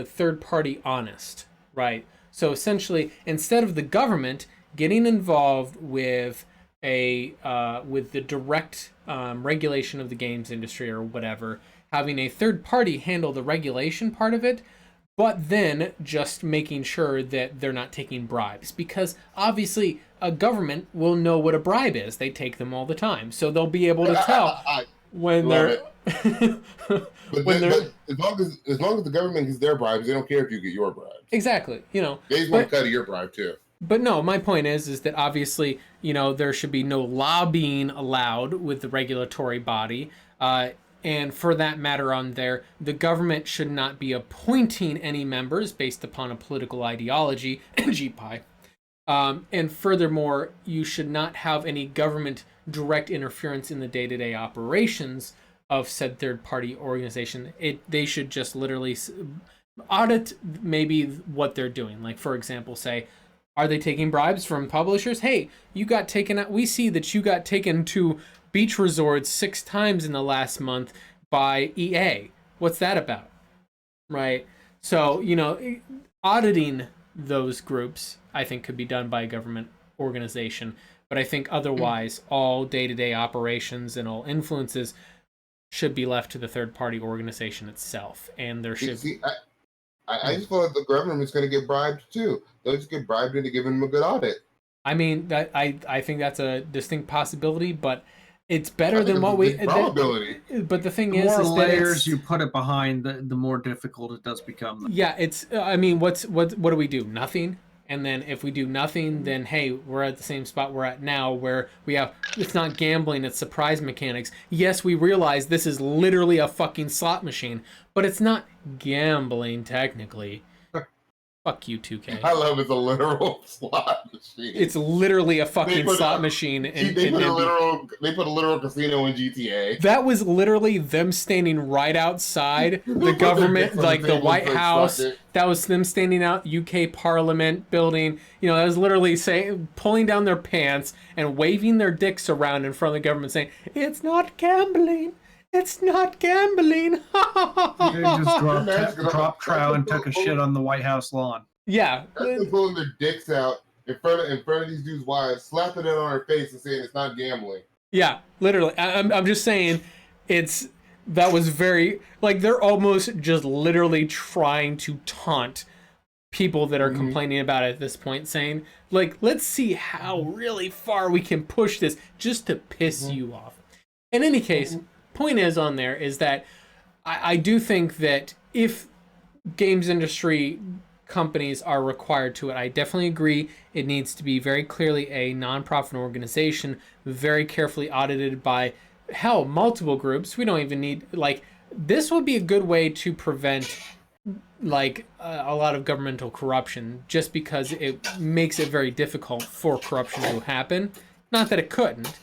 third party honest, right? So essentially, instead of the government getting involved with with the direct regulation of the games industry or whatever, having a third party handle the regulation part of it, but then just making sure that they're not taking bribes, because obviously a government will know what a bribe is. They take them all the time, so they'll be able to tell when they're. But as long as the government gets their bribes, they don't care if you get your bribes. Exactly, you know. They just want to cut your bribe too. But no, my point is that obviously, you know, there should be no lobbying allowed with the regulatory body. And for that matter on there, the government should not be appointing any members based upon a political ideology, GPI. And furthermore, you should not have any government direct interference in the day-to-day operations of said third-party organization. They should just literally audit maybe what they're doing. Like, for example, say, are they taking bribes from publishers? Hey, you got taken out. We see that you got taken to beach resorts 6 times in the last month by EA. What's that about? Right? So, you know, auditing those groups, I think, could be done by a government organization. But I think otherwise, all day-to-day operations and all influences should be left to the third-party organization itself. And there should... I just feel like the government's going to get bribed too. They'll just get bribed into giving them a good audit. I mean, I think that's a distinct possibility, but it's better than what we. Probability. But the thing The is more that layers you put it behind, the more difficult it does become. Yeah, it's. I mean, what do we do? Nothing. And then if we do nothing, then hey, we're at the same spot we're at now, where we have, it's not gambling, it's surprise mechanics. Yes, we realize this is literally a fucking slot machine, but it's not gambling technically. Fuck you, 2K. I love it's a literal slot machine. It's literally a fucking slot machine. They put a literal casino in GTA. That was literally them standing right outside the government, like the White House. That was them standing out UK Parliament building. You know, that was literally pulling down their pants and waving their dicks around in front of the government, saying, "It's not gambling. It's not gambling." They just dropped trow and took a shit on the White House lawn. Yeah. They're pulling their dicks out in front of these dudes' wives, slapping it on her face and saying it's not gambling. Yeah, literally. I'm just saying, that was very, like, they're almost just literally trying to taunt people that are complaining about it at this point, saying, like, let's see how really far we can push this just to piss you off. In any case, point is on there is that I do think that if games industry companies are required to it, I definitely agree it needs to be very clearly a non-profit organization, very carefully audited by, hell, multiple groups. We don't even need, like, this would be a good way to prevent, like, a lot of governmental corruption, just because it makes it very difficult for corruption to happen. Not that it couldn't,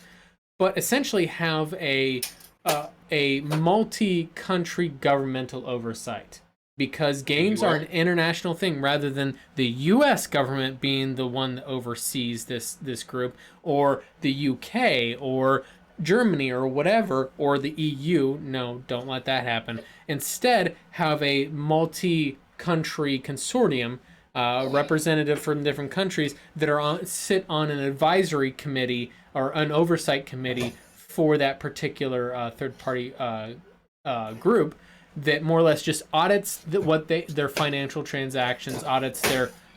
but essentially have a multi-country governmental oversight, because games are an international thing rather than the US government being the one that oversees this group, or the UK or Germany or whatever, or the EU. No, don't let that happen. Instead, have a multi-country consortium representative from different countries that are sit on an advisory committee or an oversight committee for that particular third-party group that more or less just audits their financial transactions, audits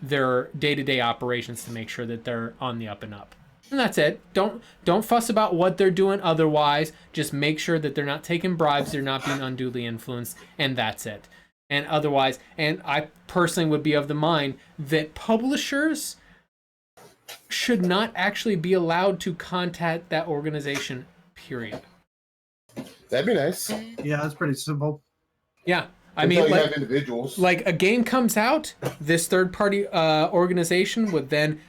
their day-to-day operations to make sure that they're on the up and up. And that's it. Don't fuss about what they're doing otherwise. Just make sure that they're not taking bribes, they're not being unduly influenced, and that's it. And otherwise, and I personally would be of the mind that publishers should not actually be allowed to contact that organization, period. That'd be nice. Yeah, that's pretty simple. Yeah. I mean, you have individuals. Like a game comes out, this third-party organization would then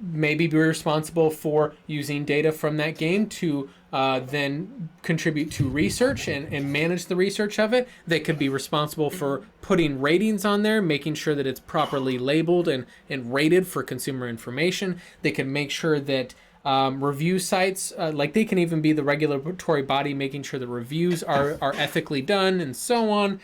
maybe be responsible for using data from that game to then contribute to research and manage the research of it. They could be responsible for putting ratings on there, making sure that it's properly labeled and rated for consumer information. They can make sure that review sites, like they can even be the regulatory body making sure the reviews are ethically done and so on.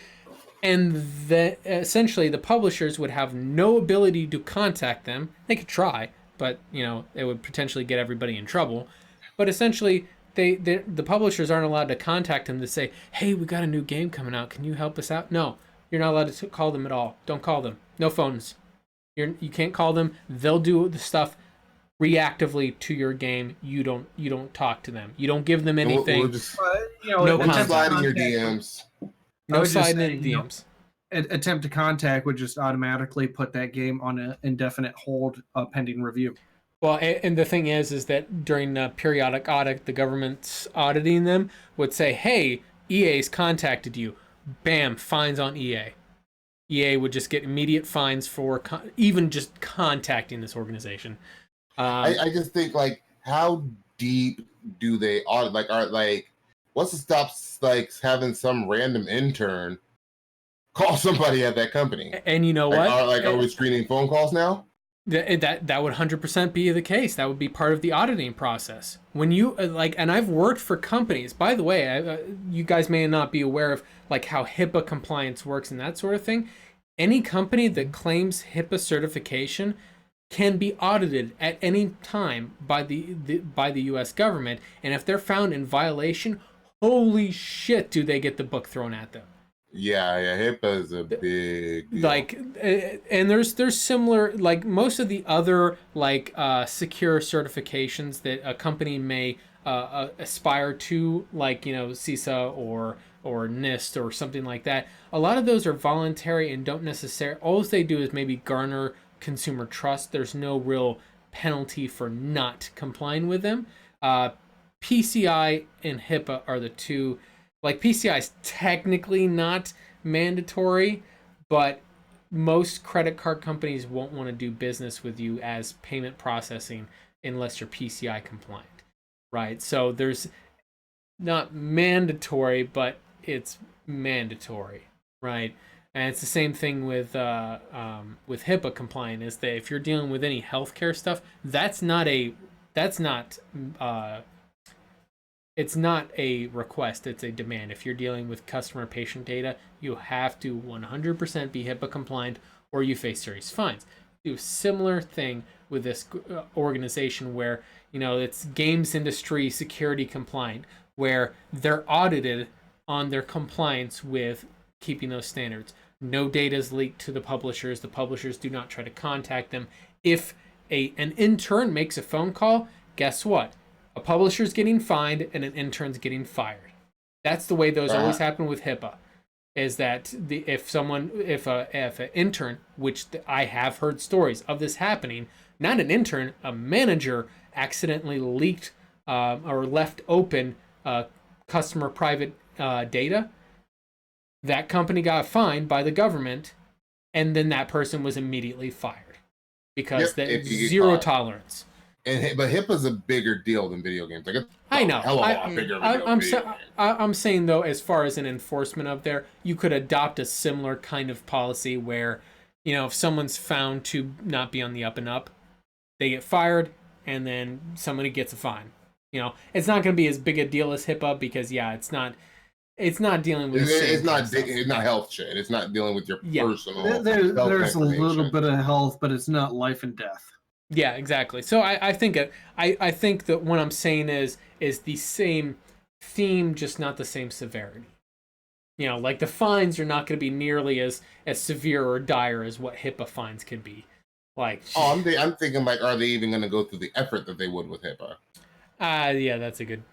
And that essentially the publishers would have no ability to contact them. They could try, but it would potentially get everybody in trouble. But essentially, the publishers aren't allowed to contact them to say, "Hey, we got a new game coming out. Can you help us out?" No, you're not allowed to call them at all. Don't call them. No phones. You can't call them. They'll do the stuff reactively to your game. You don't talk to them. You don't give them anything. We'll just, no contact. slide in your DMs. No sliding in DMs. Attempt to contact would just automatically put that game on an indefinite hold pending review. Well, and the thing is that during the periodic audit, the government's auditing them would say, "Hey, EA's contacted you." Bam, fines on EA. EA would just get immediate fines for even just contacting this organization. I just think, like, how deep do they audit? What's to stop having some random intern call somebody at that company? And you know what? Are we screening phone calls now? That would 100% be the case. That would be part of the auditing process. When you and I've worked for companies. By the way, you guys may not be aware of how HIPAA compliance works and that sort of thing. Any company that claims HIPAA certification can be audited at any time by the U.S. government, and if they're found in violation, holy shit, do they get the book thrown at them. Yeah, HIPAA is a big deal. And there's similar, most of the other secure certifications that a company may aspire to, CISA or NIST or something like that. A lot of those are voluntary and don't necessarily, all they do is maybe garner consumer trust. There's no real penalty for not complying with them. PCI and HIPAA are the two. PCI is technically not mandatory, but most credit card companies won't want to do business with you as payment processing unless you're PCI compliant, right? So there's not mandatory, but it's mandatory, right? And it's the same thing with HIPAA compliant, is that if you're dealing with any healthcare stuff, it's not a request, it's a demand. If you're dealing with customer patient data, you have to 100% be HIPAA compliant or you face serious fines. Do a similar thing with this organization where, it's games industry security compliant, where they're audited on their compliance with keeping those standards. No data is leaked to the publishers. The publishers do not try to contact them. If an intern makes a phone call, guess what? A publisher's getting fined and an intern's getting fired. That's the way those always happen with HIPAA. Is that if an intern, which I have heard stories of this happening, not an intern, a manager accidentally leaked or left open customer private data, that company got fined by the government, and then that person was immediately fired because zero tolerance. But HIPAA's a bigger deal than video games. I know. Hell of a lot bigger. I'm saying though, as far as an enforcement of there, you could adopt a similar kind of policy where, if someone's found to not be on the up and up, they get fired, and then somebody gets a fine. It's not going to be as big a deal as HIPAA because it's not. It's not dealing with It's not health shit. It's not dealing with your personal. There's a little information. bit of health, but it's not life and death. Yeah, exactly. So I think I think that what I'm saying is the same theme, just not the same severity. You know, like the fines are not going to be nearly as severe or dire as what HIPAA fines could be. Like, I'm thinking like, are they even going to go through the effort that they would with HIPAA? Yeah, that's a good.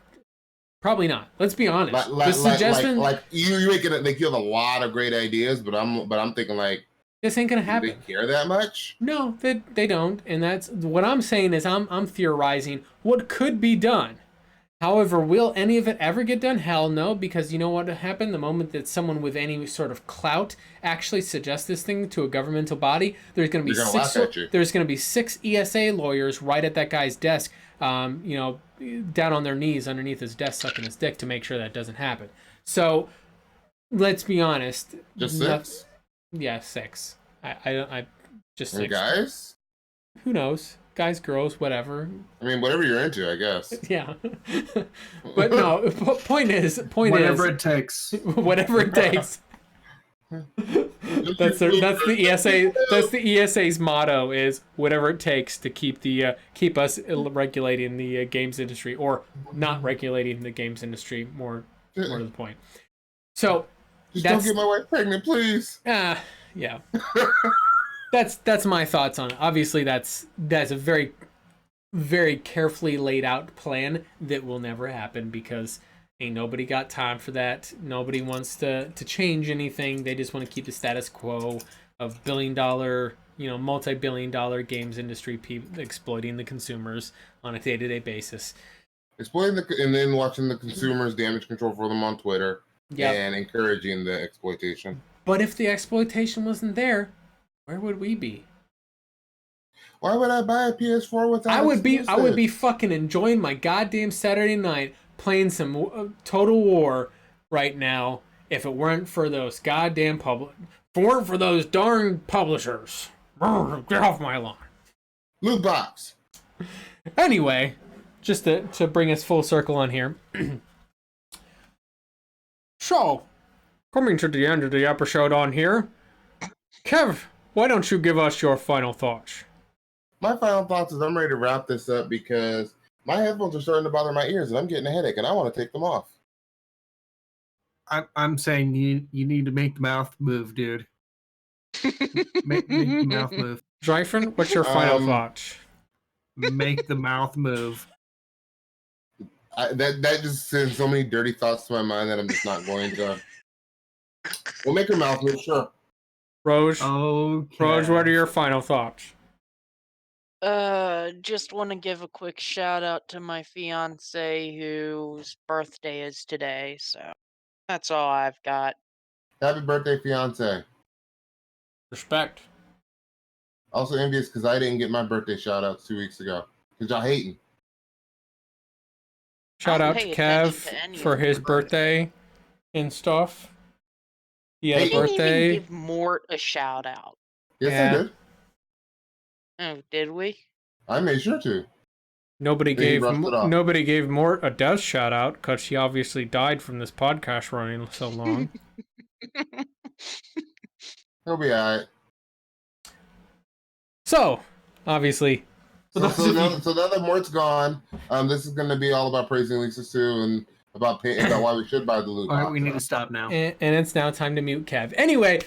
Probably not. Let's be honest. You making it. Like, you have a lot of great ideas, but I'm thinking like, this ain't gonna happen. Do they care that much? No, they don't, and that's what I'm saying. Is I'm theorizing what could be done. However, will any of it ever get done? Hell no, because you know what happened? The moment that someone with any sort of clout actually suggests this thing to a governmental body, there's going to be six ESA lawyers right at that guy's desk, down on their knees underneath his desk, sucking his dick to make sure that doesn't happen. So, let's be honest. Just six? Yeah, six. I just six. Guys? Who knows? Guys, girls, whatever. I mean, whatever you're into, I guess. Yeah. But no, point is whatever it takes. Whatever it takes. That's the ESA. That's the ESA's motto: is whatever it takes to keep us regulating the games industry, or not regulating the games industry. More to the point. So just don't get my wife pregnant, please. Yeah. That's my thoughts on it. Obviously, that's a very, very carefully laid out plan that will never happen, because ain't nobody got time for that. Nobody wants to change anything. They just want to keep the status quo of billion-dollar, multi-billion-dollar games industry exploiting the consumers on a day-to-day basis. Exploiting and then watching the consumers damage control for them on Twitter. Yep. And encouraging the exploitation. But if the exploitation wasn't there, where would we be? Why would I buy a PS4 without? I would be fucking enjoying my goddamn Saturday night playing some Total War right now if it weren't for those goddamn for those darn publishers. Get off my lawn. Loot box. Anyway, just to bring us full circle on here. So, coming to the end of the episode on here, Kev, why don't you give us your final thoughts? My final thoughts is I'm ready to wrap this up because my headphones are starting to bother my ears and I'm getting a headache and I want to take them off. I'm saying you need to make the mouth move, dude. make the mouth move. Xaiphen, what's your final thoughts? Make the mouth move. That just sends so many dirty thoughts to my mind that I'm just not going to. We'll make your mouth move, sure. Rose, okay. Rose, what are your final thoughts? Just want to give a quick shout out to my fiance whose birthday is today, so that's all I've got. Happy birthday, fiance. Respect. Also envious because I didn't get my birthday shout outs 2 weeks ago. Because y'all hating. Shout out to Kev for his birthday and stuff. He had a birthday. Even give Mort a shout out. Yes, I did. Oh, did we? I made sure to. Nobody gave Mort a death shout out because he obviously died from this podcast running so long. He'll be alright. So, obviously. So now that Mort's gone, this is going to be all about praising Lisa Sue and about why we should buy the loot box. All right, we need to stop now. And it's now time to mute Kev. Anyway,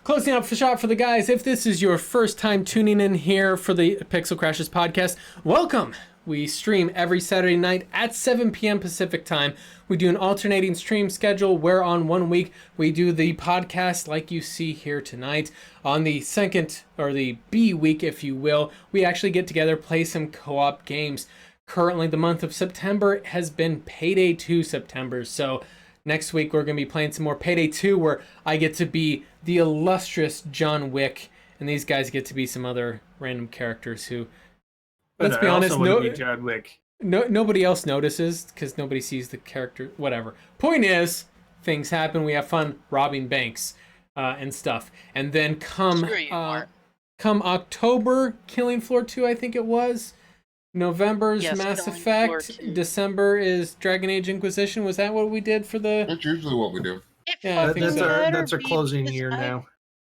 closing up the shop for the guys. If this is your first time tuning in here for the Pixel Crashers podcast, welcome. We stream every Saturday night at 7 p.m. Pacific time. We do an alternating stream schedule where on 1 week we do the podcast like you see here tonight. On the second, or the B week, if you will, we actually get together, play some co-op games. Currently, the month of September has been Payday 2 September. So next week we're going to be playing some more Payday 2 where I get to be the illustrious John Wick and these guys get to be some other random characters who... Let's be honest, nobody else notices because nobody sees the character, whatever. Point is, things happen, we have fun robbing banks and stuff. And then come October, Killing Floor 2, I think it was. November's Yes, Mass Killing Floor Effect. 2. December is Dragon Age Inquisition. Was that what we did for the? That's usually what we do. It Yeah, I fucking think so. better That's our be, closing because year I- now.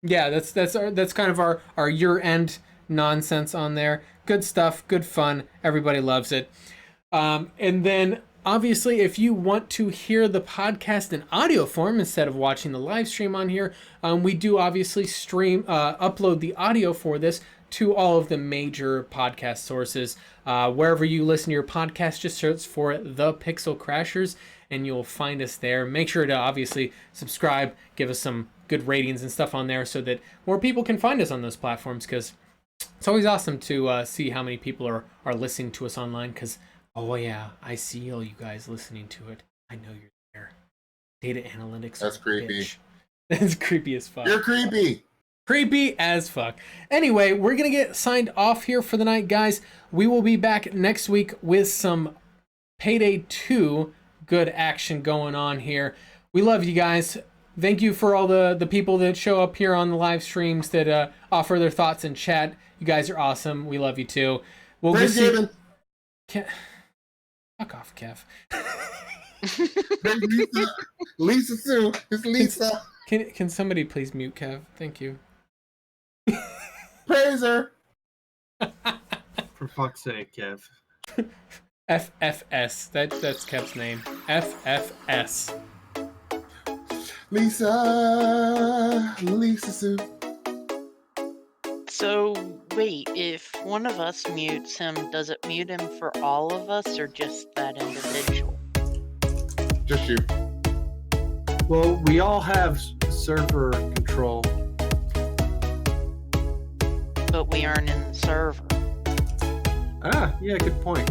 Yeah, that's kind of our year-end nonsense on there. Good stuff, good fun. Everybody loves it. And then obviously, if you want to hear the podcast in audio form instead of watching the live stream on here, we do obviously upload the audio for this to all of the major podcast sources. Wherever you listen to your podcast, just search for The Pixel Crashers and you'll find us there. Make sure to obviously subscribe, give us some good ratings and stuff on there so that more people can find us on those platforms, because it's always awesome to see how many people are listening to us online, because, oh yeah, I see all you guys listening to it. I know you're there. Data analytics. That's creepy. Bitch. That's creepy as fuck. You're creepy. Creepy as fuck. Anyway, we're going to get signed off here for the night, guys. We will be back next week with some Payday 2 good action going on here. We love you guys. Thank you for all the people that show up here on the live streams that offer their thoughts in chat. You guys are awesome. We love you too. We'll Praise see. Kevin. Fuck off, Kev. Praise Lisa. Lisa Sue. It's Lisa. Can somebody please mute Kev? Thank you. Praise her. For fuck's sake, Kev. FFS. That's Kev's name. FFS. Lisa Sue. So, wait, if one of us mutes him, does it mute him for all of us or just that individual? Just you. Well, we all have server control. But we aren't in the server. Ah, yeah, good point.